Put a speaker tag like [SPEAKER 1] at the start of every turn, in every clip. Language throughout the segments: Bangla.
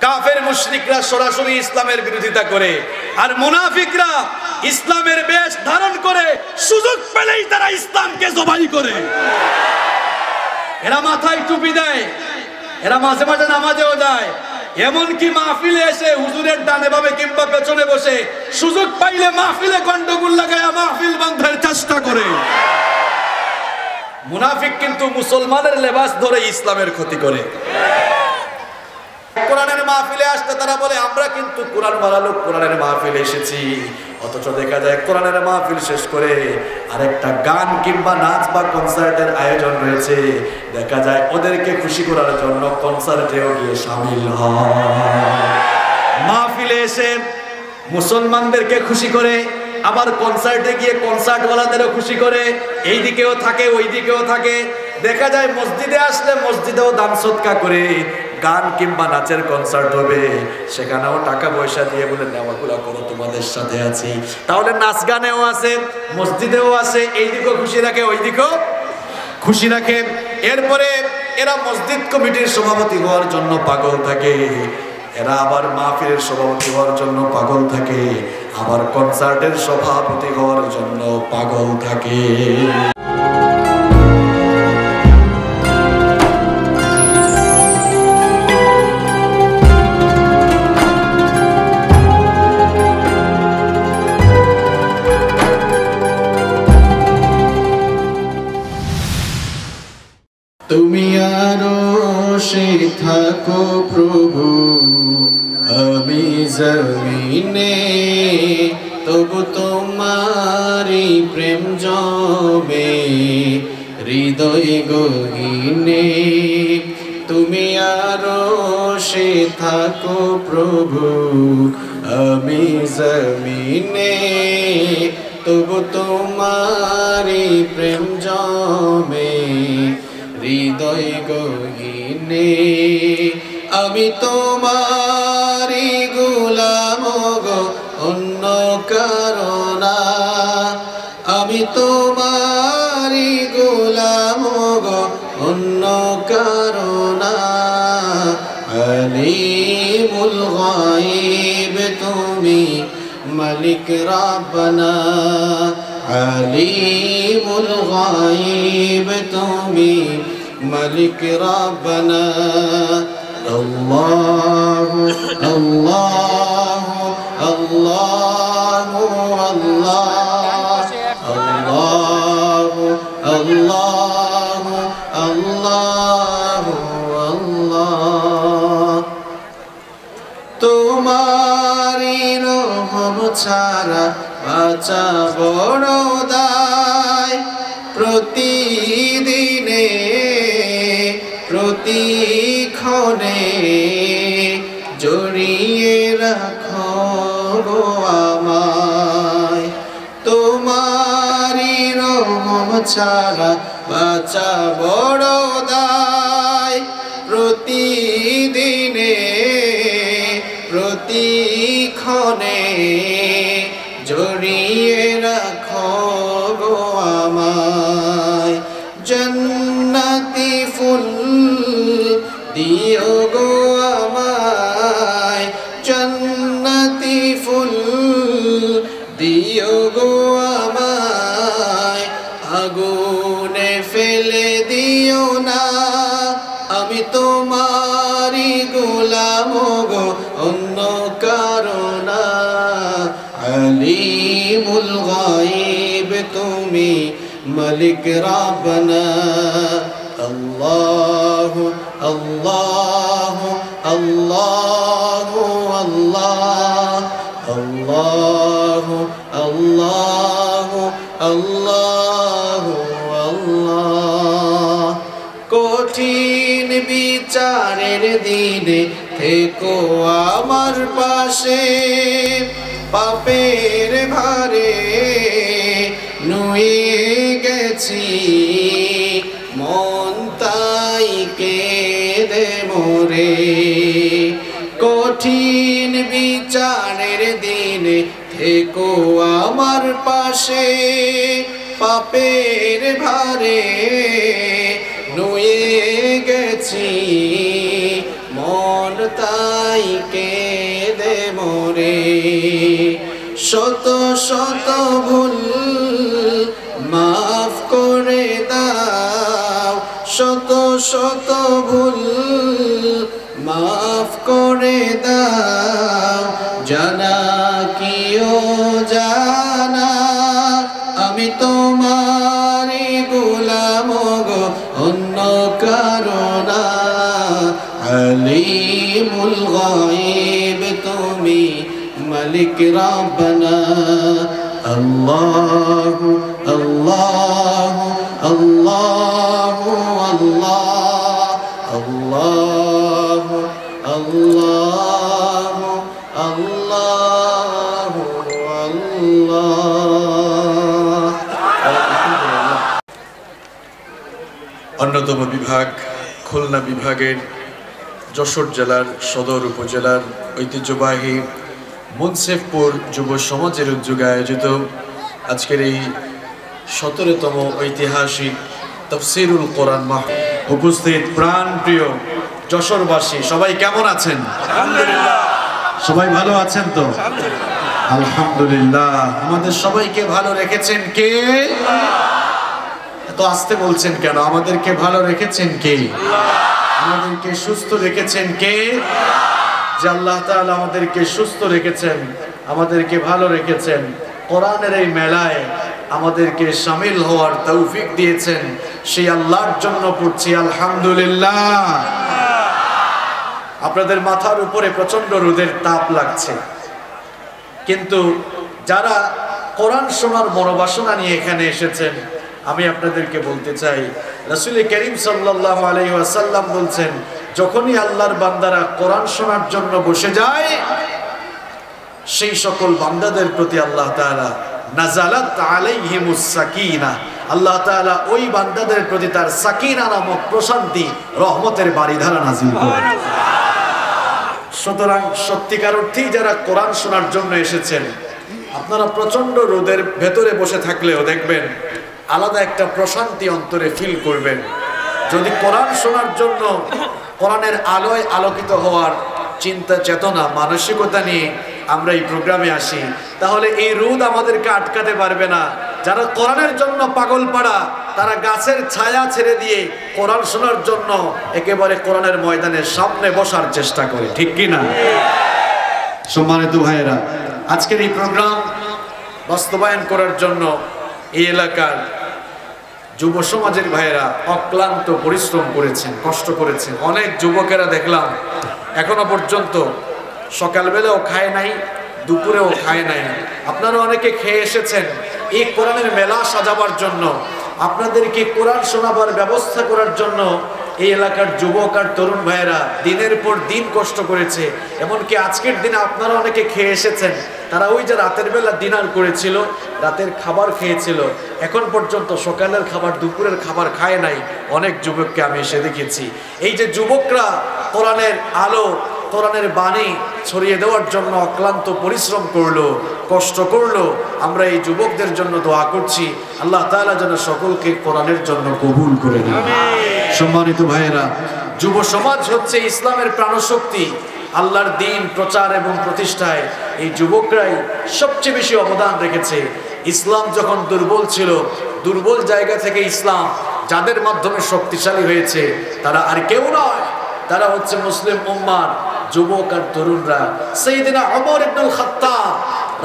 [SPEAKER 1] কাফের মুশরিকরা সরাসরি ইসলামের বিরোধিতা করে, আর মুনাফিকরা ইসলামের বেশ ধারণ করে সুযোগ পেলেই তারা ইসলামকে জবাই করে। এরা মাথায় টুপি দেয়, এরা মাঝে মাঝে নামাজেও যায়, এমনকি মাহফিলে এসে হুজুরের ডানে বামে কিংবা পেছনে বসে সুযোগ পাইলে মাহফিলে গন্ডগোল লাগায়া মাহফিল বন্ধের চেষ্টা করে। মুনাফিক কিন্তু মুসলমানের লেবাস ধরে ইসলামের ক্ষতি করে। কোরআনের মাহফিলে আসতে তারা বলে আমরা কিন্তু কোরআন ওয়ালা লোক, কোরআনের মাহফিলে এসেছি, অথচ দেখা যায় কোরআনের মাহফিল শেষ করে আরেকটা গান কিংবা নাচ বা কনসার্টের আয়োজন রয়েছে, দেখা যায় ওদেরকে খুশি করার জন্য কনসার্টেও গিয়ে শামিল হয়। মাহফিলে এসে মুসলমানদেরকে খুশি করে, আবার কনসার্টে গিয়ে কনসার্টওয়ালাদেরও খুশি করে, এই দিকেও থাকে ওই দিকেও থাকে। দেখা যায় মসজিদে আসলে মসজিদেও দান সদকা করে, গান কিংবা নাচের কনসার্ট হবে সেখানেও টাকা পয়সা দিয়ে বলে নেওয়াগুলা করো, তোমাদের সাথে আছি। তাহলে নাচ গানেও আছে, মসজিদেও আছে, এই দিকেও খুশি রাখে ওই দিকেও খুশি রাখে। এরপরে এরা মসজিদ কমিটির সভাপতি হওয়ার জন্য পাগল থাকে, এরা আবার মাহফিলের সভাপতি হওয়ার জন্য পাগল থাকে, আবার কনসার্টের সভাপতি হওয়ার জন্য পাগল থাকে।
[SPEAKER 2] তুমি আরশে থাকো প্রভু, আমি জমিনে, তবু তোমারি প্রেম জমে হৃদয় গহীনে। তুমি আরশে থাকো প্রভু, আমি জমিনে, তবু তোমারি প্রেম জমে হৃদয় গহীনে। আমি তোমারি গোলাম গো, অন্য কারো না, আমি তোমারি গোলাম গো, অন্য কারো না। আলিমুল গায়ব তুমি মালিক রাব্বানা, আলিমুল গায়ব তুমি মালিক রাব্বানা। আল্লাহু আল্লাহু আল্লাহু আল্লাহু আল্লাহু আল্লাহু আল্লাহ। তোমারি রহম ছাড়া বাঁচা বড় দায়, প্রতিদিনে প্রতিক্ষণে জড়িয়ে রাখো গো আমায়। তোমারি রহম ছাড়া বাঁচা বড় দায়, প্রতিদিনে প্রতিক্ষণে জড়িয়ে রাখো গো আমায়। জান্নাতি ফুল দিও গো আমায়, জান্নাতি ফুল দিও গো আমায়। আগুনে ফেলে দিও না, আমি তোমারি গোলাম গো, অন্য কারো না। আলিমুল গায়ব তুমি মালিক রাব্বানা। আল্লাহু আল্লাহু আল্লাহু আল্লাহ, আল্লাহু আল্লাহু আল্লাহু আল্লাহ। কঠিন বিচারের দিনে থেকো আমার পাশে, পাপের ভারে নুয়ে গেছি, মন তাই কেঁদে মোরে। কঠিন বিচারের দিনে থেকো আমার পাশে, পাপের ভারে নুয়ে গেছি, মন তাই কেঁদে মোরে শত শত ভুল মাফ করে দাও শত শত ভুল মাফ করে দাও জানা কিও জানা আমি তোমারই গোলাম গো অন্য কারণা আলিমুল গায়ব তুমি মালিক রব্বানা আল্লাহু আল্লাহু আল্লাহু আল্লাহ আল্লাহু আল্লাহু আল্লাহু আল্লাহ।
[SPEAKER 1] অন্যতম বিভাগ খুলনা বিভাগের যশোর জেলার সদর উপজেলার ঐতিহ্যবাহী মুন্সিফপুর যুব সমাজের উদ্যোগে আয়োজিত আজকের এই 17তম ঐতিহাসিক তাফসীরুল কোরআন মাহফিল উপস্থিত প্রাণপ্রিয় যশোরবাসী সবাই কেমন আছেন? আলহামদুলিল্লাহ। সবাই ভালো আছেন তো? আলহামদুলিল্লাহ। আমাদের সবাইকে ভালো রেখেছেন কে? এত আস্তে বলছেন কেন? আমাদেরকে ভালো রেখেছেন কে? আমাদেরকে সুস্থ রেখেছেন কে? যে আল্লাহ তাআলা আমাদেরকে সুস্থ রেখেছেন, আমাদেরকে ভালো রেখেছেন, কোরআনের এই মেলায় আমাদেরকে শামিল হওয়ার তৌফিক দিয়েছেন, সেই আল্লাহর জন্য পড়ছি আলহামদুলিল্লাহ। আপনাদের মাথার উপরে প্রচন্ড রোদের তাপ লাগছে, কিন্তু যারা কোরআন শোনার মনোবাসনা নিয়ে এখানে এসেছেন, আমি আপনাদেরকে বলতে চাই রাসূল করিম সাল্লাল্লাহু আলাইহি ওয়াসাল্লাম বলছেন, যখনই আল্লাহর বান্দারা কোরআন শোনার জন্য বসে যায়, সেই সকল বান্দাদের প্রতি আল্লাহ তাআলা নাযালাত আলাইহিমুস সাকিনা, আল্লাহ তাআলা ওই বান্দাদের প্রতি তার সাকিনা নামক প্রশান্তি রহমতের বারিধারা নাযিল করেন। সুতরাং সত্যিকার অর্থেই যারা কোরআন শোনার জন্য এসেছেন, আপনারা প্রচন্ড রোদের ভেতরে বসে থাকলেও দেখবেন আলাদা একটা প্রশান্তি অন্তরে ফিল করবেন। যদি কোরআন শোনার জন্য কোরআনের আলোয় আলোকিত হওয়ার চিন্তা চেতনা মানসিকতা নিয়ে আমরা এই প্রোগ্রামে আসি, তাহলে এই রোদ আমাদেরকে আটকাতে পারবে না। যারা কোরআনের জন্য পাগল পাড়া, তারা গাছের ছায়া ছেড়ে দিয়ে কোরআন শোনার জন্য একেবারে কোরআনের ময়দানের সামনে বসার চেষ্টা করে, ঠিক কি না? সম্মানিত ভাইয়েরা, আজকের এই প্রোগ্রাম বাস্তবায়ন করার জন্য এই এলাকার যুব সমাজের ভাইয়েরা অক্লান্ত পরিশ্রম করেছেন, কষ্ট করেছেন। অনেক যুবকেরা দেখলাম এখনো পর্যন্ত সকালবেলাও খায় নাই, দুপুরেও খায় নাই। আপনারা অনেকে খেয়ে এসেছেন এই কোরআনের মেলা সাজাবার জন্য, আপনাদেরকে কোরআন শোনাবার ব্যবস্থা করার জন্য এই এলাকার যুবক আর তরুণ ভাইয়েরা দিনের পর দিন কষ্ট করেছে। এমনকি আজকের দিনে আপনারা অনেকে খেয়ে এসেছেন, তারা ওই যে রাতের বেলা ডিনার করেছিল, রাতের খাবার খেয়েছিল, এখন পর্যন্ত সকালের খাবার দুপুরের খাবার খায় নাই। অনেক যুবককে আমি এসে দেখেছি। এই যে যুবকরা কোরআনের আলো, কোরআনের বাণী ছড়িয়ে দেওয়ার জন্য অক্লান্ত পরিশ্রম করলো, কষ্ট করলো, আমরা এই যুবকদের জন্য দোয়া করছি, আল্লাহ তাআলা যেন সকলকে কোরআনের জন্য কবুল করে নেন। সম্মানিত ভাইয়েরা, যুব সমাজ হচ্ছে ইসলামের প্রাণশক্তি। আল্লাহর দ্বীন প্রচার এবং প্রতিষ্ঠায় এই যুবকরাই সবচেয়ে বেশি অবদান রেখেছে। ইসলাম যখন দুর্বল ছিল, দুর্বল জায়গা থেকে ইসলাম যাদের মাধ্যমে শক্তিশালী হয়েছে, তারা আর কেউ নয়, তারা হচ্ছে মুসলিম উম্মার যুবক আর তরুণরা। সাইয়েদনা ওমর ইবনুল খাত্তাব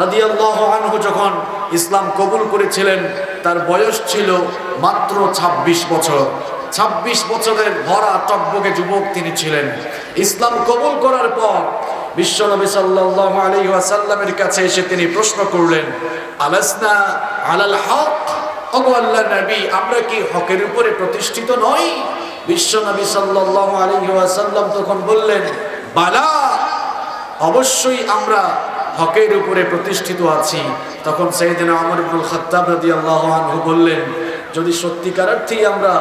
[SPEAKER 1] রাদিয়াল্লাহু আনহু যখন ইসলাম কবুল করেছিলেন, তার বয়স ছিল মাত্র 26 বছর। 26 বছরের ভরা টকবকে যুবক তিনি ছিলেন। ইসলাম কবুল করার পর বিশ্বনবী সাল্লাল্লাহু আলাইহি ওয়াসাল্লামের কাছে এসে তিনি প্রশ্ন করলেন, আলাসনা আলাল হক, ওগো আল্লাহর নবী, আমরা কি হকের উপরে প্রতিষ্ঠিত নই? বিশ্বনবী সাল্লাল্লাহু আলাইহি ওয়াসাল্লাম তখন বললেন, বালা, অবশ্যই আমরা হকের উপরে প্রতিষ্ঠিত আছি। তখন সাইয়েদনা ওমর ইবনুল খাত্তাব রাদিয়াল্লাহু আনহু বললেন, যদি সত্যিকার অর্থেই আমরা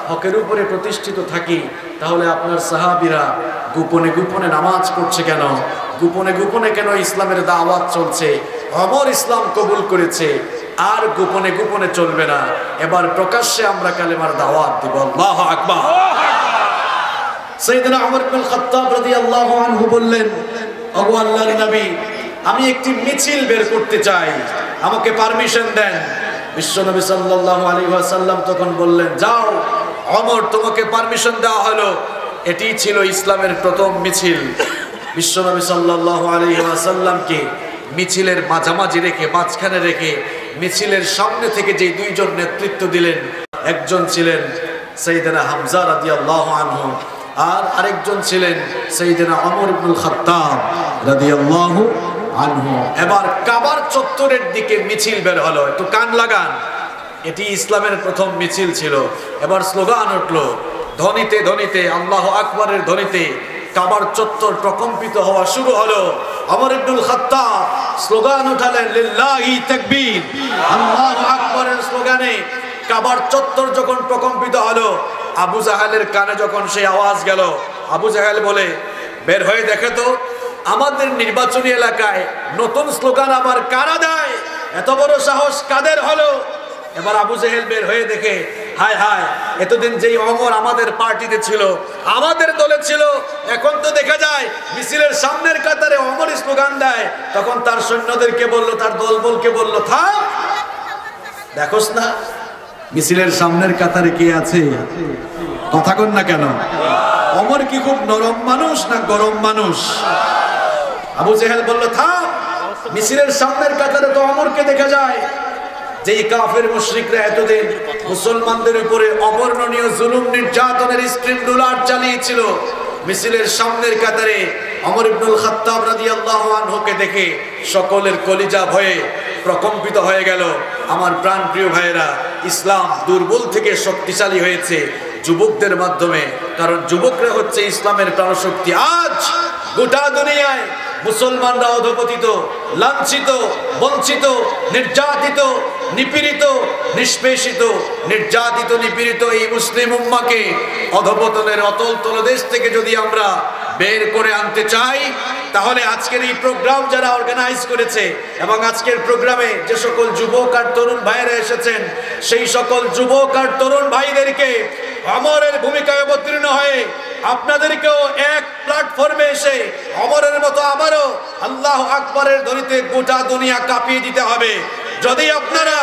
[SPEAKER 1] হকের উপরে প্রতিষ্ঠিত থাকি, তাহলে আপনার সাহাবীরা গোপনে গোপনে নামাজ পড়ছে কেন? গোপনে গোপনে কেন ইসলামের দাওয়াত চলছে? ওমর ইসলাম কবুল করেছে, আর গোপনে গোপনে চলবে না, এবার প্রকাশ্যে আমরা কালেমার দাওয়াত দিব। আল্লাহু আকবার। সাইয়েদনা ওমর ইবনে খাত্তাব রাদিয়াল্লাহু আনহু বললেন, ওগো আল্লাহর নবী, আমি একটি মিছিল বের করতে চাই, আমাকে পারমিশন দেন। বিশ্বনবী সাল্লাল্লাহু আলাইহি ওয়াসাল্লাম তখন বললেন, যাও ওমর, তোমাকে পারমিশন দেওয়া হলো। এটি ছিল ইসলামের প্রথম মিছিল। বিশ্বনবী সাল্লাল্লাহু আলাইহি ওয়াসাল্লামকে মিছিলের মাঝামাঝি রেখে, মাঝখানে রেখে মিছিলের সামনে থেকে যে দুইজন নেতৃত্ব দিলেন, একজন ছিলেন সাইয়েদনা হামজা রাদিয়াল্লাহু আনহু, আর আরেকজন ছিলেন সাইয়েদনা ওমর ইবনুল খাত্তাব রাদিয়াল্লাহু আনহু। এবার কাবার চত্বরের দিকে মিছিল বের হলো। একটু কান লাগান, এটি ইসলামের প্রথম মিছিল ছিল। এবার স্লোগান উঠলো, ধ্বনিতে ধ্বনিতে, আল্লাহু আকবারের ধ্বনিতে কাবার চত্বর প্রকম্পিত হওয়া শুরু হলো। ওমর ইবনুল খাত্তাব স্লোগান উঠালেন, লিল্লাহি তাকবীর, আল্লাহু আকবারের স্লোগানে কাবার চত্বর যখন প্রকম্পিত হলো, আবু জাহেলের কানে যখন সেই আওয়াজ গেল, আবু জাহেল বলে, বের হয়ে দেখে তো আমাদের নির্বাচনী এলাকায় নতুন স্লোগান আবার কারা দেয়, এত বড় সাহস কাদের হলো? এবার আবু জাহেল বের হয়ে দেখে, হায় হায়, এতদিন যেই ওমর আমাদের পার্টিতে ছিল, আমাদের দলে ছিল, এখন তো দেখা যায় মিছিলের সামনের কাতারে ওমর স্লোগান দেয়। তখন তার সৈন্যদেরকে বলল, তার দলবলকে বলল, থাম, দেখোস না মিছিলের সামনের কাতারে কে আছে? কথা কন না কেন? ওমর কি খুব নরম মানুষ না গরম মানুষ? আবু জাহেল বলল, থাম, মিছিলের সামনের কাতারে তো ওমরকে দেখা যায়। যেই কাফের মুশরিকরা এতদিন মুসলমানদের উপরে অবর্ণনীয় জুলুম নির্যাতনের স্ট্রিম রুলার চালিয়েছিল, মিছিলের সামনের কাতারে ওমর ইবনুল খাত্তাব রাদিয়াল্লাহু আনহুকে দেখে সকলের কলিজা ভয়ে প্রকম্পিত হয়ে গেল। আমার প্রাণপ্রিয় ভাইয়েরা, ইসলাম দুর্বল থেকে শক্তিশালী হয়েছে যুবকদের মাধ্যমে, কারণ যুবকরা হচ্ছে ইসলামের প্রাণশক্তি। আজ গোটা দুনিয়ায় মুসলমানরা অধপতিত, লাঞ্ছিত, বঞ্চিত, নির্যাতিত, নিপীড়িত, নিষ্পেষিত, নির্যাতিত, নিপীড়িত এই মুসলিম উম্মাকে অধপতনের অতল তলদেশ থেকে যদি আমরা বের করে আনতে চাই, তাহলে আজকের এই প্রোগ্রাম যারা অর্গানাইজ করেছে এবং আজকের প্রোগ্রামে যে সকল যুবক আর তরুণ ভাইয়েরা এসেছেন, সেই সকল যুবক আর তরুণ ভাইদেরকে ওমরের ভূমিকায় অবতীর্ণ হয়ে আপনাদেরকেও এক প্ল্যাটফর্মে এসে ওমরের মতো আবারও আল্লাহু আকবারের ধ্বনিতে গোটা দুনিয়া কাঁপিয়ে দিতে হবে। যদি আপনারা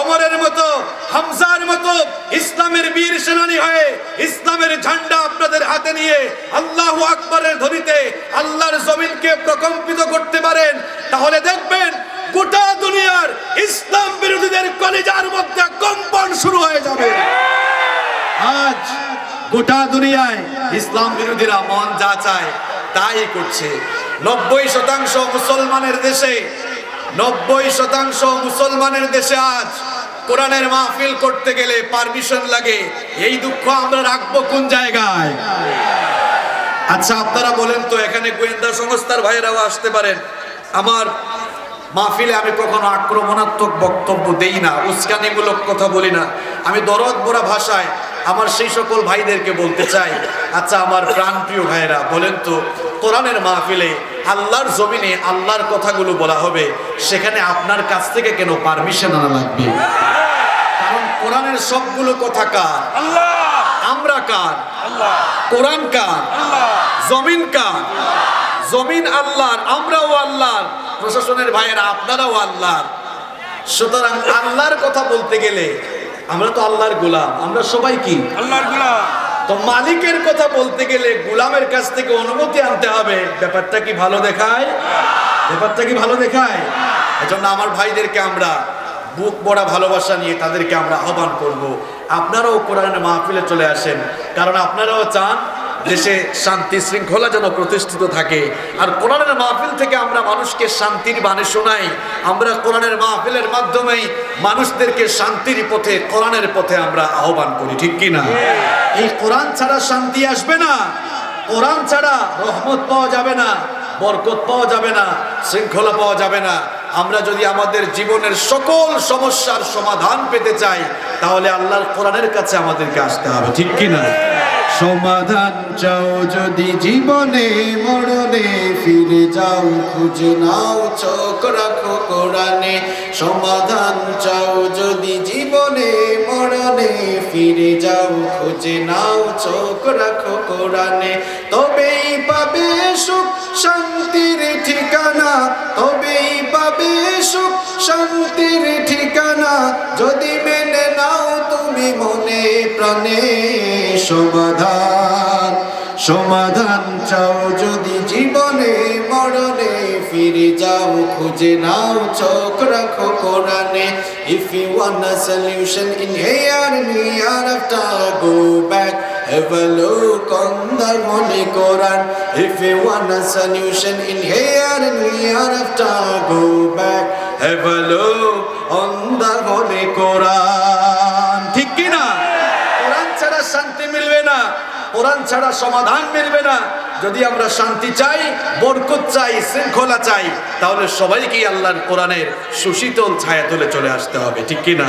[SPEAKER 1] ওমরের মতো, হামজার মতো ইসলামের বীর সেনানী হয়ে ইসলামের ঝান্ডা আপনাদের হাতে নিয়ে আল্লাহু আকবারের ধ্বনিতে আল্লাহর জমিনকে প্রকম্পিত করতে পারেন, তাহলে দেখবেন গোটা দুনিয়ার ইসলাম বিরোধীদের কলিজার মধ্যে কম্পন শুরু হয়ে যাবে। আজ গোটা দুনিয়ায় ইসলাম বিরোধীরা মন যা চায় তাই করছে। 90% মুসলমানের দেশে, 90% মুসলমানের দেশে আজ কোরআনের মাহফিল করতে গেলে পারমিশন লাগে। এই দুঃখ আমরা রাখবো কোন জায়গায়? আচ্ছা আপনারা বলেন তো, এখানে গোয়েন্দা সংস্থার ভাইয়েরাও আসতে পারেন। আমার মাহফিলে আমি কখনো আক্রমণাত্মক বক্তব্য দেই না, উস্কানিমূলক কথা বলি না। আমি দরদ ভরা ভাষায় আমার সেই সকল ভাইদেরকে বলতে চাই, আচ্ছা আমার প্রাণপ্রিয় ভাইয়েরা, বলেন তো, কোরআনের মাহফিলে আল্লাহর জমিনে আল্লাহর কথাগুলো বলা হবে, সেখানে আপনার কাছ থেকে কেন পারমিশন আনা লাগবে? কারণ কোরআনের সবগুলো কথা কার? আল্লাহ। আমরা কার? আল্লাহ। কোরআন কার? আল্লাহ। জমিন কার? জমিন আল্লাহর, আমরাও আল্লাহর, প্রশাসনের ভাইয়েরা আপনারাও আল্লাহর। সুতরাং আল্লাহর কথা বলতে গেলে আমরা তো আল্লাহর গোলাম, আমরা সবাই কি আল্লাহর গোলাম। তো মালিকের কথা বলতে গেলে গোলামের কাছ থেকে অনুমতি আনতে হবে। ব্যাপারটা কি ভালো দেখায়? ব্যাপারটা কি ভালো দেখায়? এজন্য আমার ভাইদেরকে আমরা বুক ভরা ভালোবাসা নিয়ে তাদেরকে আমরা আহ্বান করব, আপনারাও কোরআনের মাহফিলে চলে আসেন, কারণ আপনারাও চান দেশে শান্তি শৃঙ্খলা যেন প্রতিষ্ঠিত থাকে। আর কোরআনের মাহফিল থেকে আমরা মানুষকে শান্তির বাণী শোনাই। আমরা কোরআনের মাহফিলের মাধ্যমেই মানুষদেরকে শান্তির পথে, কোরআনের পথে আমরা আহ্বান করি, ঠিক কি না? এই কোরআন ছাড়া শান্তি আসবে না, কোরআন ছাড়া রহমত পাওয়া যাবে না, বরকত পাওয়া যাবে না, শৃঙ্খলা পাওয়া যাবে না। আমরা যদি আমাদের জীবনের সকল সমস্যার সমাধান পেতে চাই, তাহলে আল্লাহর কোরআনের কাছে আমাদেরকে আসতে হবে, ঠিক কি না?
[SPEAKER 2] সমাধান চাও যদি জীবনে মরণে, ফিরে যাও খুঁজে নাও চোখ রাখো কোরআনে। সমাধান চাও যদি জীবনে মরণে, জীবনে ফিরে যাও খুঁজে নাও চোখ রাখো কোরআনে তবেই পাবে সুখ শান্তির ঠিকানা তবেই পাবে সুখ শান্তির ঠিকানা যদি মেনে নাও তুমি মনে প্রাণে সমাধান সমাধান চাও যদি জীবনে মরণে ফিরে যাও খুঁজে নাও চোখ রাখো কোরআনে if you want a solution in here and hereafter go back have a look on the Holy Quran if you want a solution in here and hereafter go back have a look on the Holy Quran ঠিক কি না কোরআন ছাড়া শান্তি মিলবে না কোরআন ছাড়া সমাধান মিলবে না যদি আমরা শান্তি চাই বরকত চাই শৃঙ্খলা চাই তাহলে সবাইকে আল্লাহর কোরআনের সুশীতল ছায়াতলে চলে আসতে হবে ঠিক কি না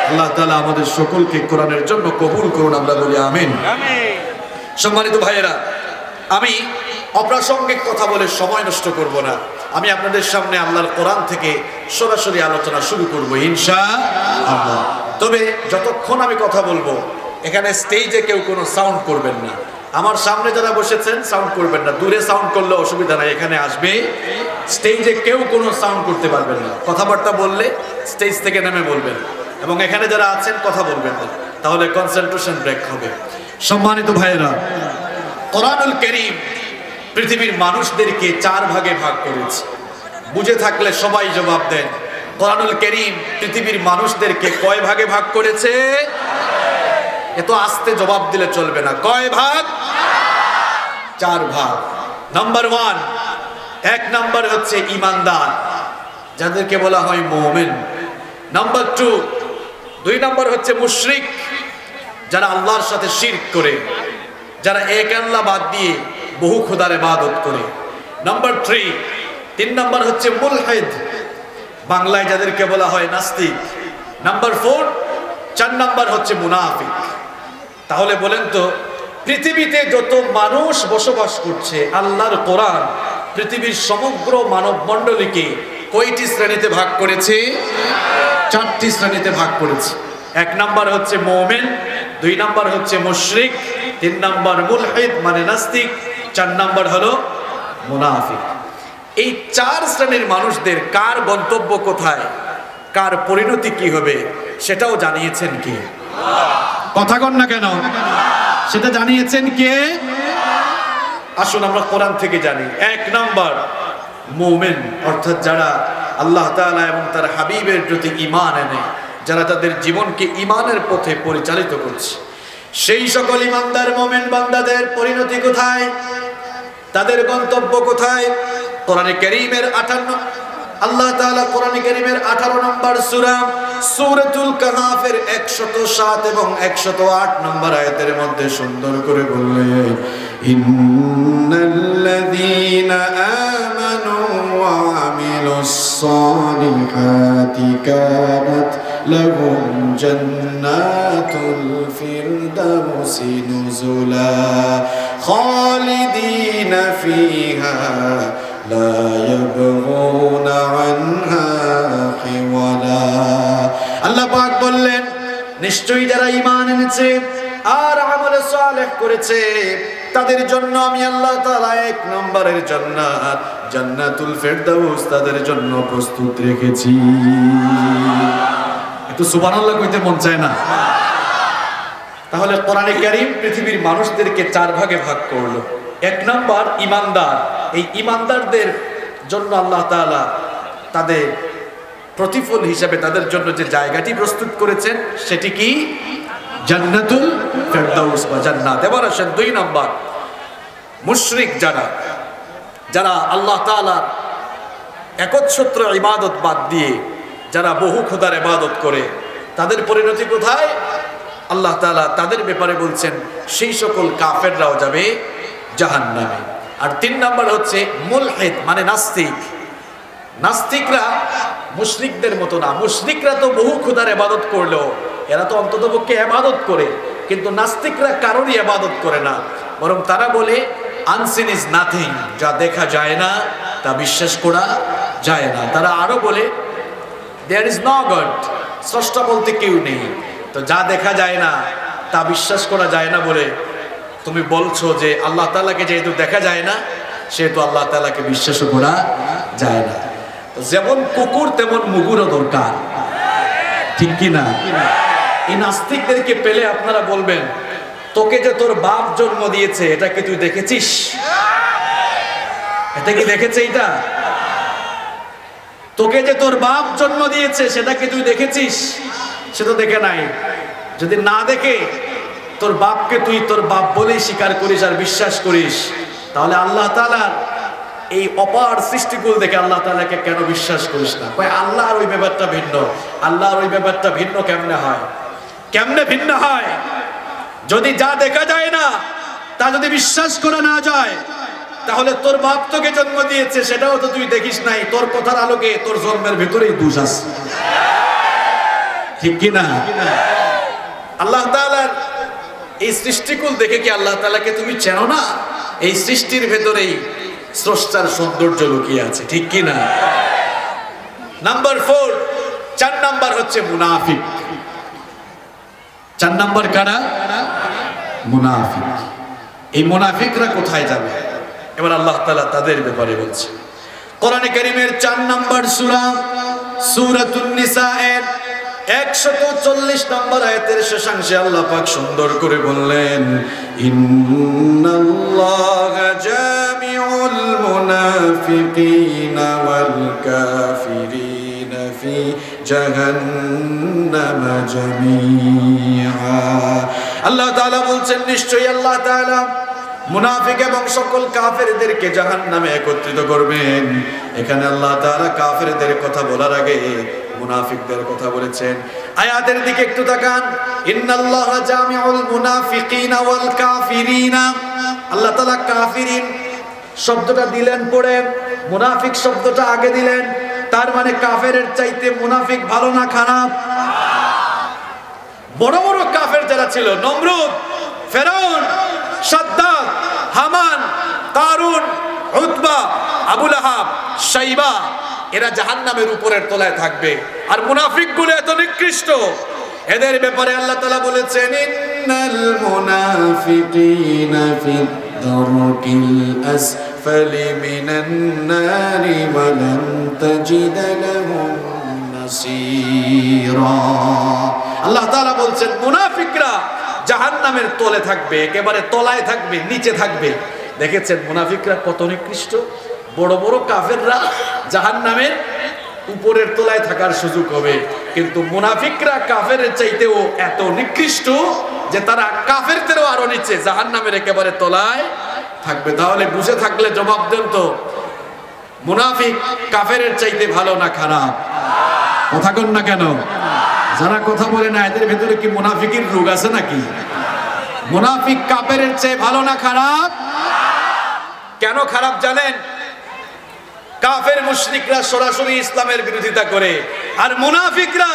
[SPEAKER 2] আল্লাহ তাআলা আমাদের সকলকে কোরআনের জন্য কবুল করুন আমরা বলি আমিন আমিন সম্মানিত ভাইয়েরা আমি অপ্রাসঙ্গিক কথা বলে সময় নষ্ট করব না আমি আপনাদের সামনে আল্লাহর কোরআন থেকে সরাসরি আলোচনা শুরু করব ইনশাআল্লাহ তবে যতক্ষণ আমি কথা বলবো এখানে স্টেজে কেউ কোনো সাউন্ড করবেন না আমার সামনে যারা বসেছেন সাউন্ড করবেন না দূরে সাউন্ড করলে অসুবিধা নাই এখানে আসবে স্টেজে কেউ কোনো সাউন্ড করতে পারবেন না কথাবার্তা বললে স্টেজ থেকে নেমে বলবেন এবং এখানে যারা আছেন কথা বলবেন না তাহলে কনসেন্ট্রেশন ব্রেক হবে সম্মানিত ভাইয়েরা কোরআনুল কারীম পৃথিবীর মানুষদেরকে 4 ভাগে ভাগ করেছে বুঝে থাকলে সবাই জবাব দেন কোরআনুল কারীম পৃথিবীর মানুষদেরকে কয় ভাগে ভাগ করেছে এত আস্তে জবাব দিলে চলবে না কয় ভাগ 4 ভাগ নাম্বার 1 এক নাম্বার হচ্ছে ঈমানদার যাদেরকে বলা হয় মুমিন নাম্বার 2 নাম্বার হচ্ছে মুশরিক যারা আল্লাহর সাথে শিরক করে যারা এক আল্লাহ বাদ দিয়ে বহু খোদার ইবাদত করে নাম্বার 3 নাম্বার হচ্ছে মুলহিদ বাংলায় যাদেরকে বলা হয় নাস্তিক নাম্বার 4 নাম্বার হচ্ছে মুনাফিক তাহলে বলেন তো পৃথিবীতে যত মানুষ বসবাস করছে আল্লাহর কোরআন পৃথিবীর সমগ্র মানব মণ্ডলীকে কয়টি শ্রেণীতে ভাগ করেছে 4টি শ্রেণীতে ভাগ করেছে এক নাম্বার হচ্ছে মুমিন 2 নাম্বার হচ্ছে মুশরিক 3 নাম্বার মুলহিদ মানে নাস্তিক 4 নাম্বার হলো মুনাফিক এই 4 শ্রেণীর মানুষদের কার গন্তব্য কোথায় কার পরিণতি কি হবে সেটাও জানিয়েছেন কে কথা কন না কেন সেটা জানিয়েছেন কে আসুন আমরা কোরআন থেকে জানি এক নাম্বার মুমিন অর্থাৎ যারা আল্লাহ তাআলা এবং তার হাবিবের প্রতি ঈমান এনে যারা তাদের জীবনকে ঈমানের পথে পরিচালিত করছে সেই সকল ঈমানদার মুমিন বান্দাদের পরিণতি কোথায় তাদের গন্তব্য কোথায় কোরআনে কারীমের 58 আল্লাহ তাআলা কোরআনে কারীমের 18 নম্বর সূরা সূরাতুল কাহফের 107 এবং 108 নম্বর আয়াতের মধ্যে সুন্দর করে বললেন ইন্নাল্লাযীনা আমানু ওয়া আমিলুস সালিহাতি কানাত লাহুম জান্নাতুল ফিরদাউসি নুজুলা খালিদিনা ফিহা لا يبغون عنها حولا আল্লাহ পাক বললেন নিশ্চয়ই যারা ঈমান এনেছে আর আমল সালেহ করেছে তাদের জন্য আমি আল্লাহ তাআলা 1 নম্বরের জান্নাত জান্নাতুল ফিরদাউস তাদের জন্য প্রস্তুত রেখেছি একটু সুবহানাল্লাহ কইতে মন চায় না তাহলে কোরআনে কারীম পৃথিবীর মানুষদেরকে 4 ভাগে ভাগ করলো এক নাম্বার ঈমানদার এই ঈমানদারদের জন্য আল্লাহ তাআলা তাদের প্রতিফল হিসেবে তাদের জন্য যে জায়গাটি প্রস্তুত করেছেন সেটি কি জান্নাতুল ফিরদাউস বা জান্নাত এবার আসেন 2 নাম্বার মুশরিক যারা আল্লাহ তাআলার একচ্ছত্র ইবাদত বাদ দিয়ে যারা বহু খোদার ইবাদত করে তাদের পরিণতি কোথায় আল্লাহ তাআলা তাদের ব্যাপারে বলছেন সেই সকল কাফেররাও যাবে জাহান্নামে আর 3 নাম্বার হচ্ছে মুলহিদ মানে নাস্তিকরা মুশরিকদের মতো না মুশরিকরা তো বহু খোদার ইবাদত করলো এরা তো অন্ততপক্ষে ইবাদত করে কিন্তু নাস্তিকরা কারোরই ইবাদত করে না বরং তারা বলে আনসিন ইজ নাথিং যা দেখা যায় না তা বিশ্বাস করা যায় না তারা আরো বলে দেয়ার ইজ নো গড স্রষ্টা বলতে কেউ নেই
[SPEAKER 1] তো যা দেখা যায় না তা বিশ্বাস করা যায় না বলে তুমি বলছো যে আল্লাহ তাআলাকে যেহেতু দেখা যায় না সেহেতু আল্লাহ তাআলাকে বিশ্বাসও করা যায় না। যেমন কুকুর তেমন মুগুরও দরকার, ঠিক কি না? এই নাস্তিকদেরকে পেলে আপনারা বলবেন, তোকে যে তোর বাপ জন্ম দিয়েছে এটা কি তুই দেখেছিস? এটা কি দেখেছে? এটা তোকে যে তোর বাপ জন্ম দিয়েছে সেটা কি তুই দেখেছিস? সে তো দেখে নাই। যদি না দেখে তোর বাপকে তুই তোর বাপ বলেই স্বীকার করিস আর বিশ্বাস করিস, তাহলে আল্লাহ তাআলার এই অপার সৃষ্টিকুল দেখে আল্লাহ তাআলাকে কেন বিশ্বাস করিস না? কয় আল্লাহর ওই ব্যাপারটা ভিন্ন। আল্লাহর ওই ব্যাপারটা ভিন্ন কেমনে হয়? কেমনে ভিন্ন হয়? যদি যা দেখা যায় না তা যদি বিশ্বাস করা না যায়, তাহলে তোর বাপ তোকে জন্ম দিয়েছে সেটাও তো তুই দেখিস নাই। তোর কথার আলোকে তোর জন্মের ভিতরেই দোষ আছে, ঠিক কি না? আল্লাহ তাআলার এই সৃষ্টিকুল দেখে কি আল্লাহ তাআলাকে তুমি চেনো না? এই সৃষ্টির ভেতরেই স্রষ্টার সৌন্দর্য লুকিয়ে আছে, ঠিক কি না? নাম্বার 4, 4 নাম্বার হচ্ছে মুনাফিক। 4 নাম্বার কারা? মুনাফিক। এই মুনাফিকরা কোথায় যাবে? এবার আল্লাহ তাআলা তাদের ব্যাপারে বলছে। কোরআনে কারীমের 4 নাম্বার সূরা সূরাতুন নিসা এর 140 নম্বর আয়াতের শেষাংশে আল্লাহ পাক সুন্দর করে বললেন, ইন্নাল্লাহা জামিউল মুনাফিকিনা ওয়াল কাফিরিনা ফি জাহান্নাম জামিআ। আল্লাহ তাআলা বলছেন, নিশ্চয়ই আল্লাহ তাআলা মুনাফিক এবং সকল কাফেরদেরকে জাহান্নামে একত্রিত করবেন। এখানে আল্লাহ তাআলা কাফেরদের কথা বলার আগে মুনাফিকদের কথা বলেছেন। আয়াতের দিকে একটু তাকান, ইন্নাল্লাহা জামিউল মুনাফিকিনা ওয়াল কাফিরিনা। আল্লাহ তাআলা কাফিরিন শব্দটা দিলেন পরে, মুনাফিক শব্দটা আগে দিলেন। তার মানে কাফেরের চাইতে মুনাফিক ভালো না খারাপ? বড় বড় কাফের যারা ছিল, নমরুদ, ফেরাউন, সাদ্দাত, হামান, কারুন, উতবা, আবু লাহাব, শাইবা, এরা জাহান্নামের উপরের তলায় থাকবে। আর মুনাফিকগুলো এত নিকৃষ্ট, এদের ব্যাপারে আল্লাহ তাআলা বলেছেন, ইন্নাল মুনাফিকিনা ফিদ দারকিল আসফালি মিনান নারি ওয়া লান তাজিদ লাহুম নাসীরা। আল্লাহ তাআলা বলছেন মুনাফিকরা জাহান্নামের তলে থাকবে, একেবারে তলায় থাকবে, নিচে থাকবে। দেখেছেন মুনাফিকরা কত নিকৃষ্ট? বড় বড় কাফেররা জাহান্নামের উপরের তলায় থাকার সুযোগ হবে, কিন্তু মুনাফিকরা কাফেরের চাইতেও এত নিকৃষ্ট যে তারা কাফেরদেরও আরো নিচে, জাহান্নামের একেবারে তলায় থাকবে। তাহলে বুঝে থাকলে জবাব দেন তো, মুনাফিক কাফেরের চাইতে ভালো না খারাপ? কথা কন না কেন? যারা কথা বলে না এদের ভেতরে কি মুনাফিকের রোগ আছে নাকি? মুনাফিক কাফেরের চেয়ে ভালো না খারাপ? কেন খারাপ জানেন? কাফের মুশরিকরা সরাসরি ইসলামের বিরোধিতা করে, আর মুনাফিকরা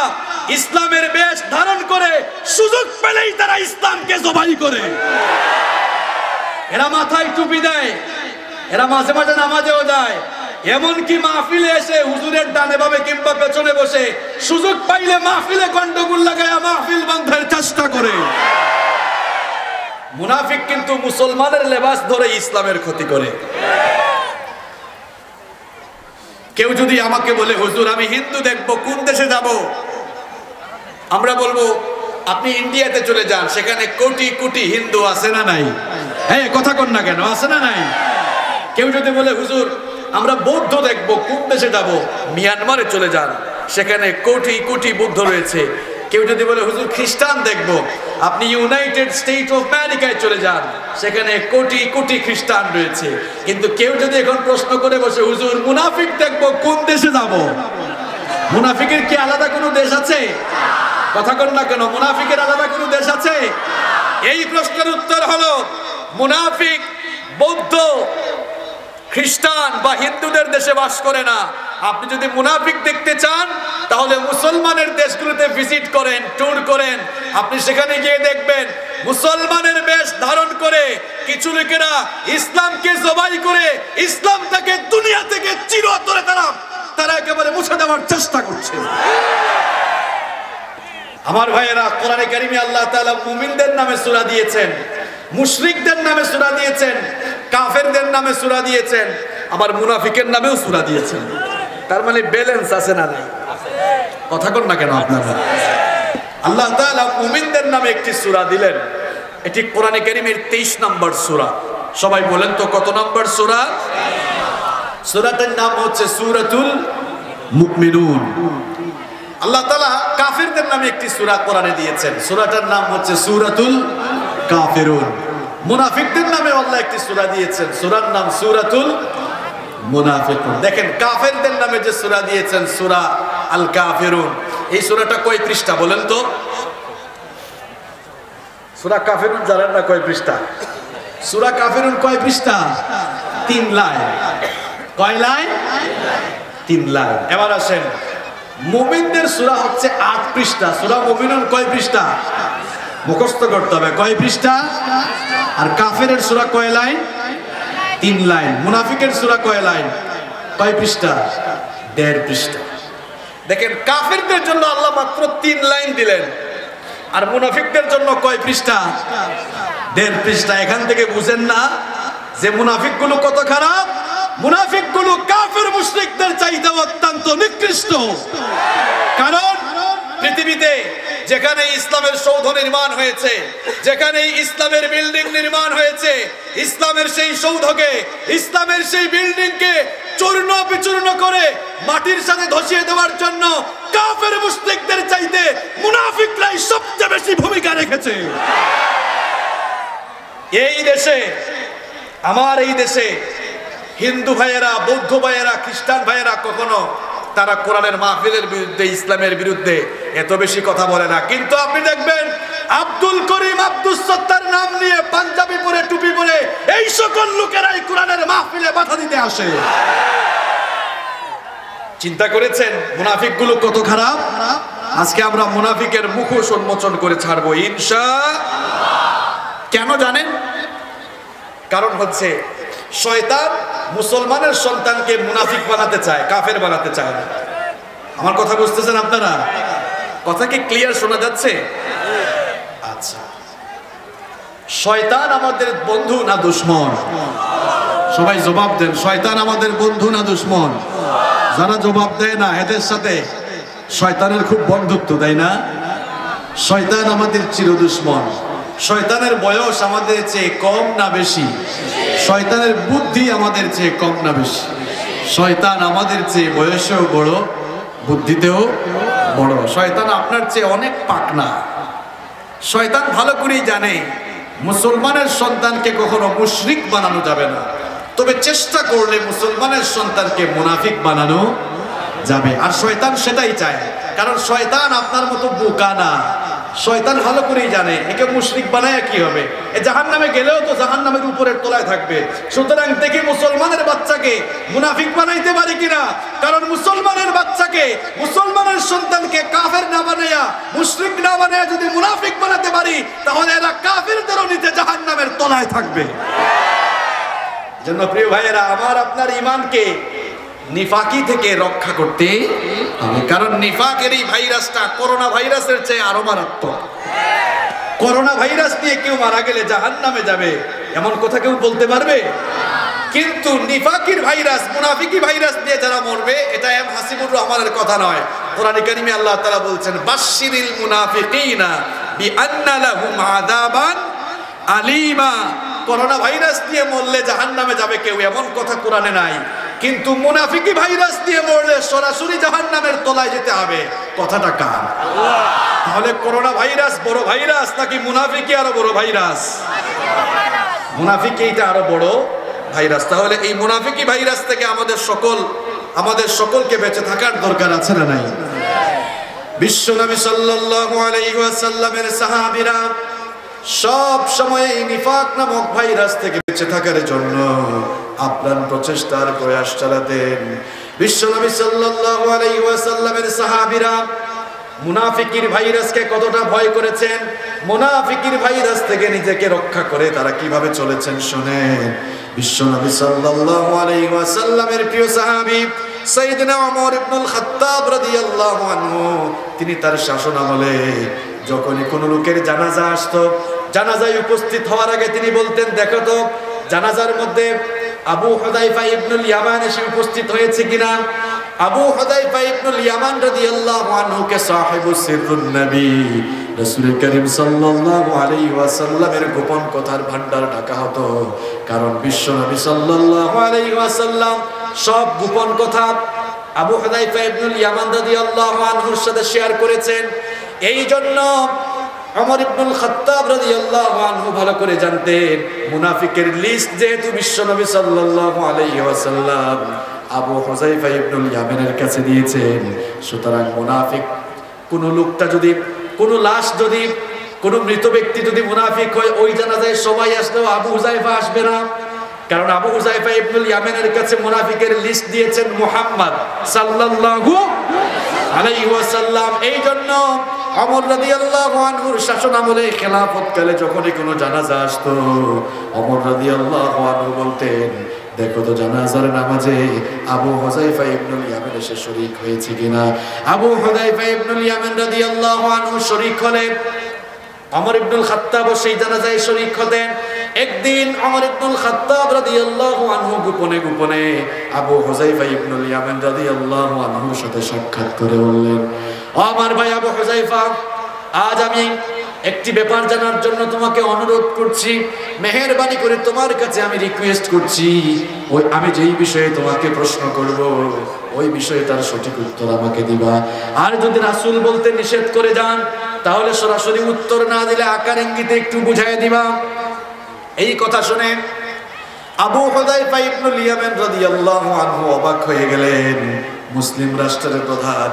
[SPEAKER 1] ইসলামের বেশ ধারণ করে সুযোগ পেলেই তারা ইসলামকে জবাই করে। এরা মাথায় টুপি দেয়, এরা মাঝে মাঝে নামাজেও যায়, এমনকি মাহফিলে এসে হুজুরের ডানে বামে কিংবা পেছনে বসে সুযোগ পাইলে মাহফিলে গন্ডগোল লাগায়া মাহফিল বন্ধের চেষ্টা করে। মুনাফিক কিন্তু মুসলমানের লেবাস ধরে ইসলামের ক্ষতি করে। কেউ যদি আমাকে বলে, হুজুর আমি হিন্দু দেখবো, কোন দেশে যাব? আমরা বলবো আপনি ইন্ডিয়াতে চলে যান, সেখানে কোটি কোটি হিন্দু আছে না নাই? হ্যাঁ, কথা কন না কেন? আছে না নাই? কেউ যদি বলে, হুজুর আমরা বৌদ্ধ দেখবো, কোন দেশে যাব? মিয়ানমারে চলে যান, সেখানে কোটি কোটি বৌদ্ধ রয়েছে। কেউ যদি বলে, হুজুর খ্রিস্টান দেখবো, আপনি ইউনাইটেড স্টেট অফ আমেরিকায় চলে যান, সেখানে কোটি কোটি খ্রিস্টান রয়েছে। কিন্তু কেউ যদি এখন প্রশ্ন করে বসে, হুজুর মুনাফিক দেখবো, কোন দেশে যাব? মুনাফিকের কি আলাদা কোনো দেশ আছে? কথা কন না কেন? মুনাফিকের আলাদা কোনো দেশ আছে? এই প্রশ্নের উত্তর হলো, মুনাফিক বৌদ্ধ, খ্রিস্টান বা হিন্দুদের দেশে বাস করে না। আপনি যদি মুনাফিক দেখতে চান তাহলে মুসলমানের দেশগুলোতে ভিজিট করেন, ট্যুর করেন, আপনি সেখানে গিয়ে দেখবেন মুসলমানের বেশ ধারণ করে কিছু লোকেরা ইসলামকে জবাই করে ইসলামটাকে দুনিয়া থেকে চিরতরে তারা একেবারে মুছে দেওয়ার চেষ্টা করছে। আমার ভাইয়েরা, কোরআনে কারিমে আল্লাহ তাআলা মুমিনদের নামে সূরা দিয়েছেন, মুশরিকদের নামে সূরা দিয়েছেন, কাফেরদের নামে সূরা দিয়েছেন, আবার মুনাফিকের নামেও সূরা দিয়েছেন। তার মানে ব্যালেন্স আছে না নাই? কথা কন না কেন আপনারা? আল্লাহ তাআলা মুমিনদের নামে একটি সূরা দিলেন, এটি কোরআনে কারিমের 23 নম্বর সূরা। সবাই বলেন তো কত নম্বর সূরা? সূরাটার নাম হচ্ছে সূরাতুল মুমিনুন। আল্লাহ তাআলা কাফিরদের নামে একটি সূরা কোরআনে দিয়েছেন, সূরাটার নাম হচ্ছে সূরাতুল কাফিরুন। মুনাফিকদের নামে আল্লাহ একটি সূরা দিয়েছেন, সূরার নাম সূরাতুল মুনাফিকুন। দেখেন কাফেরদের নামে যে সূরা দিয়েছেন সূরা আল কাফিরুন, এই সূরাটা কয় পৃষ্ঠা বলেন তো? সূরা কাফিরুন জানেন না কয় পৃষ্ঠা? সূরা কাফিরুন কয় পৃষ্ঠা? 3 লাইন। কয় লাইন? 3 লাইন। এবার আসেন, মুমিনদের সূরা হচ্ছে 8 পৃষ্ঠা। সূরা মুমিনুন কয় পৃষ্ঠা? মুখস্থ করতে হবে, কয় পৃষ্ঠা? আর কাফেরের সূরা কয় লাইন? 3 লাইন। মুনাফিকের সূরা কয় লাইন? কয় পৃষ্ঠা? 1.5 পৃষ্ঠা। দেখেন কাফেরদের জন্য আল্লাহ মাত্র 3 লাইন দিলেন, আর মুনাফিকদের জন্য কয় পৃষ্ঠা? 1.5 পৃষ্ঠা। এখান থেকে বুঝেন না যে মুনাফিকগুলো কত খারাপ? মুনাফিকগুলো কাফের মুশরিকদের চাইতে অত্যন্ত নিকৃষ্ট। কারণ পৃথিবীতে যেখানে ইসলামের সৌধ নির্মাণ হয়েছে, যেখানে ইসলামের বিল্ডিং নির্মাণ হয়েছে, ইসলামের সেই সৌধকে, ইসলামের সেই বিল্ডিংকে চূর্ণ বিচূর্ণ করে মাটির সাথে ধসিয়ে দেওয়ার জন্য কাফের মুশরিকদের চাইতে মুনাফিকরাই সবচেয়ে বেশি ভূমিকা রেখেছে। এই দেশে, আমার এই দেশে হিন্দু ভাইয়েরা, বৌদ্ধ ভাইয়েরা, খ্রিস্টান ভাইয়েরা কখনো তারা কোরআনের মাহফিলের বিরুদ্ধে, ইসলামের বিরুদ্ধে এত বেশি কথা বলে না। কিন্তু আপনি দেখবেন আব্দুল করিম, আব্দুল সত্তার নাম নিয়ে পাঞ্জাবি পরে, টুপি পরে এই সকল লোকেরাই কোরআনের মাহফিলে বাধা দিতে আসে। চিন্তা করেছেন মুনাফিকগুলো কত খারাপ? আজকে আমরা মুনাফিকের মুখোশ উন্মোচন করে ছাড়বো ইনশাআল্লাহ। কেন জানেন? কারণ হচ্ছে শয়তান মুসলমানের সন্তানকে মুনাফিক বানাতে চায়, কাফের বানাতে চায় না। আমার কথা বুঝতেছেন আপনারা? কথা কি ক্লিয়ার শোনা যাচ্ছে? আচ্ছা, শয়তান আমাদের বন্ধু না দুশমন? সবাই জবাব দেন, শয়তান আমাদের বন্ধু না দুশমন? যারা জবাব দেয় না এদের সাথে শয়তানের খুব বন্ধুত্ব, তাই না? শয়তান আমাদের চির দুশমন। শয়তানের বয়স আমাদের চেয়ে কম না বেশি? শয়তানের বুদ্ধি আমাদের চেয়ে কম না বেশি? শয়তান আমাদের চেয়ে বয়সেও বড়, বুদ্ধিতেও বড়। শয়তান আপনার চেয়ে অনেক পাকনা। শয়তান ভালো করেই জানে মুসলমানের সন্তানকে কখনো মুশরিক বানানো যাবে না, তবে চেষ্টা করলে মুসলমানের সন্তানকে মুনাফিক বানানো যাবে। আর শয়তান সেটাই চায়, কারণ শয়তান আপনার মতো বোকা না। শয়তান ভালো করেই জানে একে মুশরিক বানায় কি হবে, এ জাহান্নামে গেলেও তো জাহান্নামের উপরের তলায় থাকবে। সুতরাং দেখি মুসলমানের বাচ্চাকে মুনাফিক বানাইতে পারি কিনা। কারণ মুসলমানের বাচ্চাকে, মুসলমানের সন্তানকে কাফের না বানাইয়া, মুশরিক না বানাইয়া যদি মুনাফিক বানাতে পারি, তাহলে এরা কাফেরদেরও নিচে জাহান্নামের তলায় থাকবে। জন্য প্রিয় ভাইয়েরা, আমার আপনার ঈমানকে নিফাকি থেকে রক্ষা করতে হবে। কারণ নিফাকের এই ভাইরাসটা করোনা ভাইরাসের চেয়ে আরো মারাত্মক। করোনা ভাইরাস নিয়ে কেউ মারা গেলে জাহান্নামে যাবে এমন কথা কেউ বলতে পারবে? কিন্তু নিফাকির ভাইরাস, মুনাফিকি ভাইরাস দিয়ে যারা মরবে, এটা এম হাসিবুর রহমানের কথা নয়। কোরআনে কারিমে আল্লাহ তাআলা বলছেন, বাশশিরিল মুনাফিকিনা বিআন্না লাহুম আযাবান আলিমা। করোনা ভাইরাস দিয়ে মরলে জাহান্নামে যাবে কেউ এমন কথা কোরআনে নাই, কিন্তু মুনাফিকি ভাইরাস দিয়ে মরলে সরাসরি জাহান্নামের তলায় যেতে হবে। কথাটা কার? তাহলে করোনা ভাইরাস বড় ভাইরাস নাকি মুনাফিকি আরো বড় ভাইরাস? মুনাফিকি এটা আরো বড় ভাইরাস। তাহলে এই মুনাফিকি ভাইরাস থেকে আমাদের সকলকে বেঁচে থাকার দরকার আছে না নাই? বিশ্বনবী সাল্লাল্লাহু আলাইহি ওয়াসাল্লামের সাহাবীরা সব সময় নিফাক নামক ভাইরাস থেকে বেঁচে থাকার জন্য আপ্রাণ প্রচেষ্টার প্রয়াস চালাতেন। বিশ্বনবী সাল্লাল্লাহু আলাইহি ওয়াসাল্লামের সাহাবীরা মুনাফিকির ভাইরাসকে কতটা ভয় করেছেন, মুনাফিকির ভাইরাস থেকে নিজেকে রক্ষা করে তারা কিভাবে চলেছেন শুনেন। বিশ্বনবী সাল্লাল্লাহু আলাইহি ওয়াসাল্লামের প্রিয় সাহাবী সাইয়েদনা ওমর ইবনুল খাত্তাব রাদিয়াল্লাহু আনহু তিনি তার শাসন আমলে যখনই কোনো লোকের জানাজা আসতো, জানাজায় উপস্থিত হওয়ার আগে তিনি বলতেন, দেখো তো জানাজার মধ্যে আবু হুযায়ফা ইবনুল ইয়ামান এসে উপস্থিত হয়েছে কিনা। আবু হুযায়ফা ইবনুল ইয়ামান রাদিয়াল্লাহু আনহুকে সাহিবুস সিররুন নবী, রাসূল করিম সাল্লাল্লাহু আলাইহি ওয়াসাল্লামের গোপন কথার ভান্ডার ডাকা হতো। কারণ বিশ্ব নবী সাল্লাল্লাহু আলাইহি ওয়াসাল্লাম সব গোপন কথা আবু হুযায়ফা ইবনুল ইয়ামান রাদিয়াল্লাহু আনহুর সাথে শেয়ার করেছেন। এই জন্য ওমর ইবনুল খাত্তাব রাদিয়াল্লাহু আনহু ভালো করে জানতেন, মুনাফিকের লিস্ট যেহেতু বিশ্ব নবী সাল্লাল্লাহু আলাইহি ওয়াসাল্লাম আবু হুযায়ফা ইবনুল ইয়ামানের কাছে দিয়েছেন, সুতরাং মুনাফিক কোন লোকটা যদি, কোন লাশ যদি, কোন মৃত ব্যক্তি যদি মুনাফিক হয়, ওই জানাজায় সবাই আসলেও আবু হুযায়ফা আসবে না। কারণ আবু হুযায়ফা ইবনুল ইয়ামানের কাছে মুনাফিকের লিস্ট দিয়েছেন মুহাম্মদ সাল্লাল্লাহু আলাইহি ওয়াসাল্লাম। এই জন্য ওমর রাদিয়াল্লাহু আনহুর শাসন আমলে খেলাফতকালে যখনই কোনো জানাজা আসতো, ওমর রাদিয়াল্লাহু আনহু বলতেন, দেখো তো জানাজার নামাজে আবু হুযায়ফা ইবনুল ইয়ামান এসে শরীক হয়েছে কিনা। আবু হুযায়ফা ইবনুল ইয়ামান রাদিয়াল্লাহু আনহু শরীক হলেন, ওমর ইবনুল খাত্তাব সেই জানাজায় শরীক হতেন। একদিন ওমর ইবনুল খাত্তাব রাদিয়াল্লাহু আনহু গোপনে গোপনে আবু হুযায়ফা ইবনুল ইয়ামান রাদিয়াল্লাহু আনহুর সাথে সাক্ষাৎ করে বললেন, ও আমার ভাই আবু হুযায়ফা, আজ আমি একটি ব্যাপার জানার জন্য তোমাকে অনুরোধ করছি, মেহেরবানি করে তোমার কাছে আমি রিকোয়েস্ট করছি, ওই আমি যেই বিষয়ে তোমাকে প্রশ্ন করব ওই বিষয়ে তার সঠিক উত্তর আমাকে দিবা। আর যদি রাসূল বলতে নিষেধ করে যান তাহলে সরাসরি উত্তর না দিলে আকার ইঙ্গিতে একটু বুঝাই দিবা। এই কথা শুনে আবু হুযায়ফা ইবনুল ইয়ামান রাদিয়াল্লাহু আনহু অবাক হয়ে গেলেন। মুসলিম রাষ্ট্রের প্রধান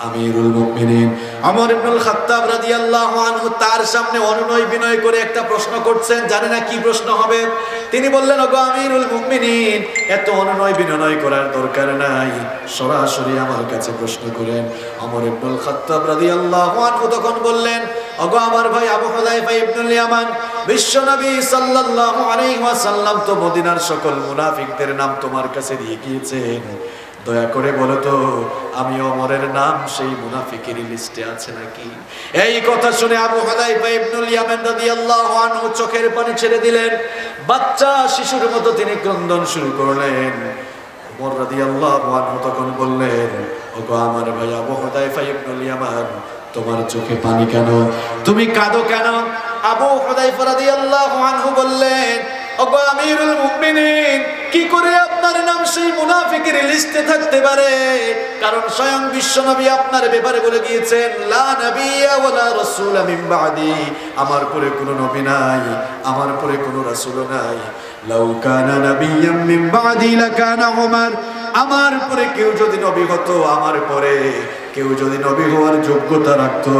[SPEAKER 1] আমিরুল মুমিনিন ওমর ইবনুল খাত্তাব রাদিয়াল্লাহু আনহু তার সামনে অনুনয় বিনয় করে একটা প্রশ্ন করছেন, জানে না কি প্রশ্ন হবে। তিনি বললেন, ওগো আমিরুল মুমিনিন, এত অনুনয় বিনয় করার দরকার নাই, সরাসরি আমার কাছে প্রশ্ন করেন। ওমর ইবনুল খাত্তাব রাদিয়াল্লাহু আনহু তখন বললেন, ওগো আমার ভাই আবু হুযায়ফা ইবনুল ইয়ামান, বিশ্বনবী সাল্লাল্লাহু আলাইহি ওয়াসাল্লাম তো মদিনার সকল মুনাফিকদের নাম তোমার কাছে দিয়ে গিয়েছেন, দয়া করে বলো তো আমি ওমরের নাম সেই মুনাফিকের লিস্টে আছে নাকি। এই কথা শুনে আবু হুযায়ফা ইবনুল ইয়ামান রাদিয়াল্লাহু আনহু চোখের পানি ছেড়ে দিলেন, বাচ্চা শিশুর মতো তিনি ক্রন্দন শুরু করলেন। ওমর রাদিয়াল্লাহু আনহু তখন বললেন, ওগো আমার ভাই আবু হুযায়ফা ইবনুল ইয়ামান, তোমার চোখে পানি কেন, তুমি কাঁদো কেন? আবু হুযায়ফা রাদিয়াল্লাহু আনহু বললেন, ওগো আমিরুল মুমিনিন, কি করে আপনার নাম সেই মুনাফিকের লিস্টে থাকতে পারে? কারণ স্বয়ং বিশ্বনবী আপনার ব্যাপারে বলে গিয়েছেন, লা নাবিয়্যা ওয়ালা রাসূলা মিন বা'দি, আমার পরে কোনো নবী নাই, আমার পরে কোনো রাসূলও নাই। লাউ কানা নাবিয়্যাম মিন বা'দি লাকানা উমর, আমার পরে কেউ যদি নবী হতো, আমার পরে কেউ যদি নবী হওয়ার যোগ্যতা রাখতো,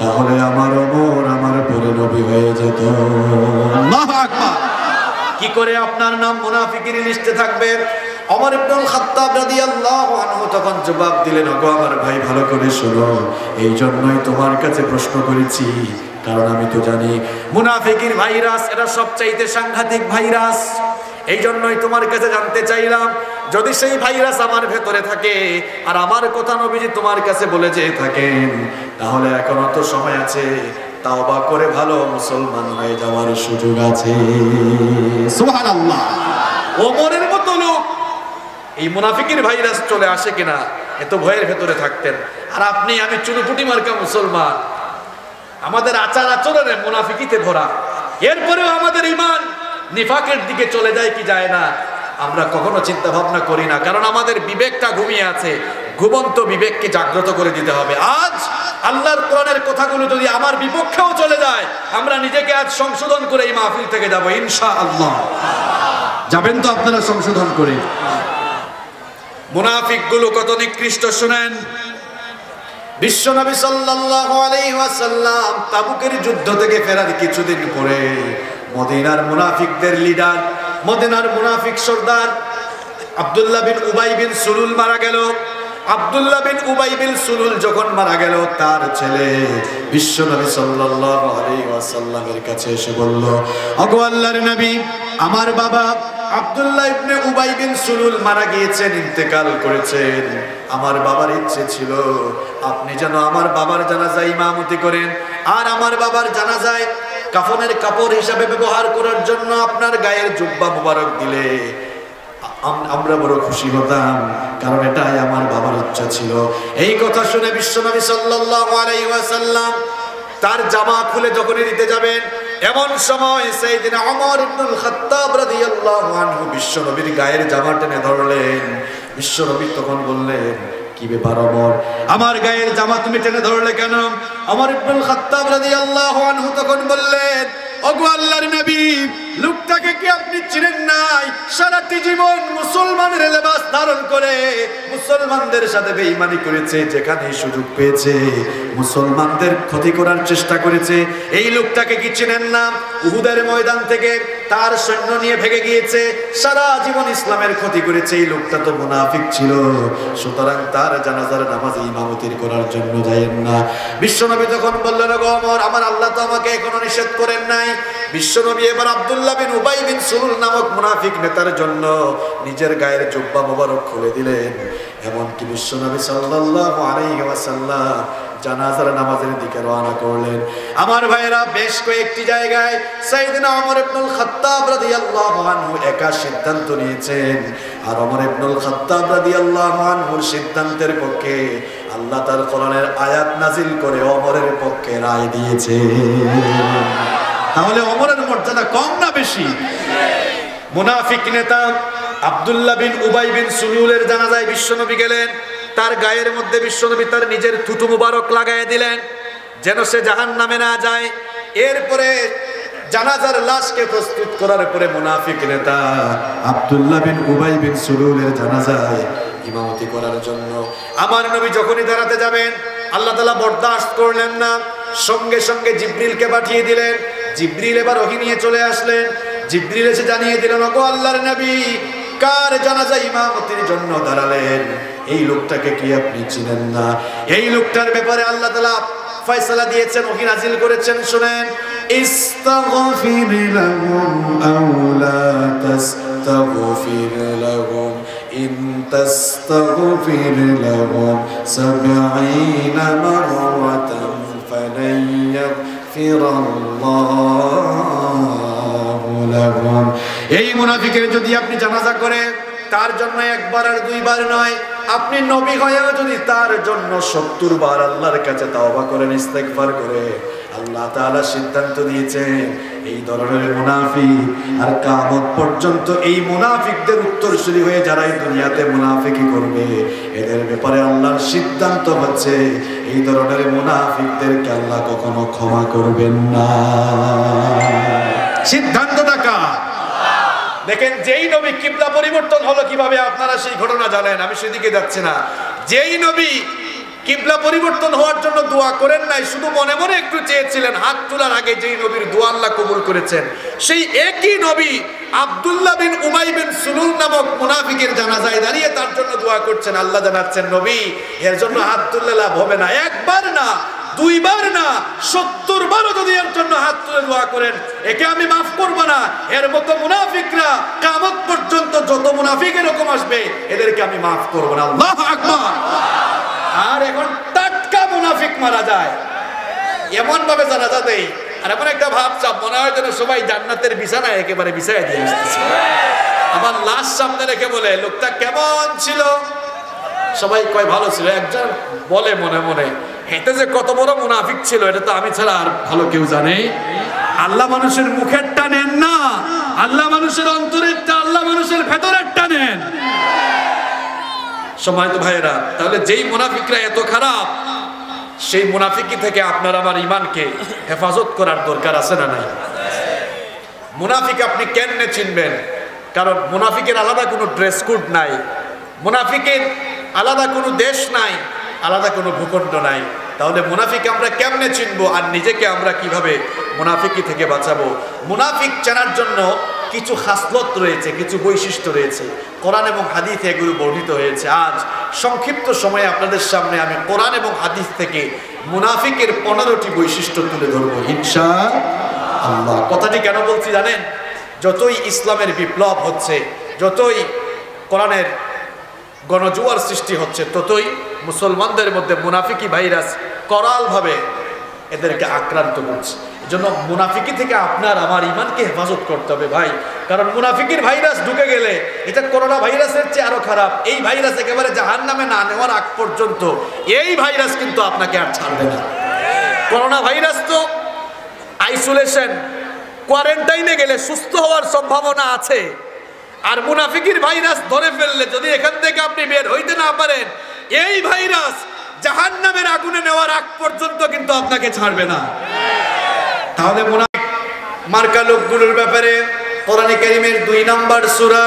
[SPEAKER 1] তাহলে আমার ওমর আমার পরে নবী হয়ে যেত। আল্লাহু আকবার। কি করে আপনার নাম মুনাফিকের লিস্টে থাকবে? ওমর ইবনুল খাত্তাব রাদিয়াল্লাহু আনহু তখন জবাব দিলেন, ওগো আমার ভাই ভালো করে শোনো, এই জন্যই তোমার কাছে প্রশ্ন করেছি, কারণ আমি তো জানি মুনাফিকের ভাইরাস এটা সবচাইতে সাংঘাতিক ভাইরাস। এই জন্যই তোমার কাছে জানতে চাইলাম, যদি সেই ভাইরাস আমার ভেতরে থাকে আর আমার কথা নবীজি তোমার কাছে বলে যেয়ে থাকেন, তাহলে এখনো তো সময় আছে, তাওবা করে ভালো মুসলমান হয়ে যাওয়ার সুযোগ আছে। সুবহানাল্লাহ। ওমরের মতো লোক এই মুনাফিকের ভাইরাস চলে আসে কিনা এত ভয়ের ভেতরে থাকতেন। আর আপনি আমি চুনুপুটি মার্কা মুসলমান, আমাদের আচার আচরণে মুনাফিকিতে ভরা, এরপরেও আমাদের ঈমান নিফাকের দিকে চলে যায় কি যায় না আমরা কখনো চিন্তা ভাবনা করি না। কারণ আমাদের বিবেকটা ঘুমিয়ে আছে, ঘুমন্ত বিবেককে জাগ্রত করে দিতে হবে। আজ আল্লাহর কোরআনের কথাগুলো যদি আমার বিপক্ষেও চলে যায়, আমরা নিজেকে আজ সংশোধন করে এই মাহফিল থেকে যাব ইনশাআল্লাহ। যাবেন তো আপনারা সংশোধন করে? মুনাফিকগুলো কত নিকৃষ্ট শুনেন। বিশ্বনবী সাল্লাল্লাহু আলাইহি ওয়াসাল্লাম তাবুকের যুদ্ধ থেকে ফেরার কিছুদিন পরে মদিনার মুনাফিকদের লিডার, মদিনার মুনাফিক সর্দার আব্দুল্লাহ বিন উবাই বিন সুলুল মারা গেল। আব্দুল্লাহ বিন উবাই বিন সুলুল যখন মারা গেল, তার ছেলে বিশ্বনবী সাল্লাল্লাহু আলাইহি ওয়াসাল্লামের কাছে এসে বলল, ওগো আল্লাহর নবী, আমার বাবা আব্দুল্লাহ ইবনে উবাই বিন সুলুল মারা গিয়েছেন, ইন্তেকাল করেছেন। আমার বাবার ইচ্ছে ছিল আপনি যেন আমার বাবার জানাজায় ইমামতি করেন, আর আমার বাবার জানাজায় কাফনের কাপড় হিসাবে ব্যবহার করার জন্য আপনার গায়ের জুব্বা মুবারক দিলে আমরা বড় খুশি হতাম, কারণ এটাই আমার বাবার ইচ্ছা ছিল। এই কথা শুনে বিশ্বনবী সাল্লাল্লাহু আলাইহি ওয়াসাল্লাম তার জামা খুলে যখনই দিতে যাবেন, এমন সময় সাইয়েদনা ওমর ইবনুল খাত্তাব রাদিয়াল্লাহু আনহু বিশ্বনবীর গায়ের জামা টেনে ধরলেন। বিশ্বনবী তখন বললেন, কি ব্যাপার ওমর, আমার গায়ের জামা তুমি টেনে ধরলে কেন? ওমর ইবনুল খাত্তাব রাদিয়াল্লাহু আনহু তখন বললেন, ওগো আল্লাহর নবী, লোকটাকে কি আপনি চিনেন নাই? সারাটি জীবন মুসলমানের লেবাস ধারণ করে মুসলমানদের সাথে বেঈমানি করেছে, যেখানে সুযোগ পেয়েছে মুসলমানদের ক্ষতি করার চেষ্টা করেছে। এই লোকটাকে কি চিনেন না? উহুদের ময়দান থেকে তার সৈন্য নিয়ে ভেগে গিয়েছে, সারা জীবন ইসলামের ক্ষতি করেছে। এই লোকটা তো মুনাফিক ছিল, সুতরাং তার জানাজার নামাজে ইমামতির করার জন্য যায়েন না। বিশ্বনবী তখন বললেন, ওগো ওমর, আমার আল্লাহ তো আমাকে এখনো নিষেধ করেন নাই। বিশ্বনবী এবার আব্দুল্লাহ বিন উবাই বিন সুলুল নামক মুনাফিক নেতার জন্য নিজের গায়ের জুব্বা মোবারক খুলে দিলেন। এমনকি বিশ্বনবী সাল্লাল্লাহু আলাইহি ওয়াসাল্লাম জানাজার নামাজের দিকে রওনা করলেন। আমার ভাইয়েরা, বেশ কয়েকটি জায়গায় সাইয়েদনা ওমর ইবনুল খাত্তাব রাদিয়াল্লাহু আনহু একা সিদ্ধান্ত নিয়েছেন, আর ওমর ইবনুল খাত্তাব রাদিয়াল্লাহু আনহুর সিদ্ধান্তের পক্ষে আল্লাহ তার কোরআনের আয়াত নাজিল করে ওমরের পক্ষে রায় দিয়েছে। তাহলে ওমরের মর্যাদা কম না বেশি? মুনাফিক নেতা আব্দুল্লাহ বিন উবাই বিন সুলুলের জানাজায় বিশ্বনবী গেলেন, তার গায়ের মধ্যে বিশ্বনবী তার নিজের থুতু মুবারক লাগায় দিলেন যেন সে জাহান্নামে না যায়। এরপরে জানাজার লাশকে প্রস্তুত করার পরে মুনাফিক নেতা আব্দুল্লাহ বিন উবাই বিন সুলুলের জানাজায় ইমামতি করার জন্য আমার নবী যখনই দাঁড়াতে যাবেন, আল্লাহ তাআলা বরদাস্ত করলেন না, সঙ্গে সঙ্গে জিবরিলকে পাঠিয়ে দিলেন। জিবরিল এবার ওহী নিয়ে চলে আসলেন। জিবরিল এসে জানিয়ে দিলেন, ওগো আল্লাহর নবী, কার জানাজা ইমামতির জন্য দাঁড়ালেন? এই লোকটাকে কি আপনি চিনেন না? এই লোকটার ব্যাপারে আল্লাহ তাআলা ফয়সালা দিয়েছেন, ওহী নাজিল করেছেন। শুনেন, ইস্তাগফির লাহুম আও লা তাস্তাগফির লাহুম ইন তাস্তাগফির লাহুম 70 মাররাতান ফালান ইয়াগফিরাল্লাহু লাহুম। এই মুনাফিকের যদি আপনি জানাজা করে তার জন্য একবার আর দুইবার নয়, আপনি নবী হয়েও যদি তার জন্য 70 বার আল্লাহর কাছে তাওবা করেন, ইস্তেগফার করে, আল্লাহ তাআলা সিদ্ধান্ত দিয়েছেন এই ধরনের মুনাফিক আর কিয়ামত পর্যন্ত এই মুনাফিকদের উত্তরসূরি হয়ে যারা এই দুনিয়াতে মুনাফিকি করবে, এদের ব্যাপারে আল্লাহর সিদ্ধান্ত হচ্ছে এই ধরনের মুনাফিকদেরকে আল্লাহ কখনো ক্ষমা করবেন না। সিদ্ধান্তটা কার? দেখেন, যেই নবী কিবলা পরিবর্তন হলো কিভাবে, আপনারা সেই ঘটনা জানেন, আমি সেদিকে যাচ্ছি না। যেই নবী কিবলা পরিবর্তন হওয়ার জন্য দোয়া করেন নাই, শুধু মনে মনে একটু চেয়েছিলেন, হাত তোলার আগে যেই নবীর দোয়া আল্লাহ কবুল করেছেন, সেই একই নবী আব্দুল্লাহ বিন উবাই বিন সুলুল নামক মুনাফিকের জানাজায় দাঁড়িয়ে তার জন্য দোয়া করছেন। আল্লাহ জানাচ্ছেন, নবী, এর জন্য হাত তুললে লাভ হবে না, একবার না, দুইবার না, 70 বারও যদি এর জন্য হাত তুলে দোয়া করেন, একে আমি মাফ করব না। এর মতো মুনাফিকরা কিয়ামত পর্যন্ত যত মুনাফিক এরকম আসবে, এদেরকে আমি মাফ করব না। আল্লাহু আকবার। আর এখন টাটকা মুনাফিক মারা যায়, এমন ভাবে জানাজা দেই, আর এমন একটা ভাবসাব মনে হয় যেন সবাই জান্নাতের বিছানায় একেবারে বিছায় দিয়ে আসতেছে। আবার লাশ সামনে রেখে বলে, লোকটা কেমন ছিল? সবাই কয় ভালো ছিল। একজন বলে মনে মনে, এতে যে কত বড় মুনাফিক ছিল এটা তো আমি ছাড়া আর ভালো কেউ জানে। আল্লাহ মানুষের মুখেরটা নেন না, আল্লাহ মানুষের অন্তরেরটা, আল্লাহ মানুষের ভেতরেরটা নেন। সম্মানিত ভাইয়েরা, তাহলে যেই মুনাফিকরা এত খারাপ, সেই মুনাফিকি থেকে আপনার আমার ঈমানকে হেফাজত করার দরকার আছে না নাই? মুনাফিক আপনি কেমনে চিনবেন? কারণ মুনাফিকের আলাদা কোনো ড্রেস কোড নাই, মুনাফিকের আলাদা কোনো দেশ নাই, আলাদা কোনো ভূখণ্ড নাই। তাহলে মুনাফিক আমরা কেমনে চিনবো, আর নিজেকে আমরা কিভাবে মুনাফিকি থেকে বাঁচাবো? মুনাফিক চেনার জন্য কিছু খাসলত রয়েছে, কিছু বৈশিষ্ট্য রয়েছে, কোরআন এবং হাদিসে এগুলো বর্ণিত হয়েছে। আজ সংক্ষিপ্ত সময়ে আপনাদের সামনে আমি কোরআন এবং হাদিস থেকে মুনাফিকের 15টি বৈশিষ্ট্য তুলে ধরবো ইনশাআল্লাহ। কথাটি কেন বলছি জানেন? যতই ইসলামের বিপ্লব হচ্ছে, যতই কোরআনের গণজোয়ার সৃষ্টি হচ্ছে, ততই মুসলমানদের মধ্যে মুনাফিকি ভাইরাস করালভাবে এদেরকে আক্রান্ত করছে। এজন্য মুনাফিকি থেকে আপনার আমার ইমানকে হেফাজত করতে হবে ভাই, কারণ মুনাফিকির ভাইরাস ঢুকে গেলে এটা করোনা ভাইরাসের চেয়ে আরো খারাপ। এই ভাইরাস একেবারে জাহান্নামে না নেওয়ার আগ পর্যন্ত এই ভাইরাস কিন্তু আপনাকে আর ছাড়বে না। করোনা ভাইরাস তো আইসোলেশন, কোয়ারেন্টাইনে গেলে সুস্থ হওয়ার সম্ভাবনা আছে, আর মুনাফিকির ভাইরাস ধরে ফেললে যদি এখান থেকে আপনি বের হইতে না পারেন, এই ভাইরাস জাহান্নামের আগুনে নেওয়ার আগ পর্যন্ত কিন্তু আপনাকে ছাড়বে না। তাহলে মুনাফিক মার্কা লোকগুলোর ব্যাপারে কোরআনে কারীমের 2 নম্বর সূরা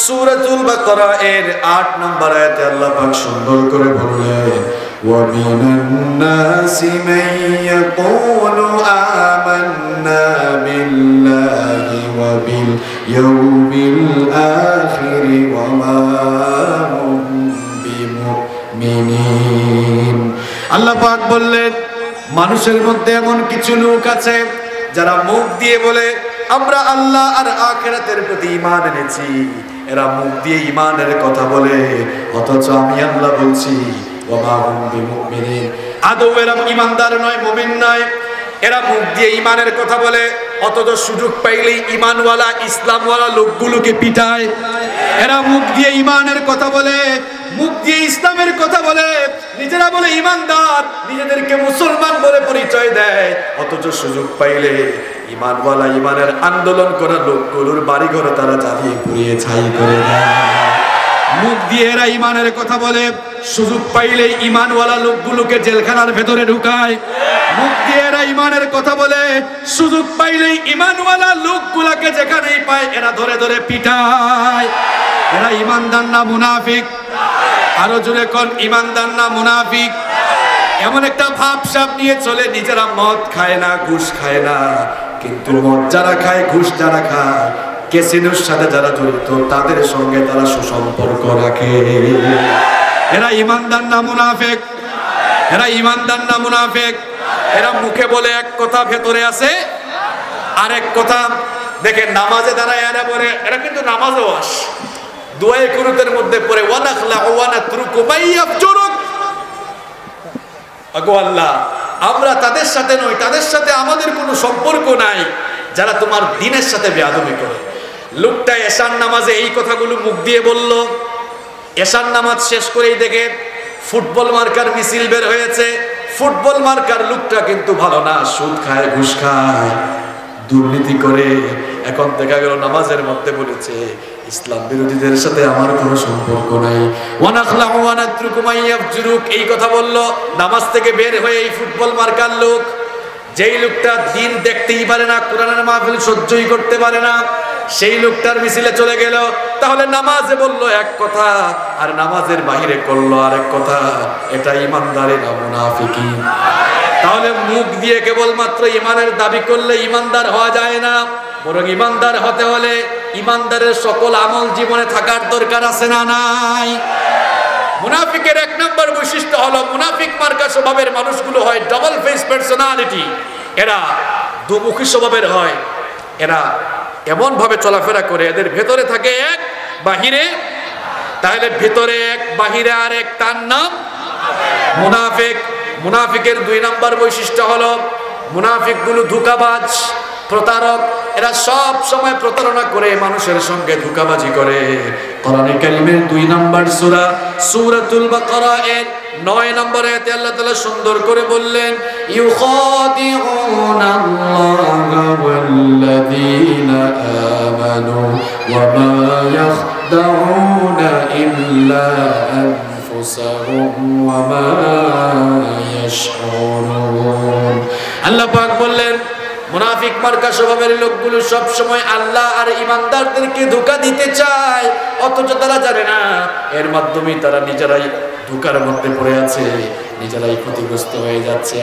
[SPEAKER 1] সূরাতুল বাকারা এর 8 নম্বর আয়াতে আল্লাহ পাক সুন্দর করে বললেন, ওয়া মিনান নাসি মান ইয়াকুলু আমান্না বিল্লাহি ওয়া বিল ইয়াউমিল আখির ওয়া মা হুম বিমুমিনিন। আল্লাহ পাক বললেন, মানুষের মধ্যে এমন কিছু লোক আছে যারা মুখ দিয়ে বলে আমরা আল্লাহ আর আখিরাতের প্রতি ঈমান এনেছি। এরা মুখ দিয়ে ঈমানের কথা বলে, অথচ আমি আল্লাহ বলছি ওয়া মা হুম বিমুমিনিন, আদৌ এরা ঈমানদার নয়, মুমিন নয়। এরা মুখ দিয়ে ঈমানের কথা বলে, অথচ সুযোগ পাইলেই ঈমানওয়ালা ইসলামওয়ালা লোকগুলোকে পিটায়। এরা মুখ দিয়ে ঈমানের কথা বলে, মুখ দিয়ে ইসলামের কথা বলে, নিজেরা বলে ঈমানদার, নিজেদেরকে মুসলমান বলে পরিচয় দেয়, অথচ সুযোগ পাইলে ঈমানওয়ালা ঈমানের আন্দোলন করা লোকগুলোর বাড়িঘর তারা জ্বালিয়ে পুড়িয়ে ছাই করে দেয়। মুখ দিয়ে এরা ঈমানের কথা বলে, সুযোগ পাইলে ঈমানওয়ালা লোকগুলোকে জেলখানার ভেতরে ঢুকায়। মুখ দিয়ে এরা ঈমানের কথা বলে, সুযোগ পাইলেই ঈমানওয়ালা লোকগুলোকে যেখানেই পায় এরা ধরে ধরে পিটায়। এরা ঈমানদার না মুনাফিক? আরো জোরে কোন ঈমানদার না মুনাফিক? এমন একটা ভাবসাব নিয়ে চলে, নিজেরা মদ খায় না, ঘুষ খায় না, কিন্তু মদ যারা খায়, ঘুষ যারা খায়, ক্যাসিনোর সাথে যারা জড়িত তাদের সঙ্গে তারা সুসম্পর্ক রাখে। এরা ঈমানদার না মুনাফিক? এরা ঈমানদার না মুনাফিক? এরা মুখে বলে এক কথা, ভেতরে আছে আরেক কথা। দেখেন নামাজে দাঁড়ায় এরা বলে, এরা কিন্তু নামাজও আস দুআয়ে কুনুতের মধ্যে পড়ে ওয়া নাখলাউ ওয়া নাতরুকু মাইয়াফজুরুক, আগো আল্লাহ আমরা তাদের সাথে নই, তাদের সাথে আমাদের কোনো সম্পর্ক নাই যারা তোমার দ্বীনের সাথে বেয়াদবি করে। লোকটা এশার নামাজে এই কথাগুলো মুখ দিয়ে বলল, এশার নামাজ শেষ করেই দেখে ফুটবল মার্কার মিছিল বের হয়েছে। ফুটবল মার্কার লোকটা কিন্তু ভালো না, সুদ খায়, ঘুষ খায়, দুর্নীতি করে। এখন দেখা গেল নামাজের মধ্যে বলেছে ইসলাম বিরোধীদের সাথে আমার কোনো সম্পর্ক নাই। ওয়া নাখলাউ ওয়া নাতরুকু মাইয়াফজুরুক এই কথা বলল, নামাজ থেকে বের হয়ে এই ফুটবল মার্কার লোক, যেই লোকটা দিন দেখতেই পারে না, কোরআনের মাহফিল সহ্যই করতে পারে না, সেই লোকটার মিছিলে চলে গেল। তাহলে নামাজে বললো এক কথা আর নামাজের বাহিরে করলো আরেক কথা, এটা ঈমানদারি না মুনাফিকি? তাহলে মুখ দিয়ে কেবলমাত্র ঈমানের দাবি করলে ঈমানদার হওয়া যায় না, বরং ঈমানদার হতে হলে ঈমানদারের সকল আমল জীবনে থাকার দরকার আছে না নাই? মুনাফিকের 1 নম্বর বৈশিষ্ট্য হলো, মুনাফিক মার্কা স্বভাবের মানুষগুলো হয় ডাবল ফেস পার্সোনালিটি। এরা দুমুখী স্বভাবের হয়। এরা এমন ভাবে চলাফেরা করে, এদের ভেতরে থাকে এক, বাহিরে, তাহলে ভেতরে এক বাহিরে আরেক, তার নাম মুনাফিক। মুনাফিকের 2 নম্বর বৈশিষ্ট্য হলো, মুনাফিকগুলো ধোঁকাবাজ, প্রতারক। এরা সব সময় প্রতারণা করে, মানুষের সঙ্গে ধোঁকাবাজি করে। কোরআনে কারীমের 2 নম্বর সূরা সূরাতুল বাকারা এর 9 নম্বর আয়াতে আল্লাহ তাআলা সুন্দর করে বললেন, ইউখাদিউনাল্লাহা ওয়াল্লাযীনা আমানু ওয়া মা ইয়াখদাউনা ইল্লা আনফুসাহুম ওয়া মা ইয়াশউরুন। আল্লাহ পাক বললেন, মুনাফিক মার্কা স্বভাবের লোকগুলো সব সময় আল্লাহ আর ঈমানদারদেরকে ধোঁকা দিতে চায়, অথচ তারা জানে না এর মাধ্যমে তারা নিজেরাই ধোঁকার মধ্যে পড়ে আছে, নিজেরাই ক্ষতিগ্রস্ত হয়ে যাচ্ছে।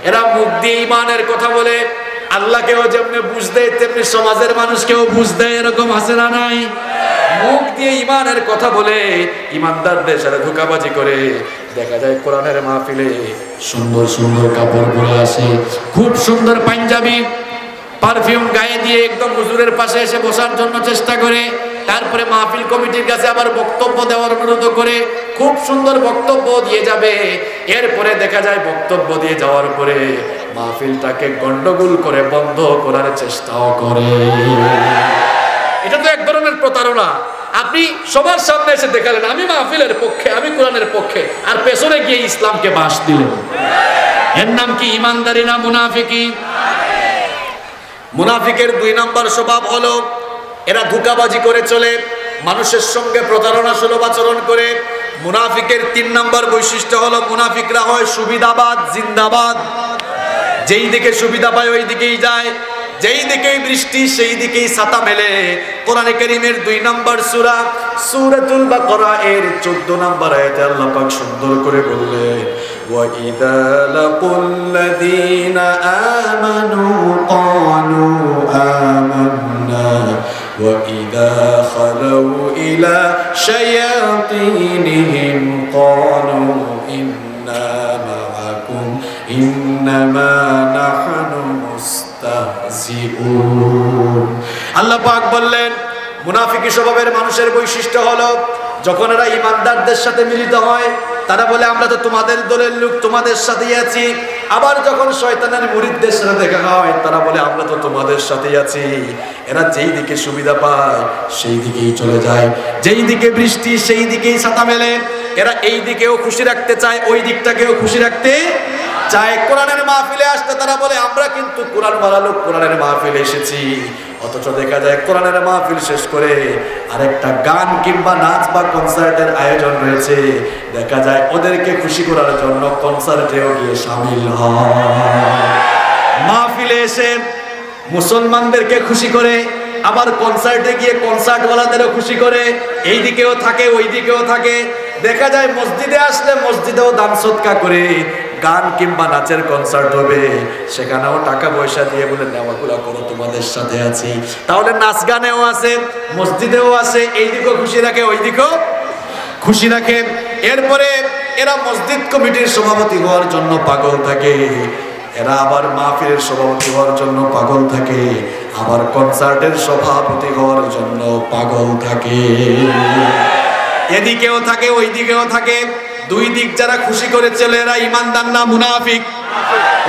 [SPEAKER 1] এরা মুখ দিয়ে ঈমানের কথা বলে, আল্লাহকেও যেমনি বুঝ দেয় তেমনি সমাজের মানুষকেও বুঝ দেয়, এরকম আছে না নাই? মুখ দিয়ে ঈমানের কথা বলে ঈমানদারদের সাথে ধোঁকাবাজি করে। দেখা যায় কোরআনের মাহফিলে সুন্দর সুন্দর কাপড় পরে আসে, খুব সুন্দর পাঞ্জাবি, পারফিউম গায়ে দিয়ে একদম হুজুরের পাশে এসে বসার জন্য চেষ্টা করে, তারপরে মাহফিল কমিটির কাছে আবার বক্তব্য দেওয়ার অনুরোধ করে, খুব সুন্দর বক্তব্য দিয়ে যাবে। এরপরে দেখা যায় বক্তব্য দিয়ে যাওয়ার পরে মাহফিলটাকে গন্ডগোল করে বন্ধ করার চেষ্টাও করে। এটা তো এক ধরনের প্রতারণা। আপনি সবার সামনে এসে দেখালেন আমি মাহফিলের পক্ষে, আমি কোরআনের পক্ষে, আর পেছনে গিয়ে ইসলামকে বাস দিলেন। এর নাম কি ইমানদারি না মুনাফিকি? মুনাফিকের 2 নম্বর স্বভাব হলো এরা ধোঁকাবাজি করে চলে, মানুষের সঙ্গে প্রতারণা সুলভ আচরণ করে। মুনাফিকের 3 নম্বর বৈশিষ্ট্য হলো মুনাফিকরা হয় সুবিধাবাদ, জিন্দাবাদ। যেই দিকে সুবিধা পায় ওই দিকেই যায়, যেই দিকেই বৃষ্টি সেই দিকেই ছাতা মেলে। কোরআনে কারীমের 2 নম্বর সূরা সূরাতুল বাকারা এর 14 নম্বর আয়াতে আল্লাহ পাক সুন্দর করে বললেন, ওয়া ইযা লাকুল্লাযীনা আমানু ক্বালু আমান্না ওয়া ইযা খালাউ ইলা শায়াতিনিহিম ক্বালু ইন্না মাআকুম ইন্নামা নাহনু মুস্তাহজিউন। আল্লাহ পাক বললেন মুনাফিকি স্বভাবের মানুষের বৈশিষ্ট্য হলো যখন এরা ইমানদারদের সাথে মিলিত হয় তারা বলে আমরা তো তোমাদের দলের লোক, তোমাদের সাথেই আছি। আবার যখন শয়তানের মুরিদদের সাথে দেখা হয় তারা বলে আমরা তো তোমাদের সাথেই আছি। এরা যেই দিকে সুবিধা পায় সেই দিকেই চলে যায়, যেই দিকে বৃষ্টি সেই দিকেই ছাতা মেলে। এরা এই দিকেও খুশি রাখতে চায়, ওই দিকটাকেও খুশি রাখতে চায়। কোরআনের মাহফিলে আসতে তারা বলে আমরা কিন্তু কোরআন মারা লোক, কোরআনের মাহফিলে এসেছি। অথচ দেখা যায় কোরআনের মাহফিল শেষ করে আরেকটা গান কিংবা নাচ বা কনসার্টের আয়োজন রয়েছে, দেখা যায় ওদেরকে খুশি করার জন্য কনসার্টেও গিয়ে শামিল হয়। মাহফিলে এসে মুসলমানদেরকে খুশি করে আবার কনসার্টে গিয়ে কনসার্টওয়ালাদেরও খুশি করে, এই দিকেও থাকে ওই দিকেও থাকে। দেখা যায় মসজিদে আসলে মসজিদেও দান সদকা করে, গান কিংবা নাচের কনসার্ট হবে সেখানেও টাকা পয়সা দিয়ে বলে নেওয়াগুলা করো, তোমাদের সাথে আছি। তাহলে নাচ গানেও আছে, মসজিদেও আছে, এই দিকেও খুশি রাখে ওই দিকেও খুশি রাখে। এরপরে এরা মসজিদ কমিটির সভাপতি হওয়ার জন্য পাগল থাকে, এরা আবার মাহফিলের সভাপতি হওয়ার জন্য পাগল থাকে, আবার কনসার্টের সভাপতি হওয়ার জন্য পাগল থাকে। এদিকেও থাকে ওই দিকেও থাকে, 2 দিক যারা খুশি করে চলে এরা ইমানদার না মুনাফিক?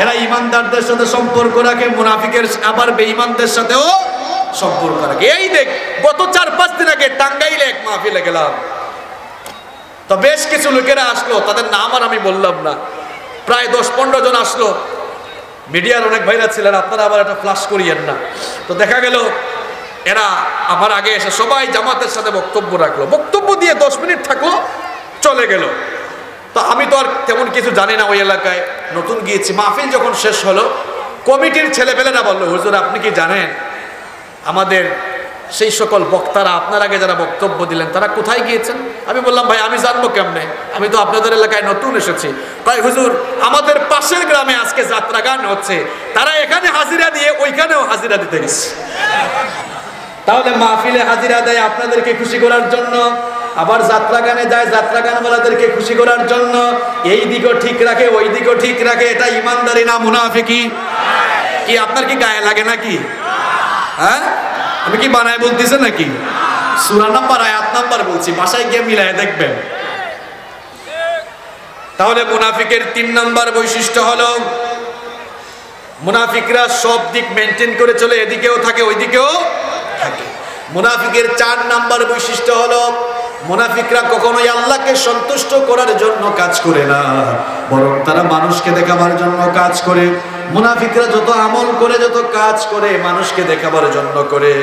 [SPEAKER 1] এরা ইমানদারদের সাথে সম্পর্ক রাখে, মুনাফিকের আবার বেঈমানদের সাথেও সম্পর্ক রাখে। এই দেখ গত 4-5 দিন আগে টাঙ্গাইলে এক মাহফিলে গেলাম, তো বেশ কিছু লোকেরা আসলো, তাদের নাম আর আমি বললাম না, প্রায় 10-15 জন আসলো। মিডিয়ার অনেক ভাইরা ছিলেন, আপনারা আবার এটা ফ্লাশ করিয়েন না। তো দেখা গেল এরা আমার আগে এসে সবাই জামাতের সাথে বক্তব্য রাখলো, বক্তব্য দিয়ে 10 মিনিট থাকলো, চলে গেল। তো আমি তো আর তেমন কিছু জানি না ওই এলাকায়, নতুন গিয়েছি। মাহফিল যখন শেষ হলো কমিটির ছেলেপেলেরা বললো, হুজুর আপনি কি জানেন আমাদের সেই সকল বক্তারা আপনার আগে যারা বক্তব্য দিলেন তারা কোথায় গিয়েছেন? আমি বললাম ভাই আমি জানবো কেমনে, আমি তো আপনাদের এলাকায় নতুন এসেছি। তাই হুজুর আমাদের পাশের গ্রামে আজকে যাত্রা গান হচ্ছে, তারা এখানে হাজিরা দিয়ে ওইখানেও হাজিরা দিতে গেছে। তাহলে মাহফিলে হাজিরা দেয় আপনাদেরকে খুশি করার জন্য, আবার যাত্রা গানে যায় যাত্রা গানওয়ালাদেরকে খুশি করার জন্য, এই দিকও ঠিক রাখে ওই দিকও ঠিক রাখে। এটা ইমানদারি না মুনাফিকি? কি আপনার কি গায়ে লাগে নাকি? হ্যাঁ আমি কি বানায় বলতেছে নাকি? সূরা নাম্বার আয়াত নাম্বার বলছি, বাসায় গিয়ে মিলায় দেখবেন। তাহলে মুনাফিকের 3 নম্বর বৈশিষ্ট্য হলো মুনাফিকরা সব দিক মেনটেন করে চলে, এদিকেও থাকে ওই দিকেও থাকে। মুনাফিকের 4 নম্বর বৈশিষ্ট্য হলো মুনাফিকরা কখনোই আল্লাহকে সন্তুষ্ট করার জন্য কাজ করে না, বরং তারা মানুষকে দেখাবার জন্য কাজ করে। মুনাফিকরা যত আমল করে যত কাজ করে মানুষকে দেখাবার জন্য করে।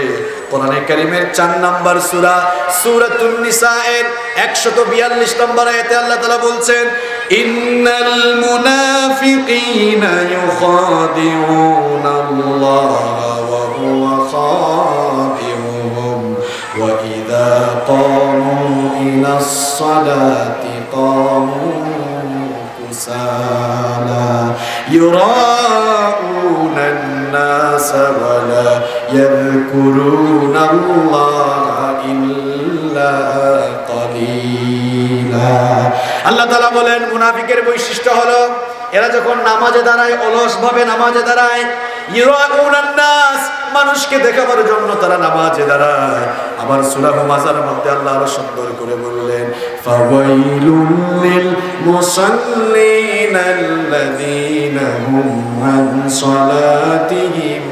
[SPEAKER 1] কোরআনে কারীমের 4 নম্বর সূরা সূরাতুন নিসা এর 142 নম্বর আয়াতে আল্লাহ তাআলা বলছেন, ইন্নাল মুনাফিকিনা ইউখাদিউনাল্লাহা ওয়া হুয়া খাদিউহুম ওয়া ইযা ক্বামু ইলাস সালাতি ক্বামু কুসালা يراءون الناس ولا يذكرون الله إلا قليلا। আল্লাহ তাআলা বলেন মুনাফিকের বৈশিষ্ট্য হলো এরা যখন নামাজে দাঁড়ায় অলস ভাবে নামাজে দাঁড়ায়, ইরাউনান নাস, মানুষকে দেখাবার জন্য তারা নামাজে দাঁড়ায়। আবার সূরা হুমাযার মধ্যে আল্লাহ আরো সুন্দর করে বললেন, ফাওয়াইলুল লিল মুসাল্লিনা আল্লাযীনা হুম আন সালাতিহিম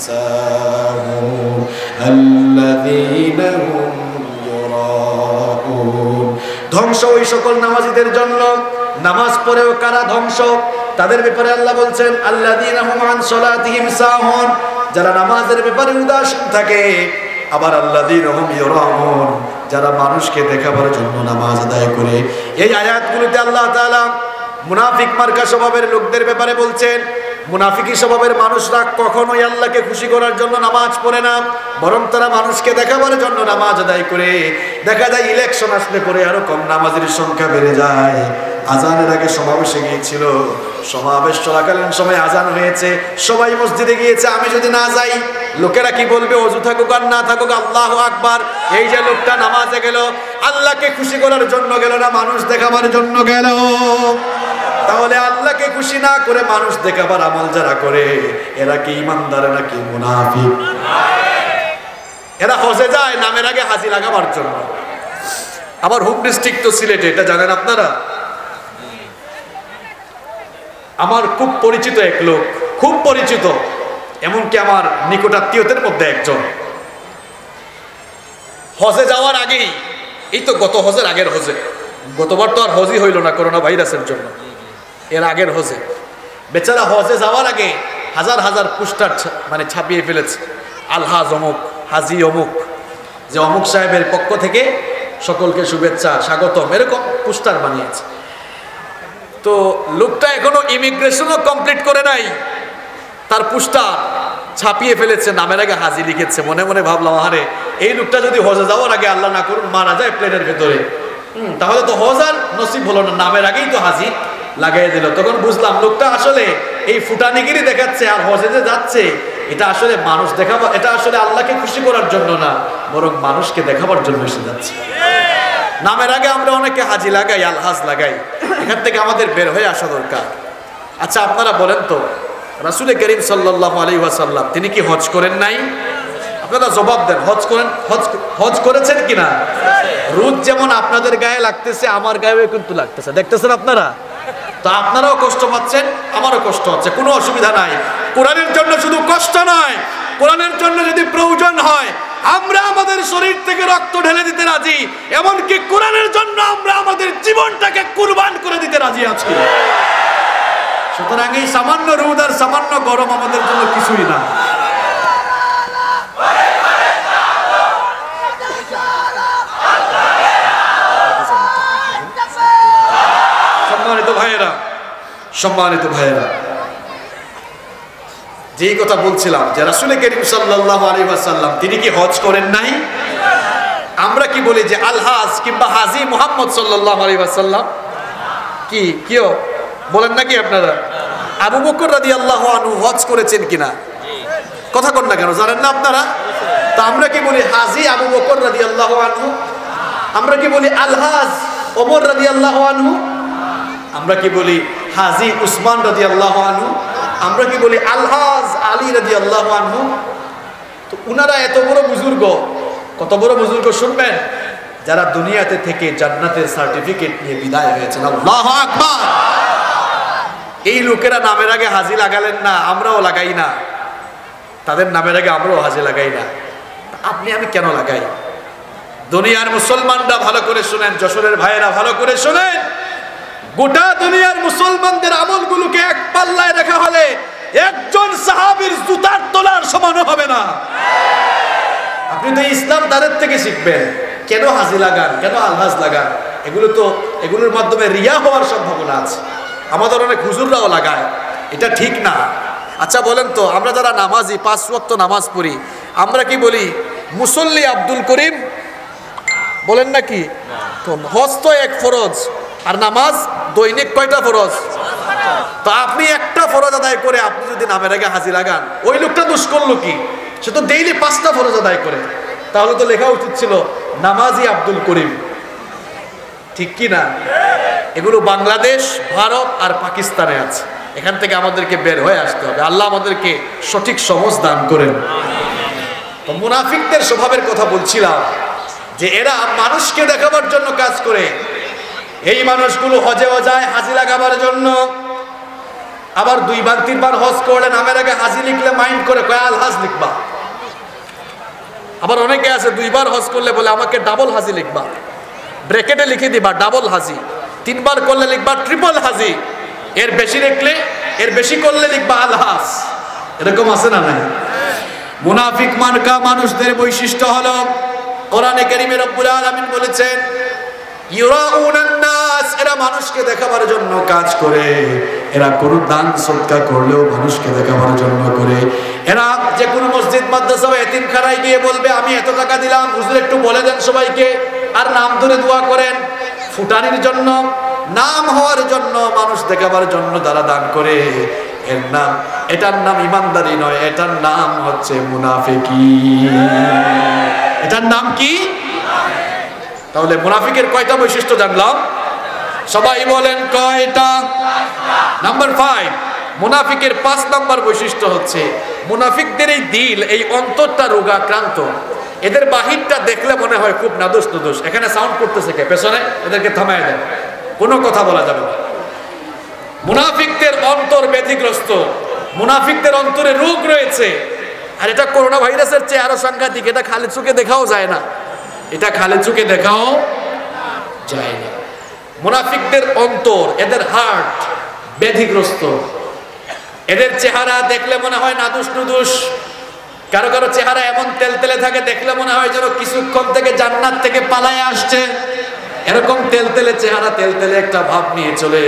[SPEAKER 1] সাহুন আল্লাযীনা হুম ইউরাউন। ধ্বংস ওই সকল নামাজীদের জন্য, নামাজ পড়েও কারা ধ্বংস, তাদের ব্যাপারে আল্লাহ বলছেন আল্লাযীনা হুম আন সালাতিহিম সাহুন, যারা নামাজের ব্যাপারে উদাসীন থাকে। আবার আল্লাযীনা হুম ইউরাউন, যারা মানুষকে দেখাবার জন্য নামাজ আদায় করে। এই আয়াতগুলোতে আল্লাহ তাআলা মুনাফিক মার্কা স্বভাবের লোকদের ব্যাপারে বলছেন, মুনাফিকি স্বভাবের মানুষরা কখনোই আল্লাহকে খুশি করার জন্য নামাজ পড়ে না, বরং তারা মানুষকে দেখাবার জন্য নামাজ আদায় করে। দেখা যায় ইলেকশন আসলে পরে আরো কম নামাজের সংখ্যা বেড়ে যায়। আজানের আগে সমাবেশে গিয়েছিল, সমাবেশ চলাকালীন সময় আজান হয়েছে, সবাই মসজিদে গিয়েছে, আমি যদি না যাই লোকেরা কি বলবে, অজু থাকুক আর না থাকুক আল্লাহু আকবার। এই যে লোকটা নামাজে গেল, আল্লাহকে খুশি করার জন্য গেল না, মানুষ দেখাবার জন্য গেল। তাহলে আল্লাহকে খুশি না করে মানুষ দেখাবার আমল যারা করে, এরা কি ইমানদার নাকি মুনাফিক? এরা হজে যায় নামের আগে হাজি লাগাবার জন্য। আমার হোম ডিস্ট্রিক্ট তো সিলেটে, এটা জানেন আপনারা। আমার খুব পরিচিত এক লোক, খুব পরিচিত, এমনকি আমার নিকটাত্মীয়দের মধ্যে একজন, হজে যাওয়ার আগেই, এই তো গত হজের আগের হজে, গতবার তো আর হজই হইল না করোনা ভাইরাসের জন্য, এর আগের হজে বেচারা হজে যাওয়ার আগে হাজার হাজার পোস্টার মানে ছাপিয়ে ফেলেছে, আলহাজ অমুক, হাজি অমুক, যে অমুক সাহেবের পক্ষ থেকে সকলকে শুভেচ্ছা স্বাগতম, এরকম পোস্টার বানিয়েছে। তো লোকটা এখনো ইমিগ্রেশনও কমপ্লিট করে নাই, তার পোস্টার ছাপিয়ে ফেলেছে, নামের আগে হাজি লিখেছে। মনে মনে ভাবলাম, আরে এই লোকটা যদি হজে যাওয়ার আগে আল্লাহ না করুন মারা যায় প্লেনের ভেতরে, তাহলে তো হজ আর নসিব হলো না, নামের আগেই তো হাজি লাগাই দিল। তখন বুঝলাম লোকটা আসলে এই ফুটানিগিরি দেখাচ্ছে, আর হজে যে যাচ্ছে এটা আসলে মানুষ দেখাবার, এটা আসলে আল্লাহকে খুশি করার জন্য না, বরং মানুষকে দেখাবার জন্য এসে যাচ্ছে। নামের আগে আমরা অনেকে হাজি লাগাই, আলহাজ লাগাই, এখান থেকে আমাদের বের হয়ে আসা দরকার। আচ্ছা আপনারা বলেন তো, রাসূল করিম সাল্লাল্লাহু আলাইহি ওয়াসাল্লাম তিনি কি হজ করেন নাই? আপনারা জবাব দেন, হজ করেন, হজ করেছেন কিনা? রোদ যেমন আপনাদের গায়ে লাগতেছে, আমার গায়েও কিন্তু লাগতেছে, দেখতেছেন আপনারা। তো আপনারাও কষ্ট পাচ্ছেন, আমারও কষ্ট হচ্ছে, কোনো অসুবিধা নাই। কোরআনের জন্য শুধু কষ্ট নয়, কোরআনের জন্য যদি প্রয়োজন হয় আমরা আমাদের শরীর থেকে রক্ত ঢেলে দিতে রাজি, এমনকি কোরআনের জন্য আমরা আমাদের জীবনটাকে কুরবান করে দিতে রাজি আছি। সুতরাং এই সামান্য রোদ আর সামান্য গরম আমাদের জন্য কিছুই না। সম্মানিত ভাইয়েরা, সম্মানিত ভাইয়েরা, যেই কথা বলছিলাম যে রাসূল করিম সাল্লাল্লাহু আলাইহি ওয়াসাল্লাম তিনি কি হজ করেন নাই? আমরা কি বলি যে আলহাজ কিংবা হাজি মুহাম্মদ সাল্লাল্লাহু আলাইহি ওয়াসাল্লাম, কি কিও বলেন নাকি আপনারা? আবু বকর রাদিয়াল্লাহু আনহু হজ করেছেন কিনা? কথা কন না কেন, জানেন না আপনারা? তা আমরা কি বলি হাজি আবু বকর রাদিয়াল্লাহু আনহু? আমরা কি বলি আলহাজ ওমর রাদিয়াল্লাহু আনহু? আমরা কি বলি হাজি উসমান রাদিয়াল্লাহু আনহু? আমরা কি বলি আলহাজ আলী রাদিয়াল্লাহু আনহু? তো উনারা এত বড় বুজুর্গ, কত বড় বুজুর্গ শুনবেন, যারা দুনিয়াতে থেকে জান্নাতের সার্টিফিকেট নিয়ে বিদায় হয়েছেন। আল্লাহু আকবার। এই লোকেরা নামের আগে হাজি লাগালেন না, আমরাও লাগাই না, তাদের নামের আগে আমরাও হাজি লাগাই না। আপনি আমি কেন লাগাই? দুনিয়ার মুসলমানরা ভালো করে শুনেন, যশোরের ভাইয়েরা ভালো করে শুনেন, গোটা দুনিয়ার মুসলমানদের আমলগুলোকে এক পাল্লায় রাখা হলে একজন সাহাবীর জুতার তলার সমানও হবে না। আপনি তো ইসলাম তাদের থেকে শিখবেন, কেন হাজি লাগান, কেন আলহাজ লাগান, এগুলোর মাধ্যমে রিয়া হওয়ার সম্ভাবনা আছে। আমাদের অনেক হুজুররাও লাগায়, এটা ঠিক না। আচ্ছা বলেন তো, আমরা যারা নামাজি, 5 ওয়াক্ত নামাজ পড়ি, আমরা কি বলি মুসল্লি আব্দুল করিম? বলেন নাকি? তো হজ তো এক ফরজ, আর নামাজ দৈনিক কয়টা ফরজ? তো আপনি একটা ফরজ আদায় করে আপনি যদি নামের আগে হাজি লাগান, ওই লোকটা দোষ করলো কি? সে তো ডেইলি 5টা ফরজ আদায় করে, তাহলে তো লেখা উচিত ছিল নামাজি আব্দুল করিম, ঠিক কি না? এগুলো বাংলাদেশ, ভারত আর পাকিস্তানে আছে, এখান থেকে আমাদেরকে বের হয়ে আসতে হবে। আল্লাহ আমাদেরকে সঠিক সমঝ দান করেন। তো মুনাফিকদের স্বভাবের কথা বলছিলাম যে এরা মানুষকে দেখাবার জন্য কাজ করে। এই মানুষগুলো হজেও যায় হাজি লাগাবার জন্য, আবার 2 বার 3 বার হজ করলে নামের আগে হাজি লিখলে মাইন্ড করে কয় আল হাজ লিখবা। আবার অনেকে আছে 2 বার হজ করলে বলে আমাকে ডাবল হাজি লিখবা, ব্র্যাকেটে লিখে দিবা ডাবল হাজি, 3 বার করলে লিখবা ট্রিপল হাজি, এর বেশি করলে লিখবা আল হাজ। এরকম আছে না নাই? মুনাফিক মার্কা মানুষদের বৈশিষ্ট্য হলো, কোরআনে কারীমে রব্বুল আলামিন বলেছেন ইউরাউনান নাস, এরা মানুষকে দেখাবার জন্য কাজ করে। এরা কোন দান সদকা করলেও মানুষকে দেখাবার জন্য করে। এরা যে কোনো মসজিদ মাদ্রাসা বা এতিমখানায় গিয়ে বলবে আমি এত টাকা দিলাম, হুজুর একটু বলে দেন সবাইকে, আর নাম ধরে দোয়া করেন। ফুটানির জন্য, নাম হওয়ার জন্য, মানুষ দেখাবার জন্য যারা দান করে, এটার নাম ইমানদারি নয়, এটার নাম হচ্ছে মুনাফিকি। এটার নাম কি? তাহলে মুনাফিকের কয়টা বৈশিষ্ট্য জানলাম? সবাই বলেন কয়টা? নাম্বার 5, মুনাফিকের 5 নাম্বার বৈশিষ্ট্য হচ্ছে মুনাফিকদের এই দিল, এই অন্তরটা রোগাক্রান্ত। এদের বাহিরটা দেখলে মনে হয় খুব নাদুস নুদুস। এখানে সাউন্ড করতেছে কে পেছনে? এদেরকে থামায় দেন, কোনো কথা বলা যাবে না। মুনাফিকদের অন্তর ব্যাধিগ্রস্ত, মুনাফিকদের অন্তরে রোগ রয়েছে। আর এটা করোনা ভাইরাসের চেয়ে আরো সাংঘাতিক। এটা খালি চোখে দেখাও যায় না, এটা খালি চোখে দেখাও যায় না। মুনাফিকদের অন্তর, এদের হার্ট ব্যাধিগ্রস্ত। এদের চেহারা দেখলে মনে হয় নাদুস নুদুস। কারো কারো চেহারা এমন তেলতেলে থাকে, দেখলে মনে হয় যেন কিছুক্ষণ থেকে জান্নাত থেকে পালায় আসছে। এরকম তেলতেলে চেহারা, তেলতেলে একটা ভাব নিয়ে চলে।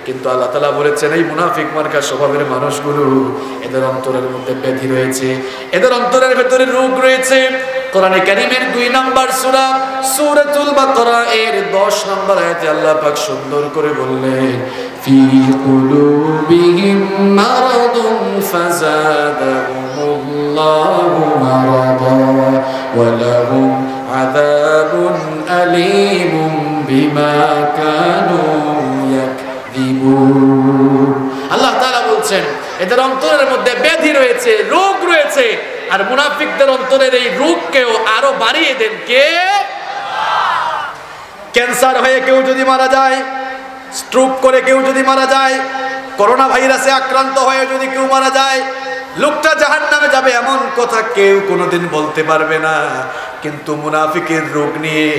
[SPEAKER 1] কিন্তু আল্লাহ তাআলা বলেছেন এই মুনাফিক মার্কা স্বভাবের মানুষগুলো, এদের অন্তরের মধ্যে ব্যাধি রয়েছে, এদের অন্তরের ভেতরে রোগ রয়েছে। কোরআনে কারীমের 2 নম্বর সূরা সূরাতুল বাকারা এর 10 নম্বর আয়াতে আল্লাহ পাক সুন্দর করে বললেন ফি কুলুবিহিম মারাদুন ফাযাদাহুমুল্লাহু মারাদা ওয়া লাহুম আযাবুন আলীমুম বিমা কানু ইয়াকযিবুন। আল্লাহ তাআলা বলছেন এদের অন্তরের মধ্যে ব্যাধি রয়েছে, রোগ রয়েছে। আর মুনাফিকদের অন্তরের এই রোগকেও আরো বাড়িয়ে দেন কে? ক্যান্সার হয়ে কেউ যদি মারা যায়, স্ট্রোক করে কেউ যদি মারা যায়, করোনা ভাইরাসে আক্রান্ত হয়ে যদি কেউ মারা যায়, লোকটা জাহান্নামে যাবে এমন কথা কেউ কোনোদিন বলতে পারবে না। কিন্তু মুনাফিকের রোগ নিয়ে,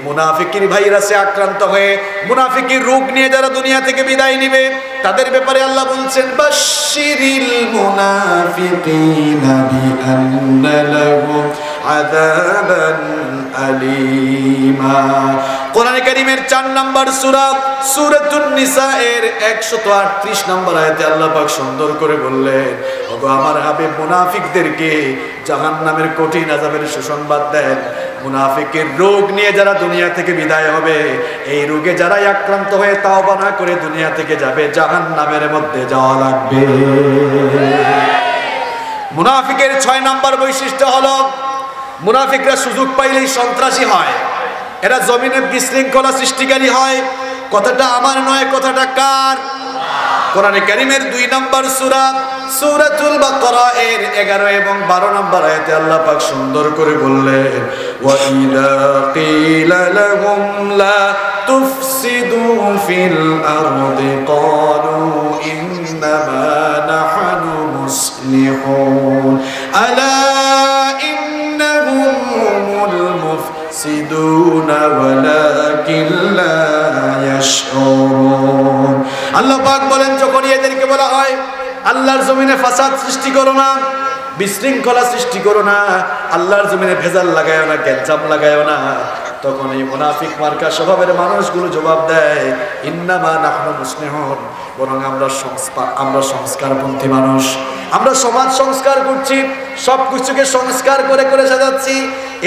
[SPEAKER 1] মুনাফিকের ভাইরাসে আক্রান্ত হয়ে, মুনাফিকের রোগ নিয়ে যারা দুনিয়া থেকে বিদায় নিবে, তাদের ব্যাপারে আল্লাহ বলছেন বাশশিরিল মুনাফিকিনা বিআন্না লাহুম আযাবান আলীমা। কোরআনে কারীমের 4 নম্বর সূরা সূরাতুন নিসা এর 138 নম্বর আয়াতে আল্লাহ পাক সুন্দর করে বললেন ওগো আমার হাবিব মুনাফিকদেরকে জাহান্নামের কঠিন আযাবের সুসংবাদ দেন। মুনাফিকের রোগ নিয়ে যারা দুনিয়া থেকে বিদায় হবে, এই রোগে যারা আক্রান্ত হয়ে তাওবা না করে দুনিয়া থেকে যাবে, জাহান্নামের মধ্যে যাওয়া লাগবে। মুনাফিকের 6 নম্বর বৈশিষ্ট্য হলো মুনাফিকরা সুযোগ পাইলেই সন্ত্রাসী হয়। এরা জমিনে বিশৃঙ্খলা সৃষ্টিকারী হয়। কথাটা আমার নয়, কথাটা কার? কোরআনে কারীমের 2 নম্বর সূরা সূরাতুল বাকারা এর 11 এবং 12 নম্বর আয়াতে আল্লাহ পাক সুন্দর করে বললেন ওয়া ইযা কিলা লাহুম লা তুফসিদু ফিল আরদি ক্বালু ইন্নামা নাহনু মুসলিহুন আলা ইন্নাহুম হুমুল মুফসিদুনা ওয়ালাকিন লা ইয়াশউরুন। আল্লাহ পাক বলেন যখন এদেরকে বলা হয় আল্লাহর জমিনে ফাসাদ সৃষ্টি করো না, বিশৃঙ্খলা সৃষ্টি করো না, আল্লাহর জমিনে ভেজাল লাগায়ো না, গ্যাঞ্জাম লাগায়ো না, তখন এই মুনাফিক মার্কা স্বভাবের মানুষগুলো জবাব দেয় ইন্নামা নাহনু মুসলিহুন, বরং আমরা সংস্কারপন্থী মানুষ, আমরা সমাজ সংস্কার করছি, সব কিছুকে সংস্কার করে করে সাজাচ্ছি।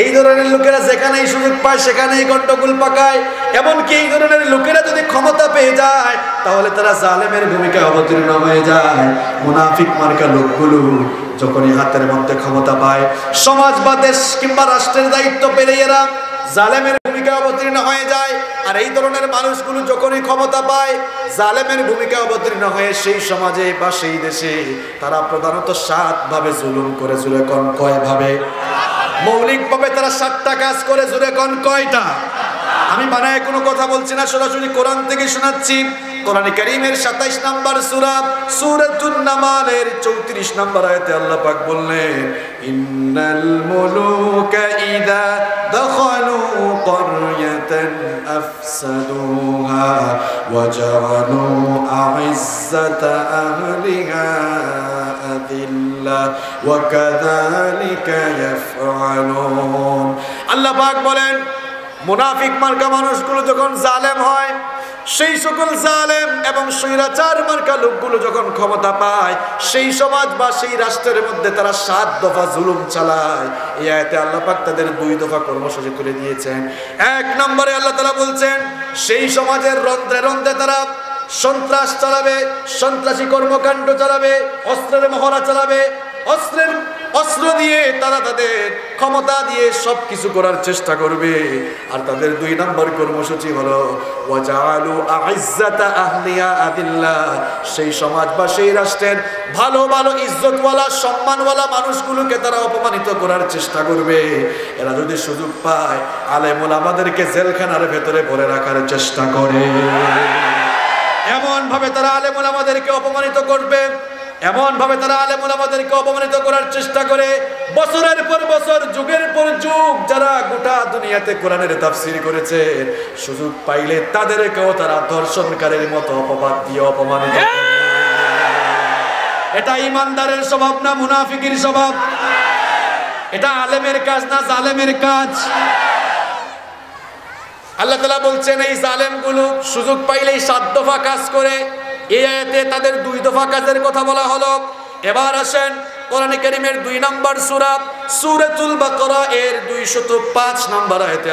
[SPEAKER 1] এই ধরনের লোকেরা যেখানেই সুযোগ পায় সেখানেই গন্ডগোল পাকায়। এমনকি এই ধরনের লোকেরা যদি ক্ষমতা পেয়ে যায় তাহলে তারা জালেমের ভূমিকায় অবতীর্ণ হয়ে যায়। মুনাফিক মার্কা লোকগুলো যখনই হাতের মধ্যে ক্ষমতা পায়, সমাজ বা দেশ কিংবা রাষ্ট্রের দায়িত্ব পেলে এরা জালেমের ভূমিকায় অবতীর্ণ হয়ে যায়। আর এই ধরনের মানুষগুলো যখনই ক্ষমতা পায় জালেমের ভূমিকা অবতীর্ণ হয়ে সেই সমাজে বা সেই দেশে তারা প্রধানত 7 ভাবে জুলুম করে। জুড়ে কোন কয় ভাবে? মৌলিকভাবে তারা 7টা কাজ করে। জুড়ে কোন কয়টা? আমি বানায় কোনো কথা বলছি না, সরাসরি কোরআন থেকে শোনাচ্ছি। কোরআনে কারীমের 27 নম্বর সূরা সূরাতুন নামালের 34 নম্বর আয়াতে আল্লাহ পাক বললেন, ইন্নাল মুলুকা ইযা দাখালু ক্বরয়াতান আফসাদুহা ওয়া জাআলু আ'ইজ্জাতা আহলিহা আযিল্লা ওয়া কাযালিকা ইয়াফআলুন। আল্লাহ পাক বলেন, মুনাফিক মার্কা মানুষগুলো যখন জালেম হয়, সেই সকল জালেম এবং স্বৈরাচার মার্কা লোকগুলো যখন ক্ষমতা পায়, সেই সমাজ বা সেই রাষ্ট্রের মধ্যে তারা 7 দফা জুলুম চালায়। এই আয়াতে আল্লাহ পাক তাদের 2 দফা কর্মসূচি তুলে দিয়েছেন। 1 নম্বরে আল্লাহ তাআলা বলছেন, সেই সমাজের রন্ধ্রে রন্ধ্রে তারা সন্ত্রাস চালাবে, সন্ত্রাসী কর্মকাণ্ড চালাবে, অস্ত্রের মহড়া চালাবে, অস্ত্র দিয়ে তারা তাদের ক্ষমতা দিয়ে সবকিছু করার চেষ্টা করবে। আর তাদের 2 নম্বর কর্মসূচি হলো ওয়াজালু আ'ইজ্জাতা আহলিয়া আদিল্লা, সেই সমাজ বা সেই রাষ্ট্রের ভালো ভালো ইজ্জতওয়ালা সম্মানওয়ালা মানুষগুলোকে তারা অপমানিত করার চেষ্টা করবে। এরা যদি সুযোগ পায় আলেম ওলামাদেরকে জেলখানার ভেতরে ভরে রাখার চেষ্টা করে। এমন ভাবে তারা আলেম ওলামাদেরকে অপমানিত করবে, এমন ভাবে তারা আলেম ওলামাদেরকে অপমানিত করার চেষ্টা করে। বছরের পর বছর, যুগের পর যুগ যারা গোটা দুনিয়াতে কোরআনের তাফসীর করেছে, সুযোগ পাইলে তাদেরকেও তারা ধর্ষণকারীর মতো অপবাদ দিয়ে অপমানিত করে। এটা ইমানদারের স্বভাব না মুনাফিকের স্বভাব? এটা আলেমের কাজ না জালেমের কাজ? আল্লাহ তাআলা বলছেন, এই জালেমগুলো সুযোগ পাইলেই 7 দফা কাজ করে। এই আয়াতে তাদের 2 দফা কাজের কথা বলা হলো। এবার আসেন কোরআনে কারীমের 2 নম্বর সূরা সূরাতুল বাকারা এর 205 নম্বর আয়াতে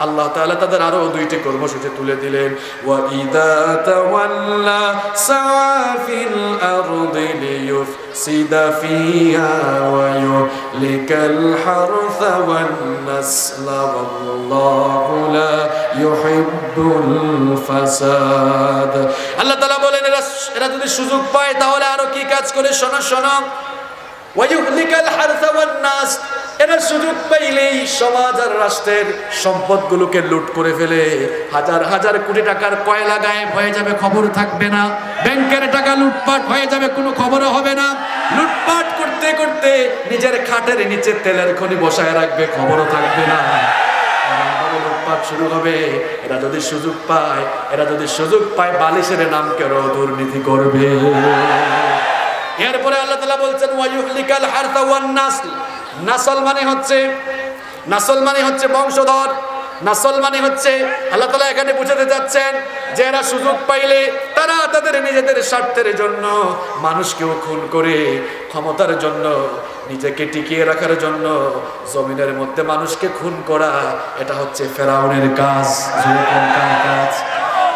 [SPEAKER 1] আল্লাহ তাআলা তাদের আরো 2টি কর্মসূচি তুলে দিলেন। ওয়া ইযা তাওয়াল্লা সাফিল আরদি লিয়ুফসিদা ফিহা ওয়া ইউহলিকাল হারসা ওয়ান নাসলা ওয়াল্লাহু লা ইউহিব্বুল ফাসাদ। আল্লাহ তাআলা বলেন, এরা যদি সুযোগ পায় তাহলে আরো কি কাজ করে? শোনো শোনো, ওয়ায়ুহলিকাল হারসা ওয়ান নাস, এরা সুযোগ পাইলেই সমাজ আর রাষ্ট্রের সম্পদগুলোকে লুট করে ফেলে। হাজার হাজার কোটি টাকার কয়লা গায়েব হয়ে যাবে, খবর থাকবে না। ব্যাংকের টাকা লুটপাট হয়ে যাবে, কোনো খবরও হবে না। লুটপাট করতে করতে নিজের খাটের নিচে তেলের খনি বসায় রাখবে, খবরও থাকবে না। লুটপাট শুরু হবে। এরা যদি সুযোগ পায় বালিশের নাম কেন দুর্নীতি করবে। এরপরে আল্লাহ তাআলা বলছেন, ওয়ায়ুহলিকাল হারসা ওয়ান নাসল। নাসল মানে হচ্ছে বংশধর। নাসল মানে হচ্ছে, আল্লাহ তাআলা এখানে বুঝাতে যাচ্ছেন যে এরা সুযোগ পাইলে তারা তাদের নিজেদের স্বার্থের জন্য মানুষকেও খুন করে, ক্ষমতার জন্য, নিজেকে টিকিয়ে রাখার জন্য জমিনের মধ্যে মানুষকে খুন করা। এটা হচ্ছে ফেরাউনের কাজ।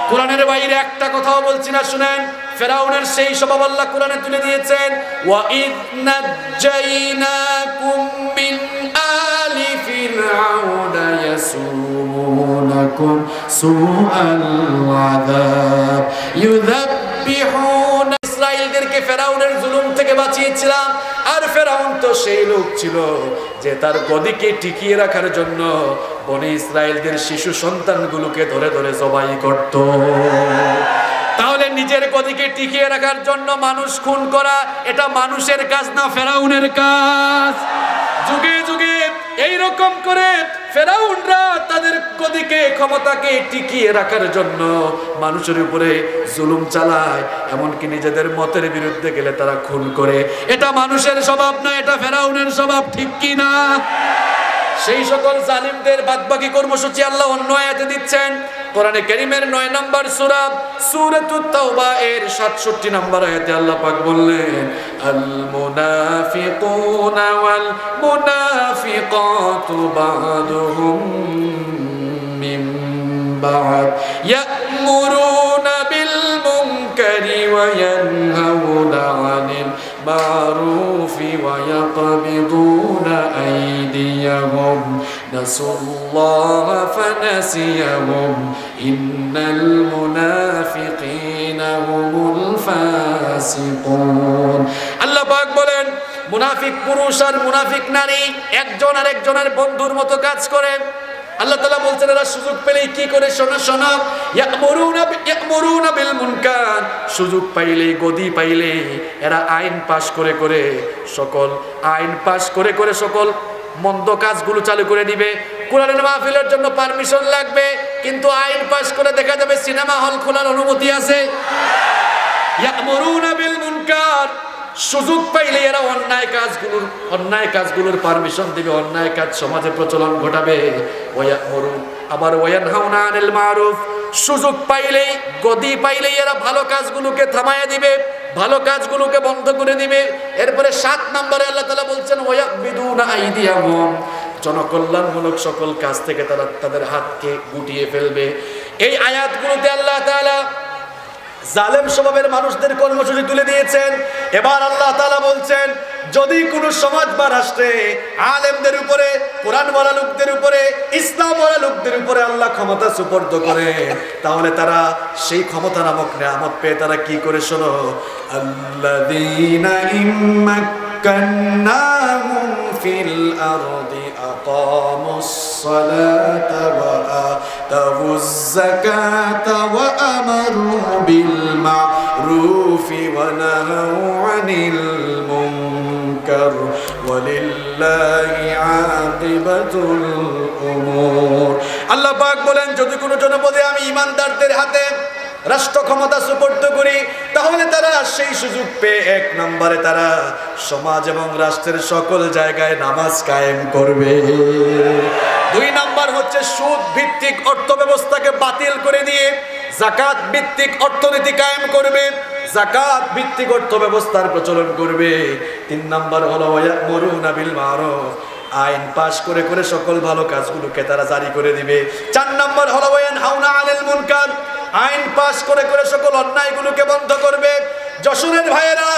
[SPEAKER 1] কোরআনের বাইরে একটা কথাও বলছি না, শুনেন। ফেরাউনের সেই স্বভাব আল্লাহ কোরআনে তুলে দিয়েছেন। ওয়া ইয নাজ্জাইনাকুম মিন আলি ফিরআউনা ইয়াসুমুনাকুম সুআল আযাব ইউযাব্বিহুনা। ইসরাঈলদেরকে ফেরাউনের জুলুম থেকে বাঁচিয়েছিলাম। আর ফেরাউন তো সেই লোক ছিল যে তার গদিকে টিকিয়ে রাখার জন্য বনি ইসরাঈলদের শিশু সন্তানগুলোকে ধরে ধরে জবাই করত। তাহলে নিজের গদিকে টিকিয়ে রাখার জন্য মানুষ খুন করা, এটা মানুষের কাজ না ফেরাউনের কাজ? যুগে যুগে এইরকম করে ফেরাউনরা তাদের গদিকে, ক্ষমতাকে টিকিয়ে রাখার জন্য মানুষের উপরে জুলুম চালায়, এমনকি নিজেদের মতের বিরুদ্ধে গেলে তারা খুন করে। এটা মানুষের স্বভাব না, এটা ফেরাউনের স্বভাব, ঠিক কি না? সেই সকল জালিমদের বাদবাকি কর্মসূচি আল্লাহ অন্য আয়াতে দিচ্ছেন। কোরআনে কারীমের 9 নম্বর সূরা সূরাতুত তাওবা এর 67 নম্বর আয়াতে আল্লাহ পাক বললেন, আল মুনাফিকুনা ওয়াল মুনাফিকাতু বা'দুহুম মিন বা'দ ইয়া'মুরুনা বিল মুনকারি ওয়া ইয়ানহাউনা আনিল মারুফি ওয়া ইয়াকবিদুনা আইদিয়াহুম নাসুল্লাহ ফানাসিয়াহুম ইন্নাল মুনাফিকিনা হুমুল ফাসিকুন। আল্লাহ পাক বলেন মুনাফিক পুরুষ আর মুনাফিক নারী একজন আরেকজনের বন্ধুর মতো কাজ করে। আল্লাহ তাআলা বলছেন এরা সুযোগ পেলেই কি করে, শোনো শোনো, ইয়ামুরুনা বিল মুনকার, সুযোগ পাইলে গদি পাইলে এরা আইন পাশ করে করে সকল মন্দ কাজগুলো চালু করে দিবে। কোরআনের মাহফিলের জন্য পারমিশন লাগবে, কিন্তু আইন পাশ করে দেখা যাবে সিনেমা হল খোলার অনুমতি আছে। ইয়ামুরুনা বিল মুনকার, সুযোগ পাইলে এরা অন্যায় কাজগুলোর পারমিশন দিবে, অন্যায় কাজ সমাজে প্রচলন ঘটাবে। আবার ওয়ানহাউনা আনিল মারুফ, সুযোগ পাইলেই গদি পাইলেই এরা ভালো কাজগুলোকে থামায়া দিবে, ভালো কাজগুলোকে বন্ধ করে দিবে। এরপরে 7 নম্বরে আল্লাহ তাআলা বলছেন ওয়ায়াকবিদুনা আইদিয়াহুম, জনকল্যাণমূলক সকল কাজ থেকে তারা তাদের হাতকে গুটিয়ে ফেলবে। এই আয়াতগুলোতে আল্লাহ তাআলা জালেম স্বভাবের মানুষদের কর্মসূচি তুলে দিয়েছেন। এবার আল্লাহ তাআলা বলছেন যদি কোনো সমাজ বা রাষ্ট্রে আলেমদের উপরে, কোরআনওয়ালা লোকদের উপরে, ইসলামওয়ালা লোকদের উপরে আল্লাহ ক্ষমতা সুপর্দ করে, তাহলে তারা সেই ক্ষমতা নামক নিয়ামত পেয়ে তারা কি করে, শোনো, আল্লাযীনা ইম্মাক্কান্নাহুম ফিল আরদি আকামুস সালাতা ওয়া আতাউয যাকাতা ওয়া আমারু বিল মা'রুফি ওয়া নাহাউ আনিল মুনকার ওয়ালিল্লাহি আকিবাতুল উমুর। আল্লাহ পাক বলেন যদি কোনো জনপদে আমি ঈমানদারদের হাতে রাষ্ট্র ক্ষমতা সুপর্দ করি, তাহলে তারা সেই সুযোগ পেয়ে 1 নম্বরে তারা সমাজ এবং রাষ্ট্রের সকল জায়গায় নামাজ কায়েম করবে। 2 নম্বর হচ্ছে সুদ ভিত্তিক অর্থ ব্যবস্থাকে বাতিল করে দিয়ে যাকাত ভিত্তিক অর্থনীতি কায়েম করবে, যাকাত ভিত্তিক অর্থ ব্যবস্থার প্রচলন করবে। 3 নম্বর হলো ওয়ায়ামুরুনা বিল মারুফ, আইন পাশ করে করে সকল ভালো কাজগুলোকে তারা জারি করে দিবে। 4 নম্বর হলো ওয়ায়ানহাউনা আনিল মুনকার, আইন পাশ করে করে সকল অন্যায়গুলোকে বন্ধ করবে। যশোরের ভাইয়েরা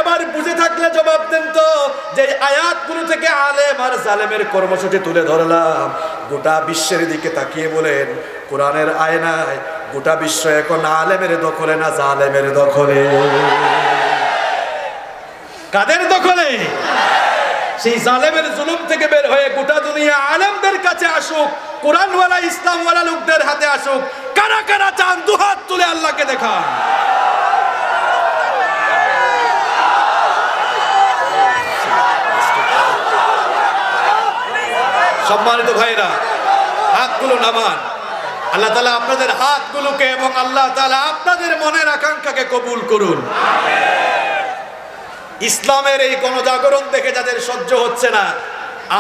[SPEAKER 1] এবার বুঝে থাকলে জবাব দেন তো, যে আয়াতগুলো থেকে আলেম আর জালেমের কর্মসূচি তুলে ধরলাম, গোটা বিশ্বের দিকে তাকিয়ে বলেন কোরআনের আয়নায় গোটা বিশ্ব এখন আলেমের দখলে না জালেমের দখলে? কাদের দখলে? সেই জালেমের জুলুম থেকে বের হয়ে গোটা দুনিয়া আলেমদের কাছে আসুক, কোরআনওয়ালা ইসলামওয়ালা লোকদের হাতে আসুক। কারা কারা চান দুহাত তুলে আল্লাহকে দেখান। সম্মানিত ভাইরা হাতগুলো নামান। আল্লাহ তাআলা আপনাদের হাতগুলোকে এবং আল্লাহ তাআলা আপনাদের মনের আকাঙ্ক্ষাকে কবুল করুন। ইসলামের এই গণজাগরণ দেখে যাদের সহ্য হচ্ছে না,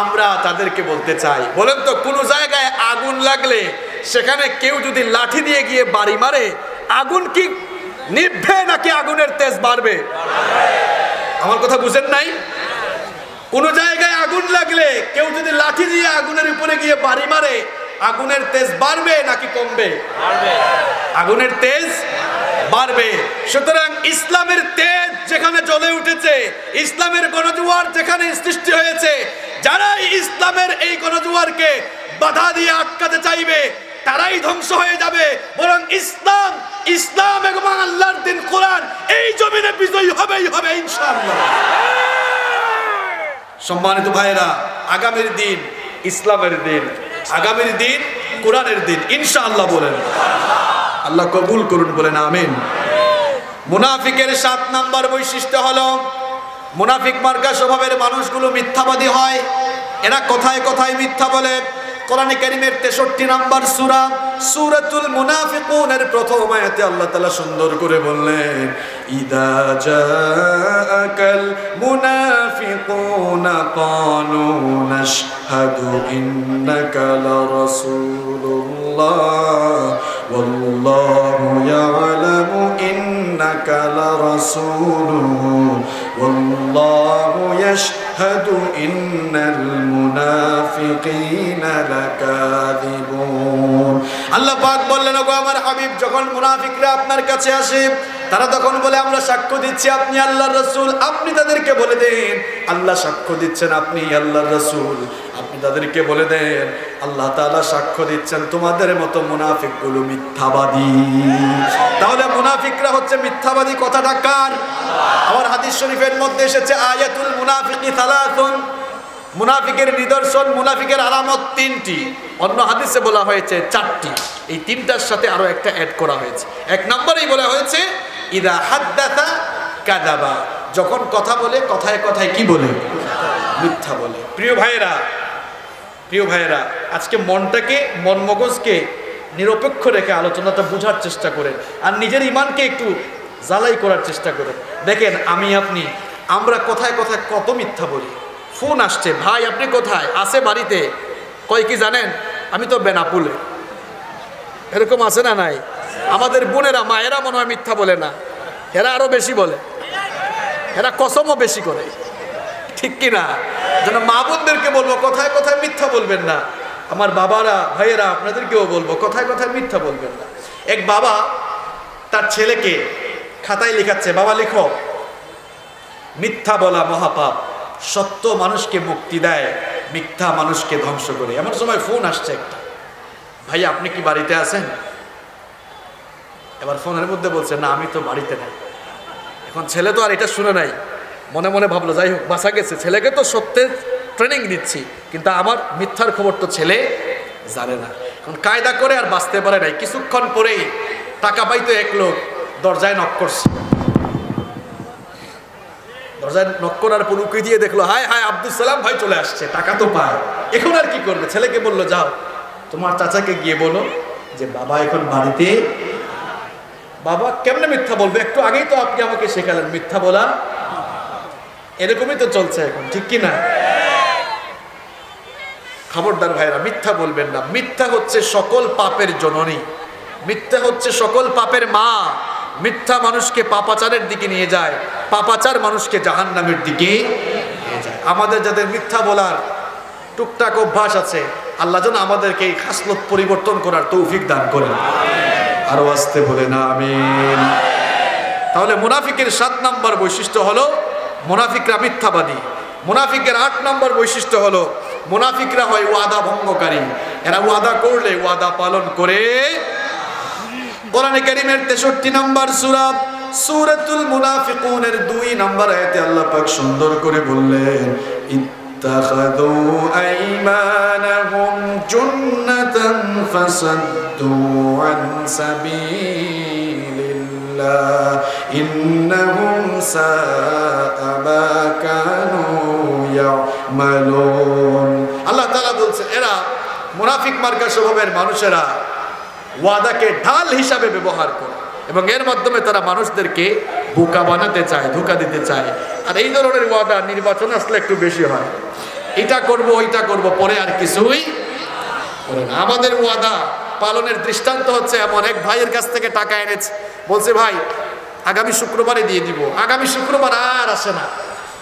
[SPEAKER 1] আমরা তাদেরকে বলতে চাই, বলেন তো কোন জায়গায় আগুন লাগলে সেখানে কেউ যদি লাঠি দিয়ে গিয়ে বাড়ি মারে, আগুন কি নিভবে নাকি আগুনের তেজ বাড়বে? আমার কথা বুঝেন নাই? কোন জায়গায় আগুন লাগলে কেউ যদি লাঠি দিয়ে আগুনের উপরে গিয়ে বাড়ি মারে, আগুনের তেজ বাড়বে নাকি কমবে? আগুনের তেজ বাড়বে। সুতরাং ইসলামের তেজ যেখানে জ্বলে উঠেছে, ইসলামের গণজোয়ার যেখানে সৃষ্টি হয়েছে, যারা ইসলামের এই গণজোয়ারকে বাধা দিয়ে আটকাতে চাইবে তারাই ধ্বংস হয়ে যাবে। বরং ইসলাম এবং আল্লাহর দিন কোরআন এই জমিনে বিজয়ী হবেই হবে ইনশাআল্লাহ। সম্মানিত ভাইয়েরা, আগামীর দিন ইসলামের দিন, আগামীর দিন কোরআনের দিন ইনশাআল্লাহ বলেন। আল্লাহ কবুল করুন, বলেন আমিন। মুনাফিকের 7 নম্বর বৈশিষ্ট্য হলো মুনাফিক মার্কা স্বভাবের মানুষগুলো মিথ্যাবাদী হয়। এরা কথায় কথায় মিথ্যা বলে। কোরআনে কারীমের 63 নম্বর সূরা সূরাতুল মুনাফিকুনের প্রথম আয়াতে আল্লাহ তাআলা সুন্দর করে বললেন, ইদা জাআকাল মুনাফিকুনা ক্বালু নাশহাদু ইন্নাকা লারাসূলুল্লাহ ওয়াল্লাহু ইয়ালামু ইন্নাকা লারাসূলুহু ওয়াল্লাহু ইয়াশহাদু ইন্নাল মুনাফিকিনা লাকাযিবুন। আল্লাহ পাক বললেন, ওগো আমার হাবিব, যখন মুনাফিকরা আপনার কাছে আসে, তারা তখন বলে আমরা সাক্ষ্য দিচ্ছি আপনি আল্লাহর রাসূল। আপনি তাদেরকে বলে দেন আল্লাহ সাক্ষ্য দিচ্ছেন আপনি আল্লাহর রাসূল। আপনি তাদেরকে বলে দেন আল্লাহ তাআলা সাক্ষ্য দিচ্ছেন তোমাদের মতো মুনাফিকগুলো মিথ্যাবাদী। তাহলে মুনাফিকরা হচ্ছে মিথ্যাবাদী, কথাটা কার? আমার হাদিস শরীফের মধ্যে এসেছে আয়াতুল মুনাফিকি সালাতুন, মুনাফিকের নিদর্শন, মুনাফিকের আলামত তিনটি। অন্য হাদিসে বলা হয়েছে চারটি, এই তিনটার সাথে আরো একটা অ্যাড করা হয়েছে। এক নম্বরেই বলা হয়েছে ইদা হাদ্দাসা কাযাবা, যখন কথা বলে কথায় কথায় কি বলে? মিথ্যা বলে। প্রিয় ভাইয়েরা, আজকে মনটাকে, মন মগজকে নিরপেক্ষ রেখে আলোচনাটা বোঝার চেষ্টা করেন, আর নিজের ইমানকে একটু জ্বালাই করার চেষ্টা করেন। দেখেন আমরা কথায় কথায় কত মিথ্যা বলি। ফোন আসছে, ভাই আপনি কোথায়? আসে বাড়িতে। কয় কি জানেন? আমি তো বেনাপুলে। এরকম আছে না নাই? আমাদের বোনেরা, মায়েরা মনে হয় মিথ্যা বলে না, এরা আরো বেশি বলে, এরা কসমও বেশি করে, ঠিক কিনা? যেন মা বোনদেরকে বলবো কথায় কথায় মিথ্যা বলবেন না। আমার বাবারা, ভাইয়েরা, আপনাদেরকেও বলবো কথায় কথায় মিথ্যা বলবেন না। এক বাবা তার ছেলেকে খাতায় লেখাচ্ছে, বাবা লিখো, মিথ্যা বলা মহাপাপ, সত্য মানুষকে মুক্তি দেয়, মিথ্যা মানুষকে ধ্বংস করে। এমন সময় ফোন আসছে একটা, ভাই আপনি কি বাড়িতে আছেন? এবার ফোনের মধ্যে বলছে না আমি তো বাড়িতে নাই। এখন ছেলে তো আর এটা শুনে নাই, মনে মনে ভাবলো যাই হোক বাঁচা গেছে, ছেলেকে তো সত্যের ট্রেনিং দিচ্ছি, কিন্তু আমার মিথ্যার খবর তো ছেলে জানে না। এখন কায়দা করে আর বাঁচতে পারে নাই। কিছুক্ষণ পরেই টাকা পাইতো এক লোক দরজায় নক করছে। দরজায় নক করার পর উকি দিয়ে দেখলো হায় হায় আব্দুল সালাম ভাই চলে আসছে, টাকা তো পায়। এখন আর কি করবে? ছেলেকে বললো যাও তোমার চাচাকে গিয়ে বলো যে বাবা এখন বাড়িতে। বাবা কেমনে মিথ্যা বলবে? একটু আগেই তো আপনি আমাকে শেখালেন মিথ্যা বলা। এরকমই তো চলছে এখন, ঠিক কি না? খবরদার ভাইরা, মিথ্যা বলবেন না। মিথ্যা হচ্ছে সকল পাপের জননী, মিথ্যা হচ্ছে সকল পাপের মা। মিথ্যা মানুষকে পাপাচারের দিকে নিয়ে যায়, পাপাচার মানুষকে জাহান্নামের দিকে নিয়ে যায়। আমাদের যাদের মিথ্যা বলার টুকটাক অভ্যাস আছে, আল্লাহ যেন আমাদেরকে এই খাসলত পরিবর্তন করার তৌফিক দান করেন। আরো আসতে বলে না আমিন। তাহলে মুনাফিকের 7 নম্বর বৈশিষ্ট্য হলো মুনাফিকরা মিথ্যাবাদী। মুনাফিকের 8 নম্বর বৈশিষ্ট্য হলো মুনাফিকরা হয় ওয়াদা ভঙ্গকারী। এরা ওয়াদা করলে ওয়াদা পালন করে। কোরআনে কারীমের 63 নম্বর সূরা সূরাতুল মুনাফিকুনের 2 নম্বর আয়াতে আল্লাহ পাক সুন্দর করে বললেন ইত্তাখাযু আইমানাহুম জুন্নাতান ফাসাদ্দু আন সাবিলিল্লাহ ইন্নাহুম সাআ মা কানু ইয়ামালুন। আল্লাহ তাআলা বলছেন এরা মুনাফিক মার্কা স্বভাবের মানুষেরা ওয়াদাকে ঢাল হিসাবে ব্যবহার করে এবং এর মাধ্যমে তারা মানুষদেরকে বোকা বানাতে চায়, ধোঁকা দিতে চায়। আর এই ধরনের ওয়াদা নির্বাচন আসলে একটু বেশি হয়, এটা করব ওইটা করব, পরে আর কিছুই করে না। আমাদের ওয়াদা পালনের দৃষ্টান্ত হচ্ছে এমন, এক ভাইয়ের কাছ থেকে টাকা এনেছে, বলছে ভাই আগামী শুক্রবারে দিয়ে দিব। আগামী শুক্রবার আর আসে না,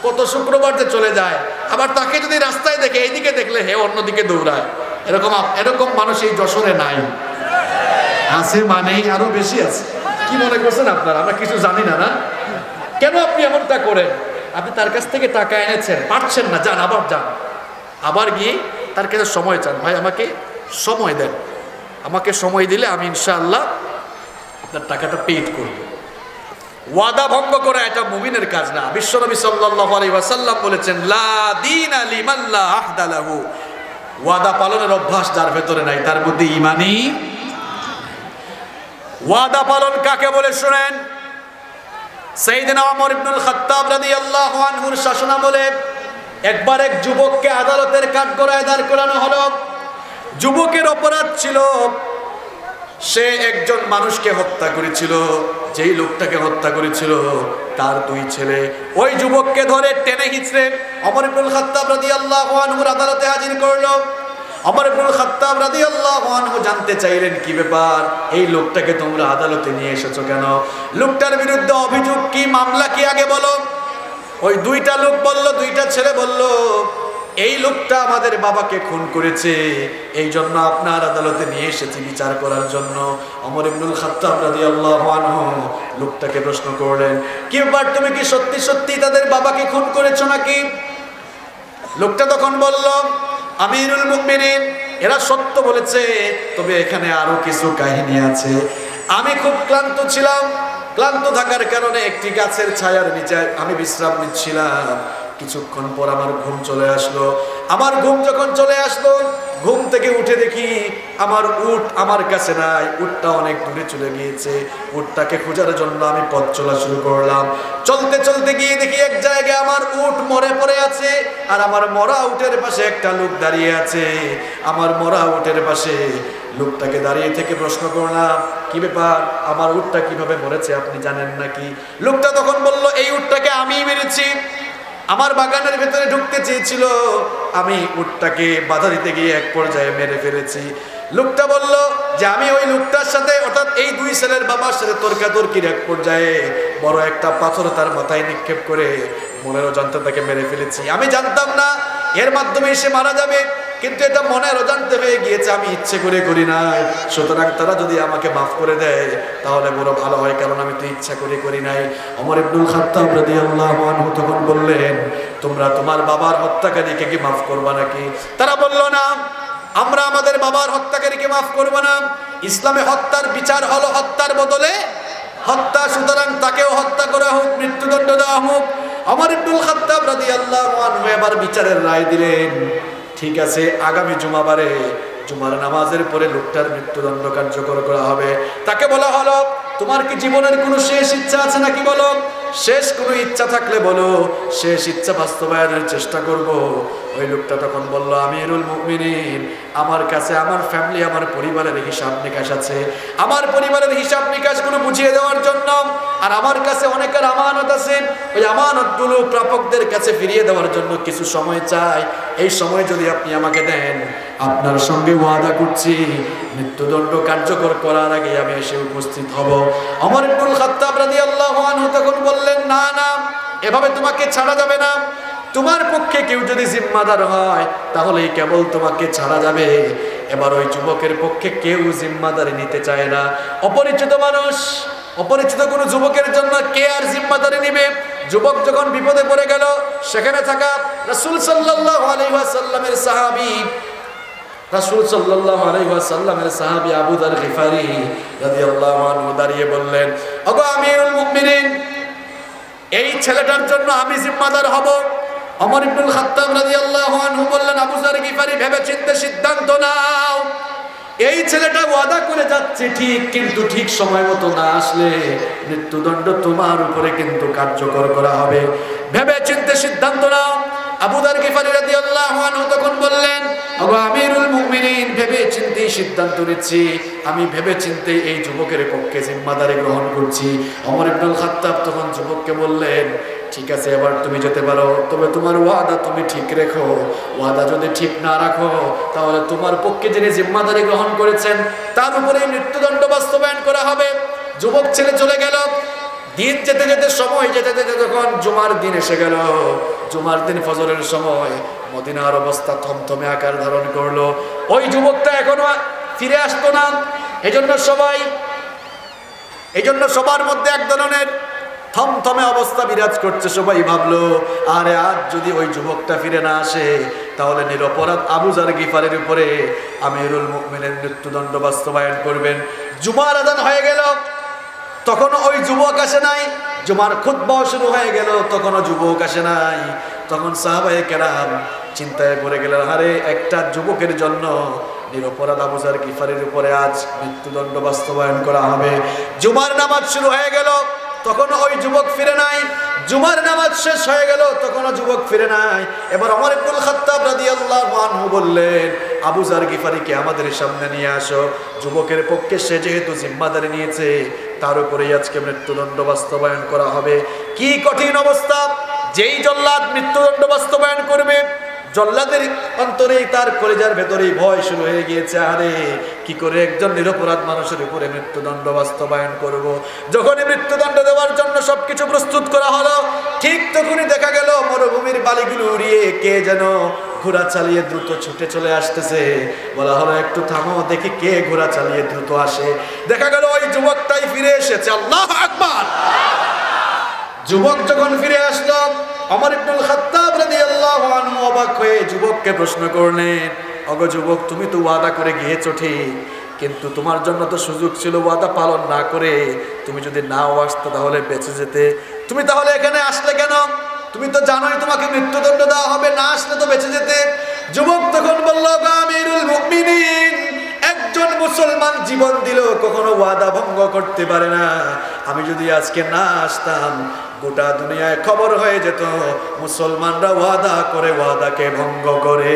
[SPEAKER 1] কত শুক্রবার যে চলে যায়। আবার তাকে যদি রাস্তায় দেখে, এইদিকে দেখলে হে অন্যদিকে দৌড়ায়। এরকম মানুষ এই যশোরে নাই, আছে মানেই আরো বেশি আছে। কি মনে করছেন আপনারা? আমরা কিছু জানি না, না? কেন আপনি এমনটা করেন? আপনি তার কাছ থেকে টাকা এনেছেন, পারছেন না, যান আবার যান, আবার গিয়ে তার কাছে সময় চান, ভাই আমাকে সময় দেন, আমাকে সময় দিলে আমি ইনশাআল্লাহ আপনার টাকাটা পেড করব। ওয়াদা ভঙ্গ করা এটা মুমিনের কাজ না। বিশ্বনবী সাল্লাল্লাহু আলাইহি ওয়াসাল্লাম বলেছেন লা দীনা লিমান লা আহদা লাহু। ওয়াদা পালনের অভ্যাস যার ভেতরে নাই তার মধ্যে ঈমানই। ওয়াদা পালন কাকে বলে শুনেন। সাইয়েদনা ওমর ইবনুল খাত্তাব রাদিয়াল্লাহু আনহুর শাসনামলে একবার এক যুবককে আদালতের কাঠগড়ায় দাঁড় করানো হলো। যুবকের অপরাধ ছিল সে একজন মানুষকে হত্যা করেছিল। যেই লোকটাকে হত্যা করেছিল তার 2 ছেলে। ওই যুবককে ধরে টেনে হিঁচড়ে ওমর ইবনুল খাত্তাব রাদিয়াল্লাহু আনহুর আদালতে হাজির করলো। ওমর ইবনুল খাত্তাব রাদিয়াল্লাহু আনহু জানতে চাইলেন কি ব্যাপার, এই লোকটাকে তোমরা আদালতে নিয়ে এসেছো কেন? লোকটার বিরুদ্ধে অভিযোগ কি, মামলা কি আগে বলো। ওই 2টা লোক বলল, 2টা ছেলে বলল এই লোকটা আমাদের বাবাকে খুন করেছে, এই জন্য আপনার আদালতে নিয়ে এসেছি বিচার করার জন্য। ওমর ইবনুল খাত্তাব রাদিয়াল্লাহু আনহু লোকটাকে প্রশ্ন করলেন, কি ব্যাপার, তুমি কি সত্যি সত্যি তাদের বাবাকে খুন করেছো নাকি? লোকটা তখন বলল, আমিরুল মুমিনিন, এরা সত্য বলেছে, তবে এখানে আরো কিছু কাহিনী আছে। আমি খুব ক্লান্ত ছিলাম, ক্লান্ত থাকার কারণে একটি গাছের ছায়ার নিচে আমি বিশ্রাম নিচ্ছিলাম। কিছুক্ষণ পর আমার ঘুম চলে আসলো। আমার ঘুম যখন চলে আসলো, ঘুম থেকে উঠে দেখি আমার উট আমার কাছে নাই, উটটা অনেক দূরে চলে গিয়েছে। উটটাকে খোঁজার জন্য আমি পথ চলা শুরু করলাম। চলতে চলতে গিয়ে দেখি এক জায়গায় আমার উট মরে পড়ে আছে, আর আমার মরা উটের পাশে একটা লোক দাঁড়িয়ে আছে। আমার মরা উটের পাশে লোকটাকে দাঁড়িয়ে থেকে প্রশ্ন করলাম, কি ব্যাপার, আমার উটটা কিভাবে মরেছে আপনি জানেন নাকি? লোকটা তখন বলল, এই উটটাকে আমিই মেরেছি। আমার বাগানের ভেতরে ঢুকতে চেয়েছিল, আমি উটটাকে বাধা দিতে গিয়ে এক পর্যায়ে মেরে ফেলেছি। লোকটা বলল যে আমি ওই লোকটার সাথে, অর্থাৎ এই দুই ছেলের বাবার সাথে তর্কাতর্কির এক পর্যায়ে বড় একটা পাথর তার মাথায় নিক্ষেপ করে মনের অজান্তে তাকে মেরে ফেলেছি। আমি জানতাম না এর মাধ্যমে সে মারা যাবে, কিন্তু এটা মনের অজান্তে হয়ে গিয়েছে, আমি ইচ্ছে করে করি নাই। সুতরাং তারা যদি আমাকে মাফ করে দেয় তাহলে বড় ভালো হয়, কারণ আমি তো ইচ্ছা করে করি নাই। ওমর ইবনুল খাত্তাব রাদিয়াল্লাহু আনহু তখন বললেন, তোমরা তোমার বাবার হত্যাকারীকে কি মাফ করবা নাকি? তারা বলল, না, আমরা আমাদের বাবার হত্যাকারীকে মাফ করব না। ইসলামে হত্যার বিচার হলো হত্যার বদলে হত্যা, সুতরাং তাকেও হত্যা করা হোক, মৃত্যুদণ্ড দেওয়া হোক। ওমর ইবনুল খাত্তাব রাদিয়াল্লাহু আনহু এবার বিচারের রায় দিলেন, ঠিক আছে, আগামী জুমাবারে জুমার নামাজের পরে লোকটার মৃত্যুদণ্ড কার্যকর করা হবে। তাকে বলা হলো, তোমার কি জীবনের কোনো শেষ ইচ্ছা আছে নাকি বলো? শেষ কোনো ইচ্ছা থাকলে বলো, শেষ ইচ্ছা বাস্তবায়নের চেষ্টা করব। ওই লোকটা তখন বলল, আমিরুল মুমিনিন, আমার কাছে আমার ফ্যামিলি, আমার পরিবারের হিসাব নিকাশ আছে। আমার পরিবারের হিসাব নিকাশগুলো বুঝিয়ে দেওয়ার জন্য, আর আমার কাছে অনেকের আমানত আছে, ওই আমানতগুলো প্রাপকদের কাছে ফিরিয়ে দেওয়ার জন্য কিছু সময় চাই। এই সময় যদি আপনি আমাকে দেন, আপনার সঙ্গে ওয়াদা করছি মৃত্যুদণ্ড কার্যকর করার আগে আমি এসে উপস্থিত হব। ওমর ইবনুল খাত্তাব রাদিয়াল্লাহু আনহু তখন বললেন, না না, এভাবে তোমাকে ছাড়া যাবে না। তোমার পক্ষে কেউ যদি জিম্মাদার হয় তাহলেই কেবল তোমাকে ছাড়া যাবে। এবার ওই যুবকের পক্ষে কেউ জিম্মাদারি নিতে চায় না। অপরিচিত মানুষ, অপরিচিত কোনো যুবকের জন্য কে আর জিম্মাদারি নেবে? যুবক যখন বিপদে পড়ে গেল, সেখানে থাকা রাসূল সাল্লাল্লাহু আলাইহি ওয়াসাল্লামের সাহাবী, রাসূল সাল্লাল্লাহু আলাইহি ওয়াসাল্লামের সাহাবী আবু যার গিফারি রাদিয়াল্লাহু আনহু দাঁড়িয়ে বললেন, ওগো আমিরুল মুমিনিন, এই ছেলেটার জন্য আমি জিম্মাদার হব। ওমর ইবনুল খাত্তাব রাদিয়াল্লাহু আনহু বললেন, আবু যার গিফারি, ভেবেচিন্তে সিদ্ধান্ত নাও। এই ছেলেটা ওয়াদা করে যাচ্ছে ঠিক, কিন্তু ঠিক সময় মতো না আসলে মৃত্যুদণ্ড তোমার উপরে কিন্তু কার্যকর করা হবে। ভেবেচিন্তে সিদ্ধান্ত নাও। আবু যার গিফারি রাদিয়াল্লাহু আনহু তখন বললেন, ওগো আমিরুল মুমিনিন, ভেবেচিন্তে সিদ্ধান্ত নিচ্ছি, আমি ভেবেচিন্তে এই যুবকের পক্ষে জিম্মাদারি গ্রহণ করছি। ওমর ইবনুল খাত্তাব তখন যুবককে বললেন, ঠিক আছে, এবার তুমি যেতে পারো, তবে তোমার ওয়াদা তুমি ঠিক রেখো। ওয়াদা যদি ঠিক না রাখো তাহলে তোমার পক্ষে যিনি জিম্মাদারি গ্রহণ করেছেন তার উপরে মৃত্যুদণ্ড বাস্তবায়ন করা হবে। যুবক ছেলে চলে গেল। দিন যেতে যেতে, সময় যেতে যেতে যখন জুমার দিন এসে গেল, জুমার দিন ফজরের সময় মদিনার অবস্থা থমথমে আকার ধারণ করলো। ওই যুবকটা এখনো ফিরে আসতো না। এজন্য সবার মধ্যে এক ধরনের থমথমে অবস্থা বিরাজ করছে। সবাই ভাবলো, আরে আজ যদি ওই যুবকটা ফিরে না আসে তাহলে নিরপরাধ আবু যার গিফারের উপরে আমিরুল মুমিনিন মৃত্যুদণ্ড বাস্তবায়ন করবেন। জুমার আযান হয়ে গেল, তখনও ওই যুবক আসে নাই। জুমার খুতবাও শুরু হয়ে গেল, তখনও যুবক আসে নাই। তখন সাহাবায়ে কেরাম চিন্তায় পড়ে গেলেন, আরে একটা যুবকের জন্য নিরপরাধ আবু যার গিফারের উপরে আজ মৃত্যুদণ্ড বাস্তবায়ন করা হবে। জুমার নামাজ শুরু হয়ে গেল, তখনও ওই যুবক ফিরে নাই। জুমার নামাজ শেষ হয়ে গেল, তখনও যুবক ফিরে নাই। এবার ওমর ইবনুল খাত্তাব রাদিয়াল্লাহু আনহু বললেন, আবু যার গিফারিকে আমাদের সামনে নিয়ে আসো। যুবকের পক্ষে সে যেহেতু জিম্মাদারি নিয়েছে, তার উপরেই আজকে মৃত্যুদণ্ড বাস্তবায়ন করা হবে। কি কঠিন অবস্থা! যেই জল্লাদ মৃত্যুদণ্ড বাস্তবায়ন করবে, জল্লাদের অন্তরেই, তার কলিজার ভেতরেই ভয় শুরু হয়ে গিয়েছে, আরে কি করে একজন নিরপরাধ মানুষের উপরে মৃত্যুদণ্ড বাস্তবায়ন করব। যখনই মৃত্যুদণ্ড দেওয়ার জন্য সবকিছু প্রস্তুত করা হলো, ঠিক তখনই দেখা গেল মরুভূমির বালিগুলো উড়িয়ে কে যেন ঘোড়া চালিয়ে দ্রুত ছুটে চলে আসতেছে। বলা হলো একটু থামো, দেখি কে ঘোড়া চালিয়ে দ্রুত আসে। দেখা গেল ওই যুবকটাই ফিরে এসেছে। আল্লাহু আকবার। যুবক যখন ফিরে আসলো, ওমর ইবনুল খাত্তাব রাদিয়াল্লাহু আনহু অবাক হয়ে যুবককে প্রশ্ন করলেন, ওগো যুবক, তুমি তো ওয়াদা করে গিয়েছো ঠিক, কিন্তু তোমার জন্য তো সুযোগ ছিল ওয়াদা পালন না করে তুমি যদি নাও আসতে তাহলে বেঁচে যেতে। তুমি তাহলে এখানে আসলে কেন? তুমি তো জানোই তোমাকে মৃত্যুদণ্ড দেওয়া হবে, না আসলে তো বেঁচে যেতে। যুবক তখন বলল, আমিরুল মুমিনিন, একজন মুসলমান জীবন দিল কখনো ওয়াদা ভঙ্গ করতে পারে না। আমি যদি আজকে না আসতাম গোটা দুনিয়ায় খবর হয়ে যেত মুসলমানরা ওয়াদা করে ওয়াদাকে ভঙ্গ করে।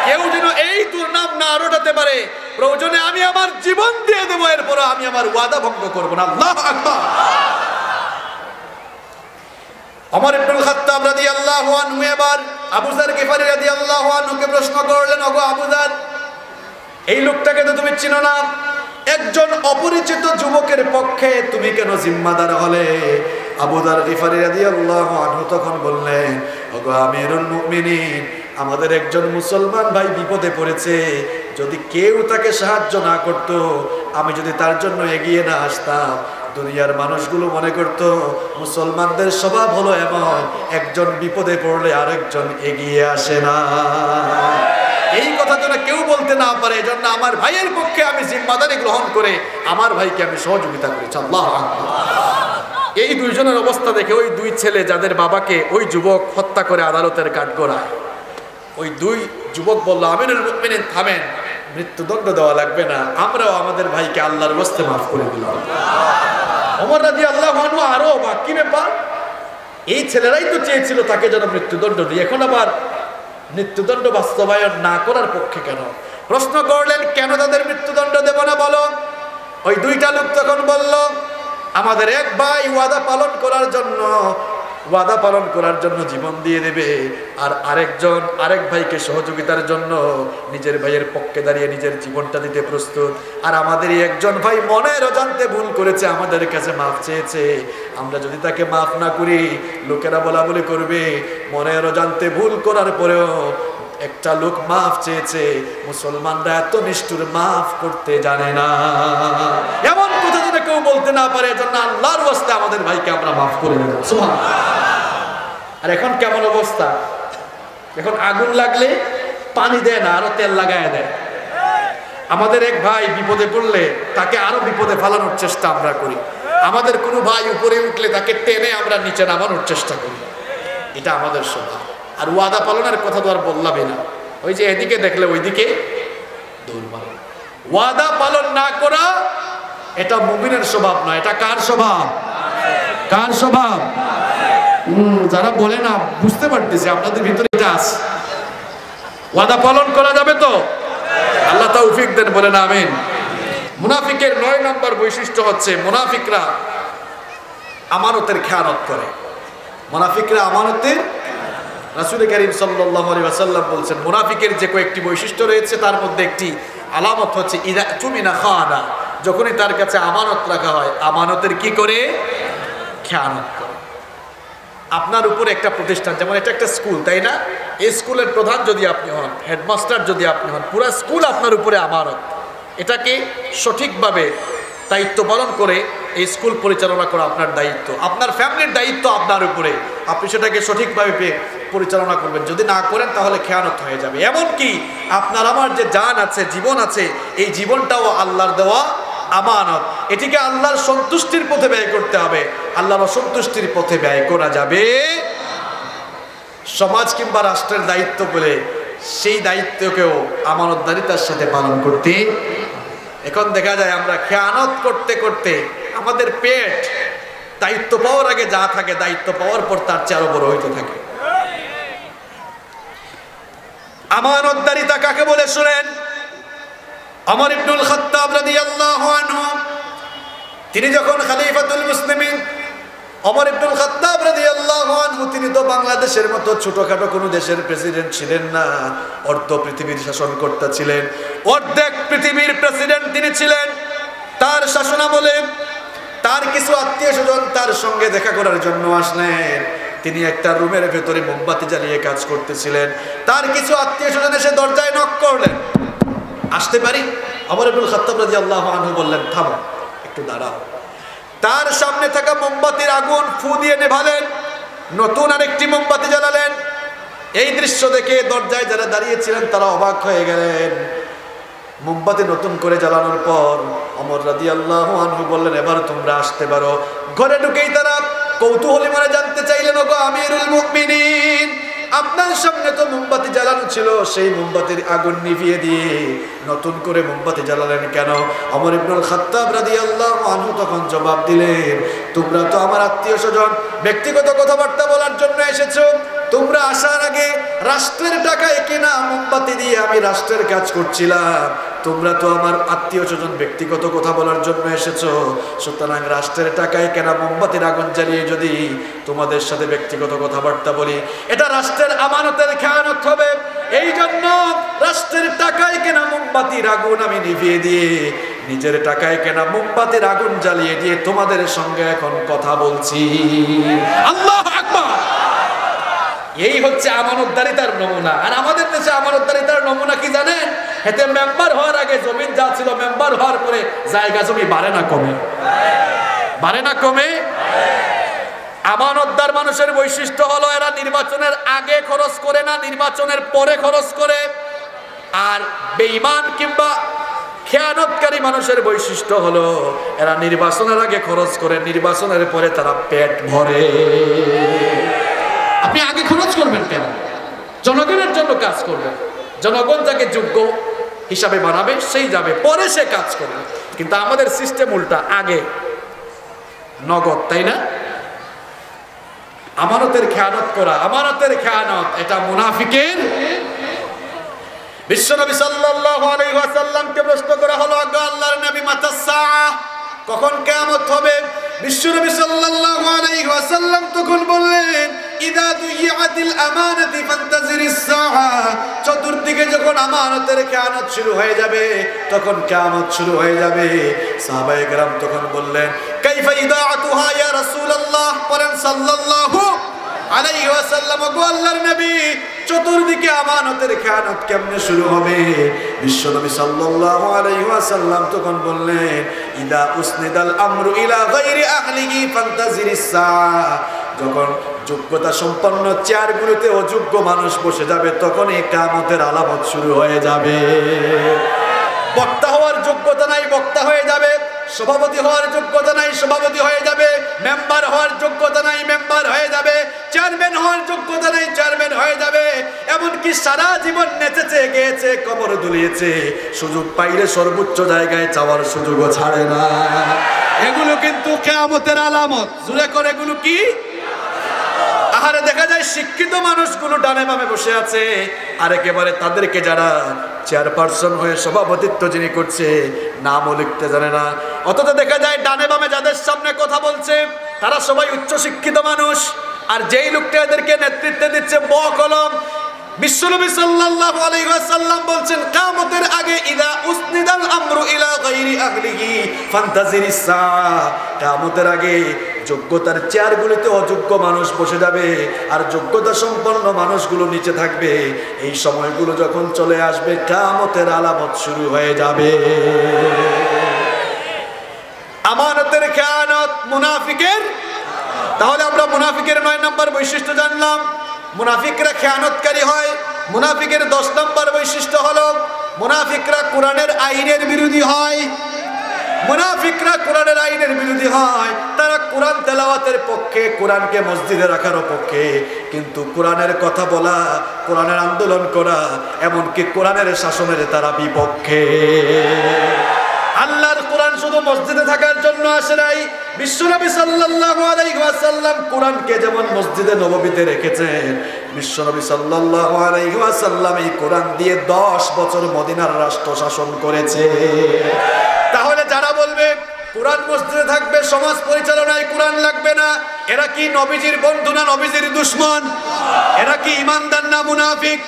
[SPEAKER 1] কেউ যেন এই দুর্নাম না রটাতে পারে। প্রয়োজনে আমি আমার জীবন দিয়ে দেবো, এরপর আমি আমার ওয়াদা ভঙ্গ করবো না। আল্লাহু আকবার। ওমর ইবনুল খাত্তাব রাদিয়াল্লাহু আনহু এবার আবু যার গিফারি রাদিয়াল্লাহু আনহুকে প্রশ্ন করলেন, ওগো আবু যার, এই লোকটাকে তো তুমি চিনো না, একজন অপরিচিত যুবকের পক্ষে তুমি কেন জিম্মাদার হলে? আবু যার গিফারি রাদিয়াল্লাহু আনহু তখন বললেন, ওগো আমিরুল মুমিনিন, আমাদের একজন মুসলমান ভাই বিপদে পড়েছে। যদি কেউ তাকে সাহায্য না করত, আমি যদি তার জন্য এগিয়ে না আসতাম, দুনিয়ার মানুষগুলো মনে করত মুসলমানদের স্বভাব হলো এমন, একজন বিপদে পড়লে আরেকজন এগিয়ে আসে না। এই কথা যেন কেউ বলতে না পারে, এজন্য আমার ভাইয়ের পক্ষে আমি জিম্মাদারি গ্রহণ করে আমার ভাইকে আমি সহযোগিতা করেছি। আল্লাহু আকবার। এই দুইজনের অবস্থা দেখে ওই দুই ছেলে যাদের বাবাকে ওই যুবক হত্যা করে আদালতের কাঠগড়ায়, ওই দুই যুবক বলল, আমিরুল মুমিনিন থামেন, মৃত্যুদণ্ড দেওয়া লাগবে না, আমরাও আমাদের ভাইকে আল্লাহর ওয়াস্তে মাফ করে দিলাম। ওমর রাদিয়াল্লাহু আনহু আরো অবাক, কি ব্যাপার, এই ছেলেরাই তো চেয়েছিল তাকে যেন মৃত্যুদণ্ড দিই, এখন আবার মৃত্যুদণ্ড বাস্তবায়ন না করার পক্ষে কেন? প্রশ্ন করলেন, কেন তাদের মৃত্যুদণ্ড দেব না বলো? ওই দুইটা লোক তখন বলল, আমাদের এক ভাই ওয়াদা পালন করার জন্য জীবন দিয়ে দেবে, আর আরেক ভাইকে সহযোগিতার জন্য নিজের ভাইয়ের পক্ষে দাঁড়িয়ে নিজের জীবনটা দিতে প্রস্তুত। আর আমাদেরই একজন ভাই মনের অজান্তে ভুল করেছে, আমাদের কাছে মাফ চেয়েছে। আমরা যদি তাকে মাফ না করি, লোকেরা বলা বলি করবে মনের অজান্তে ভুল করার পরেও একটা লোক মাফ চেয়েছে। মুসলমানরা এত নিষ্ঠুর, মাফ করতে জানে না। এমন কথা যেন কেউ বলতে না পারে, এজন্য আল্লাহর ওয়াস্তে আমাদের ভাইকে আমরা মাফ করে দিলাম। সুবহানাল্লাহ। আর এখন কেমন অবস্থা, এখন আগুন লাগলে পানি দেয় না, আরো তেল লাগায় দেয়। আমাদের এক ভাই বিপদে পড়লে তাকে আরো বিপদে ফেলানোর চেষ্টা আমরা করি। আমাদের কোনো ভাই উপরে উঠলে তাকে টেনে আমরা নিচে নামানোর চেষ্টা করি। এটা আমাদের স্বভাব। আর ওয়াদা পালনের কথা তো আর বললামই না, ওই যে এদিকে দেখলে ওইদিকে দৌড় মারা। ওয়াদা পালন না করা এটা মুমিনের স্বভাব না। এটা কার স্বভাব? কার স্বভাব? যারা বলে না বুঝতে পারতেছি আপনাদের ভিতরে এটা আছে। ওয়াদা পালন করা যাবে তো? আল্লাহ তৌফিক দেন, বলেন আমিন। মুনাফিকের 9 নম্বর বৈশিষ্ট্য হচ্ছে মুনাফিকরা আমানতের খেয়ানত করে। মুনাফিকরা আমানতের, রাসূল করিম সাল্লাল্লাহু আলাইহি ওয়াসাল্লাম বলছেন মুনাফিকের যে কয়েকটি বৈশিষ্ট্য রয়েছে তার মধ্যে একটি আলামত হচ্ছে ইযা তুমিনা খানা, যখনই তার কাছে আমানত রাখা হয় আমানতের কি করে? খেয়ানত করে। আপনার উপরে একটা প্রতিষ্ঠান, যেমন এটা একটা স্কুল, তাই না? এই স্কুলের প্রধান যদি আপনি হন, হেডমাস্টার যদি আপনি হন, পুরো স্কুল আপনার উপরে আমানত। এটাকে সঠিকভাবে দায়িত্ব পালন করে এই স্কুল পরিচালনা করা আপনার দায়িত্ব। আপনার ফ্যামিলির দায়িত্ব আপনার উপরে, আপনি সেটাকে সঠিকভাবে পরিচালনা করবেন। যদি না করেন তাহলে খেয়ানত হয়ে যাবে। এমনকি আপনার আমার যে জান আছে, জীবন আছে, এই জীবনটাও আল্লাহর দেওয়া আমানত। এটিকে আল্লাহর সন্তুষ্টির পথে ব্যয় করতে হবে। আল্লাহর অসন্তুষ্টির পথে ব্যয় করা যাবে। সমাজ কিংবা রাষ্ট্রের দায়িত্ব বলে সেই দায়িত্বকেও আমানতদারিতার সাথে পালন করতে। এখন দেখা যায় আমরা খেয়ানত করতে করতে আমাদের পেট দায়িত্ব পাওয়ার আগে যা থাকে, দায়িত্ব পাওয়ার পর তার চেয়ে আরো বড় হইতে থাকে। আমানতদারিতা কাকে বলে শুনেন। ওমর ইবনুল খাত্তাব রাদিয়াল্লাহু আনহু তিনি যখন খলিফাতুল মুসলিমিন, ওমর ইবনুল খাত্তাব রাদিয়াল্লাহু আনহু তিনি তো বাংলাদেশের মতো ছোটখাটো কোনো দেশের প্রেসিডেন্ট ছিলেন না, অর্ধ পৃথিবীর শাসনকর্তা ছিলেন, অর্ধেক পৃথিবীর প্রেসিডেন্ট তিনি ছিলেন। তার শাসনামলে তার কিছু আত্মীয় স্বজন তার সঙ্গে দেখা করার জন্য আসলেন। তিনি একটা রুমের ভেতরে মোমবাতি জ্বালিয়ে কাজ করতেছিলেন। তার কিছু আত্মীয় স্বজন এসে দরজায় নক করলেন, আসতে পারি? ওমর ইবনুল খাত্তাব রাদিয়াল্লাহু আনহু বললেন, থামো, একটু দাঁড়াও। তার সামনে থাকা মোমবাতির আগুন ফু দিয়ে নেভালেন, নতুন আরেকটি মোমবাতি জ্বালালেন। এই দৃশ্য দেখে দরজায় যারা দাঁড়িয়েছিলেন তারা অবাক হয়ে গেলেন। মোমবাতি নতুন করে জ্বালানোর পর ওমর রাদিয়াল্লাহু আনহু বললেন, এবার তোমরা আসতে পারো। ঘরে ঢুকেই তারা কৌতূহলী মনে জানতে চাইলেন, ওগো আমিরুল মুমিনিন, আপনার সামনে তো মোমবাতি জ্বালানো ছিল, সেই মোমবাতির আগুন নিভিয়ে দিয়ে নতুন করে মোমবাতি জ্বালালেন কেন? ওমর ইবনুল খাত্তাব রাদিয়াল্লাহু আনহু তখন জবাব দিলেন, তোমরা তো আমার আত্মীয় স্বজন, ব্যক্তিগত কথাবার্তা বলার জন্য এসেছো। তোমরা আসার আগে রাষ্ট্রের টাকায় কেনা মোমবাতি দিয়ে আমি রাষ্ট্রের কাজ করছিলাম। তোমরা তো আমার আত্মীয় স্বজন, ব্যক্তিগত কথা বলার জন্য এসেছো। সুতরাং রাষ্ট্রের টাকায় কেনা মোমবাতির আগুন জ্বালিয়ে যদি তোমাদের সাথে ব্যক্তিগত কথাবার্তা বলি, এটা রাষ্ট্রের আমানতের খেয়ানত হবে। এই জন্য রাষ্ট্রের টাকায় কেনা মোমবাতির আগুন আমি নিভিয়ে দিয়ে নিজের টাকায় কেনা মোমবাতির আগুন জ্বালিয়ে দিয়ে তোমাদের সঙ্গে এখন কথা বলছি। আল্লাহু আকবার। এই হচ্ছে আমানতদারিতার নমুনা। আর আমাদের দেশে আমানতদারিতার নমুনা কি জানেন? এতে মেম্বার হওয়ার আগে জমিন যা ছিল, মেম্বার হওয়ার পরে জায়গা জমি বাড়ে না কমে? বাড়ে না কমে? আমানতদার মানুষের বৈশিষ্ট্য হলো এরা নির্বাচনের আগে খরচ করে না, নির্বাচনের পরে খরচ করে। আর বেঈমান কিংবা খেয়ানতকারী মানুষের বৈশিষ্ট্য হলো এরা নির্বাচনের আগে খরচ করে, নির্বাচনের পরে তারা পেট ভরে। আপনি আগে খরচ করবেন কেন? জনগণের জন্য কাজ করবেন। জনগণ যাকে যোগ্য হিসাবে বানাবে সেই যাবে, পরে সে কাজ করবে। কিন্তু আমাদের সিস্টেম উল্টা, আগে নগদ, তাই না? আমানতের খেয়ানত করা, আমানতের খেয়ানত, এটা মুনাফিকের। বিশ্বনবী সাল্লাল্লাহু আলাইহি ওয়াসাল্লামকে প্রশ্ন করা হলো, আল্লাহর নবী, মাতা সাআহ, কখন কিয়ামত হবে? বিশ্বনবী সাল্লাল্লাহু আলাইহি ওয়াসাল্লাম তখন বললেন, ইদা দুইয়াতিল আমানাতি ফান্তাজিরিস সাআহ, চতুর্দিকে যখন আমানতের খেয়ানত শুরু হয়ে যাবে তখন কিয়ামত শুরু হয়ে যাবে। সাহাবায়ে কেরাম তখন বললেন, কাইফা ইদাআতুহা ইয়া রাসূলুল্লাহ, বলেন সাল্লাল্লাহু আলাইহি ওয়াসাল্লাম, গো আল্লাহর নবী, চতুর্দিকে আমানতের খেয়ানত কেমনে শুরু হবে? বিশ্বনবী সাল্লাল্লাহু আলাইহি ওয়াসাল্লাম তখন বললেন, ইদা উসনিদাল আমরু ইলা গায়রি আহলিহি ফান্তাজিরিস সাআহ, যখন যোগ্যতা সম্পন্ন চেয়ারগুলোতে অযোগ্য মানুষ বসে যাবে তখন এই কিয়ামতের আলামত শুরু হয়ে যাবে। বক্তা হওয়ার যোগ্যতা নাই, বক্তা হয়ে যাবে। সভাপতি হওয়ার যোগ্যতা নাই, সভাপতি হয়ে যাবে। মেম্বার হওয়ার যোগ্যতা নাই, মেম্বার হয়ে যাবে। চেয়ারম্যান হওয়ার যোগ্যতা নাই, চেয়ারম্যান হয়ে যাবে। এমনকি সারা জীবন নেচেছে, গেয়েছে, কবর দুলিয়েছে, সুযোগ পাইলে সর্বোচ্চ জায়গায় যাওয়ার সুযোগও ছাড়ে না। এগুলো কিন্তু কিয়ামতের আলামত। জোরে করে, এগুলো কি? আহারে, দেখা যায় শিক্ষিত মানুষগুলো ডানে বামে বসে আছে, আর একেবারে তাদেরকে যারা চেয়ারপারসন হয়ে সভাপতিত্ব যিনি করছে নামও লিখতে জানে না। অথচ দেখা যায় ডানে বামে যাদের সামনে কথা বলছে তারা সবাই উচ্চ শিক্ষিত মানুষ, আর যেই লোকটা এদেরকে নেতৃত্ব দিচ্ছে বকলম। বিশ্বনবী সাল্লাল্লাহু আলাইহি ওয়াসাল্লাম বলছেন, কিয়ামতের আগে ইদা উসনিদাল আমরু ইলা গায়রি আহলিহি ফান্তাজিরিস সাআহ, কিয়ামতের আগে যোগ্যতার চেয়ারগুলোতে অযোগ্য মানুষ বসে যাবে আর যোগ্যতা সম্পন্ন মানুষগুলো নিচে থাকবে। এই সময়গুলো যখন চলে আসবে কিয়ামতের আলামত শুরু হয়ে যাবে। আমানতের খেয়ানত মুনাফিকের। তাহলে আমরা মুনাফিকের 9 নম্বর বৈশিষ্ট্য জানলাম। মুনাফিকরা খেয়ানতকারী হয়। মুনাফিকের 10 নম্বর বৈশিষ্ট্য হলো মুনাফিকরা কোরআনের আইনের বিরোধী হয়। মুনাফিকরা কোরআনের আইনের বিরোধী হয়। তারা কোরআন তেলাওয়াতের পক্ষে, কোরআনকে মসজিদে রাখার পক্ষে, কিন্তু কোরআনের কথা বলা, কোরআনের আন্দোলন করা, এমনকি কোরআনের শাসনের তারা বিপক্ষে। আল্লাহর কোরআন শুধু মসজিদে থাকার জন্য আসে নাই। বিশ্বনবী সাল্লাল্লাহু আলাইহি ওয়াসাল্লাম কোরআনকে যেমন মসজিদে নববীতে রেখেছেন, বিশ্বনবী সাল্লাল্লাহু আলাইহি ওয়াসাল্লাম এই কোরআন দিয়ে 10 বছর মদিনার রাষ্ট্র শাসন করেছে। তাহলে যারা বলবে কোরআন মসজিদে থাকবে, সমাজ পরিচালনায় কোরআন লাগবে না, এরা কি নবীজির বন্ধু না নবীজির দুশমন? এরা কি ঈমানদার না মুনাফিক?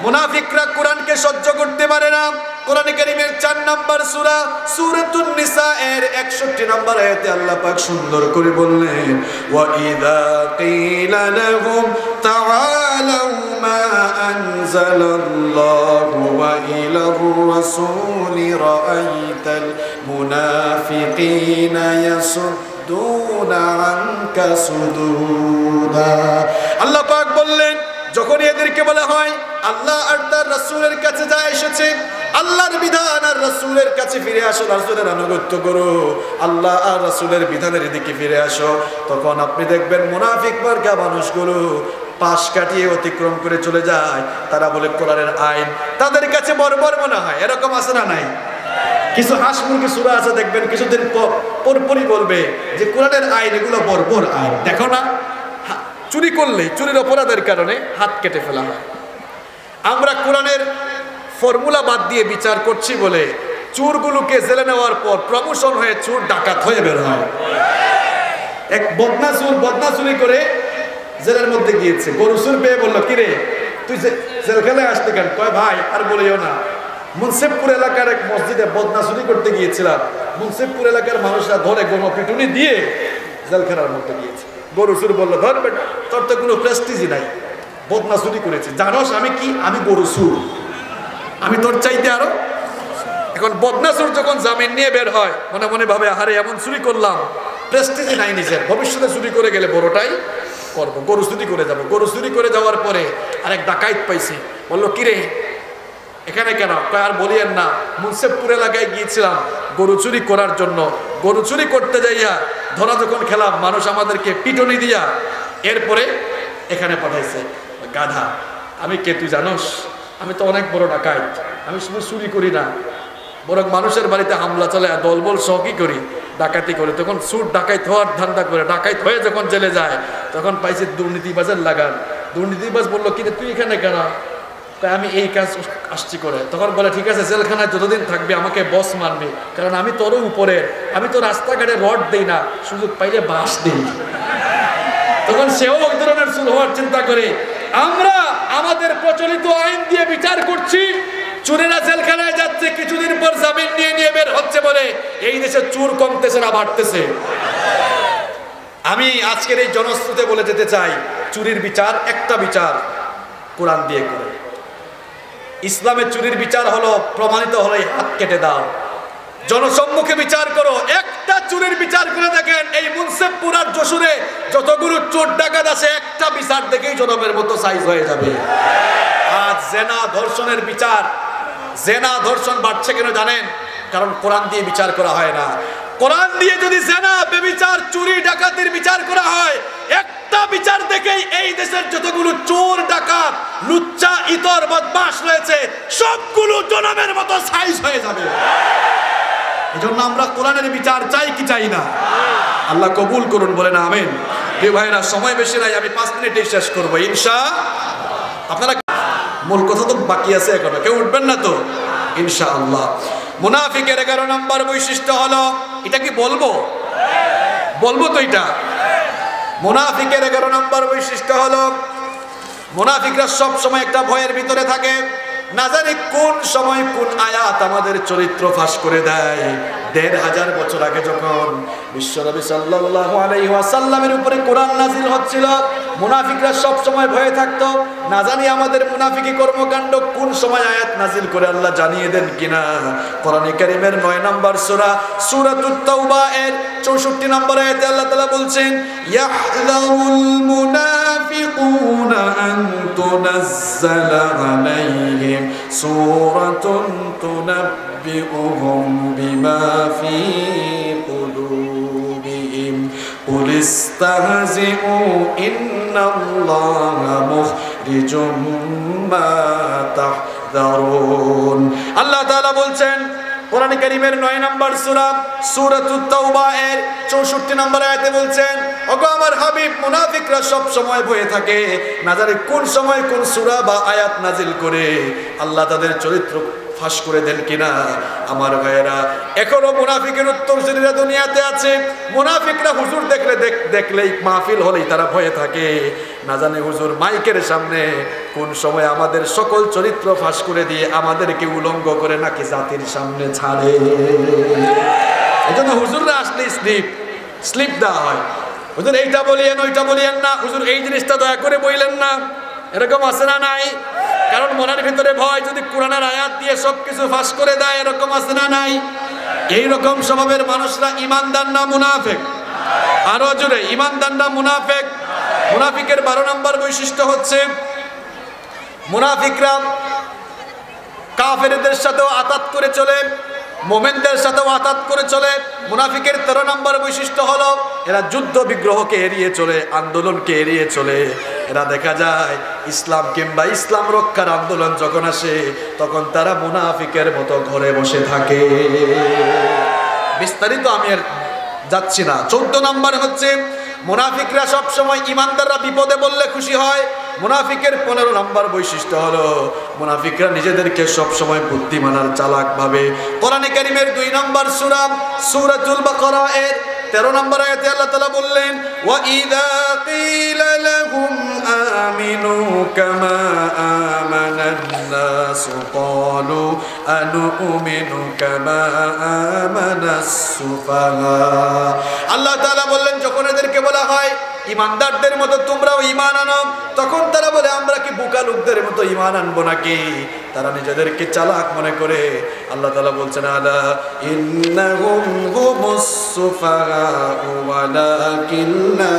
[SPEAKER 1] মুনাফিকরা কোরআনকে সহ্য করতে পারে না। কোরআন কারীমের 4 নম্বর সূরা সূরাতুন নিসা এর 61 নম্বর আয়াতে আল্লাহ পাক সুন্দর করে বললেন ওয়া ইযা কিলা লাহুম তাআলাউ মা আনজালাল্লাহু ওয়া ইলার রাসূলি রাআইতাল মুনাফিকিনা ইয়াসুদ্দুনা আনকা সুদুদা। আল্লাহ পাক বললেন যখন এদেরকে বলা হয় আল্লাহ আর তার রাসূলের কাছে যা এসেছে, আল্লাহর বিধান আর রাসূলের কাছে ফিরে আসো, রাসূলের আনুগত্য করো, আল্লাহ আর রাসূলের বিধানের দিকে ফিরে আসো, তখন আপনি দেখবেন মুনাফিক মার্কা মানুষগুলো পাশ কাটিয়ে অতিক্রম করে চলে যায়। তারা বলে কোরআনের আইন তাদের কাছে বর্বর মনে হয়। এরকম আছে না নাই? কিছু হাঁস মুরগি সূরা আছে দেখবেন কিছুদিন পরপরই বলবে যে কোরআনের আইন এগুলো বর্বর আইন। দেখো না, চুরি করলে চুরির অপরাধের কারণে হাত কেটে ফেলা হয়। আমরা কোরআনের ফর্মুলা বাদ দিয়ে বিচার করছি বলে চোরগুলোকে জেলে নেওয়ার পর প্রমোশন হয়ে চোর ডাকাত হয়ে বের হয়। এক বদনা চুরি করে জেলের মধ্যে গিয়েছে, গরু চুর পেয়ে বললো কিরে তুই জেলখানায় আসতে কেন? কয় ভাই আর বলিও না, মুন্সিফপুর এলাকার এক মসজিদে বদনা চুরি করতে গিয়েছিলাম, মুন্সিফপুর এলাকার মানুষরা ধরে গণপিটুনি দিয়ে জেলখানার মধ্যে গিয়েছে। গরু চুর বললো ধর বেটা, তোর তো কোনো প্রেস্টিজই নাই, বদনা চুরি করেছে, জানোস আমি কি? আমি গরু চুর, আমি তোর চাইতে আরো। এখন বদনা চুর যখন জামিন নিয়ে বের হয় মনে মনে ভাবে আরে এমন চুরি করলাম, প্রেস্টিজই নাই নিজের, ভবিষ্যতে চুরি করে গেলে বড়টাই করবো, গরু চুরি করে যাবো। গরু চুরি করে যাওয়ার পরে আরেক ডাকাইত পাইছে, বললো কিরে এখানে কেন? আর বলিয়েন না, মুন্সিফপুর এলাকায় গিয়েছিলাম গরু চুরি করার জন্য, গরু চুরি করতে যাইয়া ধরা যখন খেলাম মানুষ আমাদেরকে পিটনি দিয়া এরপরে এখানে পাঠাইছে। গাধা, আমি কে তুই জানোস? আমি তো অনেক বড় ডাকাইত, আমি শুধু চুরি করি না বরং মানুষের বাড়িতে হামলা চালায় দলবল সহই করি, ডাকাতি করে। তখন চুর ডাকাইত হওয়ার ধান্দা করে, ডাকাইত হয়ে যখন জেলে যায় তখন পাইছে দুর্নীতিবাজের লাগান। দুর্নীতিবাজ বললো কিরে তুই এখানে কেন? আমি এই কাজ আসছি করে। তখন বলে ঠিক আছে জেলখানায় যতদিন থাকবে আমাকে বস মানবে, কারণ আমি তোরও উপরে, আমি তো রাস্তাঘাটে রড দেই না, সুযোগ পাইলে বাস দিই। তখন সেও ওই ধরনের চুর হওয়ার চিন্তা করে। আমরা আমাদের প্রচলিত আইন দিয়ে বিচার করছি, চোরেরা জেলখানায় যাচ্ছে, কিছুদিন পর জামিন নিয়ে নিয়ে বের হচ্ছে বলে এই দেশে চোর কমতেছে না বাড়তেছে। আমি আজকের এই জনশ্রুতে বলে যেতে চাই, চুরির বিচার একটা বিচার কোরআন দিয়ে করে। ইসলামের চুরির বিচার হলো প্রমাণিত হলো হাত কেটে দাও, জনসম্মুখে বিচার করো। একটা চুরির বিচার করে দেখেন এই মুন্সিফপুর আর যশোরে যতগুলো চোর ডাকাত আছে একটা বিচার দেখেই জনমের মতো সাইজ হয়ে যাবে। আজ জেনা ধর্ষণের বিচার, জেনা ধর্ষণ বাড়ছে কেন জানেন? কারণ কোরআন দিয়ে বিচার করা হয় না। কোরআন দিয়ে যদি জেনা বেবিচার চুরি ডাকাতির বিচার করা হয়, একটা বিচার দেখেই এই দেশের যতগুলো চোর ডাকাত লুচ্চা ইতর বদমাশ রয়েছে সবগুলো জনমের মতো সাইজ হয়ে যাবে। এজন্য আমরা কোরআনের বিচার চাই কি চাই না? আল্লাহ কবুল করুন, বলেন আমিন। প্রিয় ভাইরা, সময় বেশি নাই, আমি 5 মিনিটেই শেষ করবো ইনশাআল্লাহ। আপনারা মূল কথা তো বাকি আছে এখনো, কেউ উঠবেন না তো ইনশাআল্লাহ। মুনাফিকের 11 নম্বর বৈশিষ্ট্য হলো, এটা কি বলবো? বলবো তো এটা। মুনাফিকের 11 নম্বর বৈশিষ্ট্য হলো মুনাফিকরা সব সময় একটা ভয়ের ভিতরে থাকে, না জানি কোন সময় কোন আয়াত আমাদের চরিত্র ফাঁস করে দেয়। 1500 বছর আগে যখন বিশ্বনবী সাল্লাল্লাহু আলাইহি ওয়াসাল্লামের উপরে কোরআন নাযিল হচ্ছিল, মুনাফিকরা সব সময় ভয়ে থাকতো, না জানি আমাদের মুনাফিকি কর্মকাণ্ড কোন সময় আয়াত নাযিল করে আল্লাহ জানিয়ে দেন কিনা। কোরআনে কারীমের 9 নম্বর সূরা সূরাতুত তাওবা এর 64 নম্বর আয়াতে আল্লাহ তাআলা বলছেন, ইয়াহযারুল মুনাফিকুনা আন তুনাজ্জালা আলাইহিম সূরাতুন তুনাব্বিউহুম বিমা ফি কুলুবিহিম কুল ইস্তাহজিউ ইন্নাল্লাহা মুখরিজুম মা তাহযারুন। আল্লাহ তাআলা বলছেন কোরআন কারীমের 9 নম্বর সূরা সূরাতুত তাওবা এর 64 নম্বর আয়াতে বলছেন, ওগো আমার হাবিব, মুনাফিকরা সব সময় ভয়ে থাকে, না জানি কোন সময় কোন সূরা বা আয়াত নাজিল করে আল্লাহ তাদের চরিত্র ফাঁস করে দেন কিনা। আমার ভাইয়েরা, এখনো মুনাফিকের উত্তরসূরিরা দুনিয়াতে আছে। মুনাফিকরা হুজুর দেখলেই মাহফিল হলেই তারা ভয়ে থাকে, না জানে হুজুর মাইকের সামনে কোন সময় আমাদের সকল চরিত্র ফাঁস করে দিয়ে আমাদেরকে উলঙ্গ করে নাকি জাতির সামনে ছাড়ে। এজন্য হুজুররা আসলে স্লিপ দেওয়া হয়, হুজুর এইটা বলিয়েন ওইটা বলিয়েন না, হুজুর এই জিনিসটা দয়া করে বললেন না, এরকম আছে না নাই? কারণ মনের ভিতরে ভয়, যদি কোরআনের আয়াত দিয়ে সবকিছু ফাঁস করে দেয়, এরকম আছে না নাই? এইরকম স্বভাবের মানুষরা ইমানদার না মুনাফিক? আরো জোরে, ইমানদার না মুনাফিক? মুনাফিকের 12 নম্বর বৈশিষ্ট্য হচ্ছে মুনাফিকরা কাফেরদের সাথেও আতাত করে চলে, মোমেনদের সাথেও আতাত করে চলে। মুনাফিকের 13 নম্বর বৈশিষ্ট্য হলো এরা যুদ্ধ বিগ্রহকে এড়িয়ে চলে, আন্দোলনকে এড়িয়ে চলে। এরা দেখা যায় ইসলাম কিংবা ইসলাম রক্ষার আন্দোলন যখন আসে তখন তারা মুনাফিকের মতো ঘরে বসে থাকে। বিস্তারিত আমি আর যাচ্ছি না। 14 নম্বর হচ্ছে মুনাফিকরা সবসময় ইমানদাররা বিপদে বললে খুশি হয়। মুনাফিকের 15 নম্বর বৈশিষ্ট্য হলো মুনাফিকরা নিজেদেরকে সবসময় বুদ্ধিমান আর চালাক ভাবে। কোরআনে কারীমের 2 নম্বর সূরা সূরাতুল বাকারা এর 13 নম্বর আয়াতে আল্লাহ তাআলা বললেন, ওয়া ইযা ক্বিলা লাহুম আমিনু কামা আমানান নাস ক্বালু আনুমিনু কামা আমানাস সুফাহা। আল্লাহ তাআলা বললেন, যখন এদেরকে বলা হয় ইমানদারদের মতো তোমরাও ঈমান আনো, তখন তারা বলে আমরা কি বোকা লোকদের মতো ঈমান আনবো নাকি? তারা নিজেদেরকে চালাক মনে করে। আল্লাহ তাআলা বলছেন, আলা ইন্নাহুম হুমুস সুফাহাউ ওয়ালাকিন লা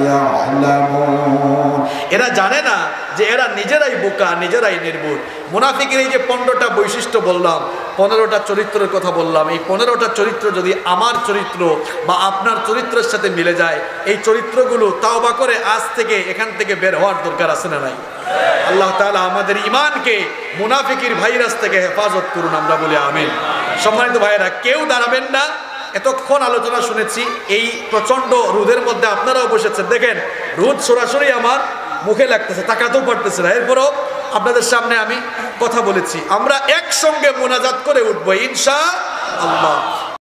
[SPEAKER 1] ইয়ালামুন। এরা জানে না যে এরা নিজেরাই বোকা, নিজেরাই নির্বোধ। মুনাফিকের এই যে 15টা বৈশিষ্ট্য বললাম, 15টা চরিত্রের কথা বললাম, এই 15টা চরিত্র যদি আমার চরিত্র বা আপনার চরিত্রের সাথে মিলে যায়, এই চরিত্রগুলো তাওবা করে আজ থেকে এখান থেকে বের হওয়ার দরকার আছে না নাই? আল্লাহ তাআলা আমাদের ঈমানকে মুনাফিকের ভাইরাস থেকে হেফাজত করুন, আমরা বলি আমিন। সম্মানিত ভাইয়েরা, কেউ দাঁড়াবেন না। এতক্ষণ আলোচনা শুনেছি, এই প্রচন্ড রোদের মধ্যে আপনারাও বসেছেন, দেখেন রোদ সরাসরি আমার মুখে লাগতেছে, তাকাতেও পারতেছে না। এরপরও আপনাদের সামনে আমি কথা বলেছি, আমরা একসঙ্গে মোনাজাত করে উঠবো ইনশাআল্লাহ।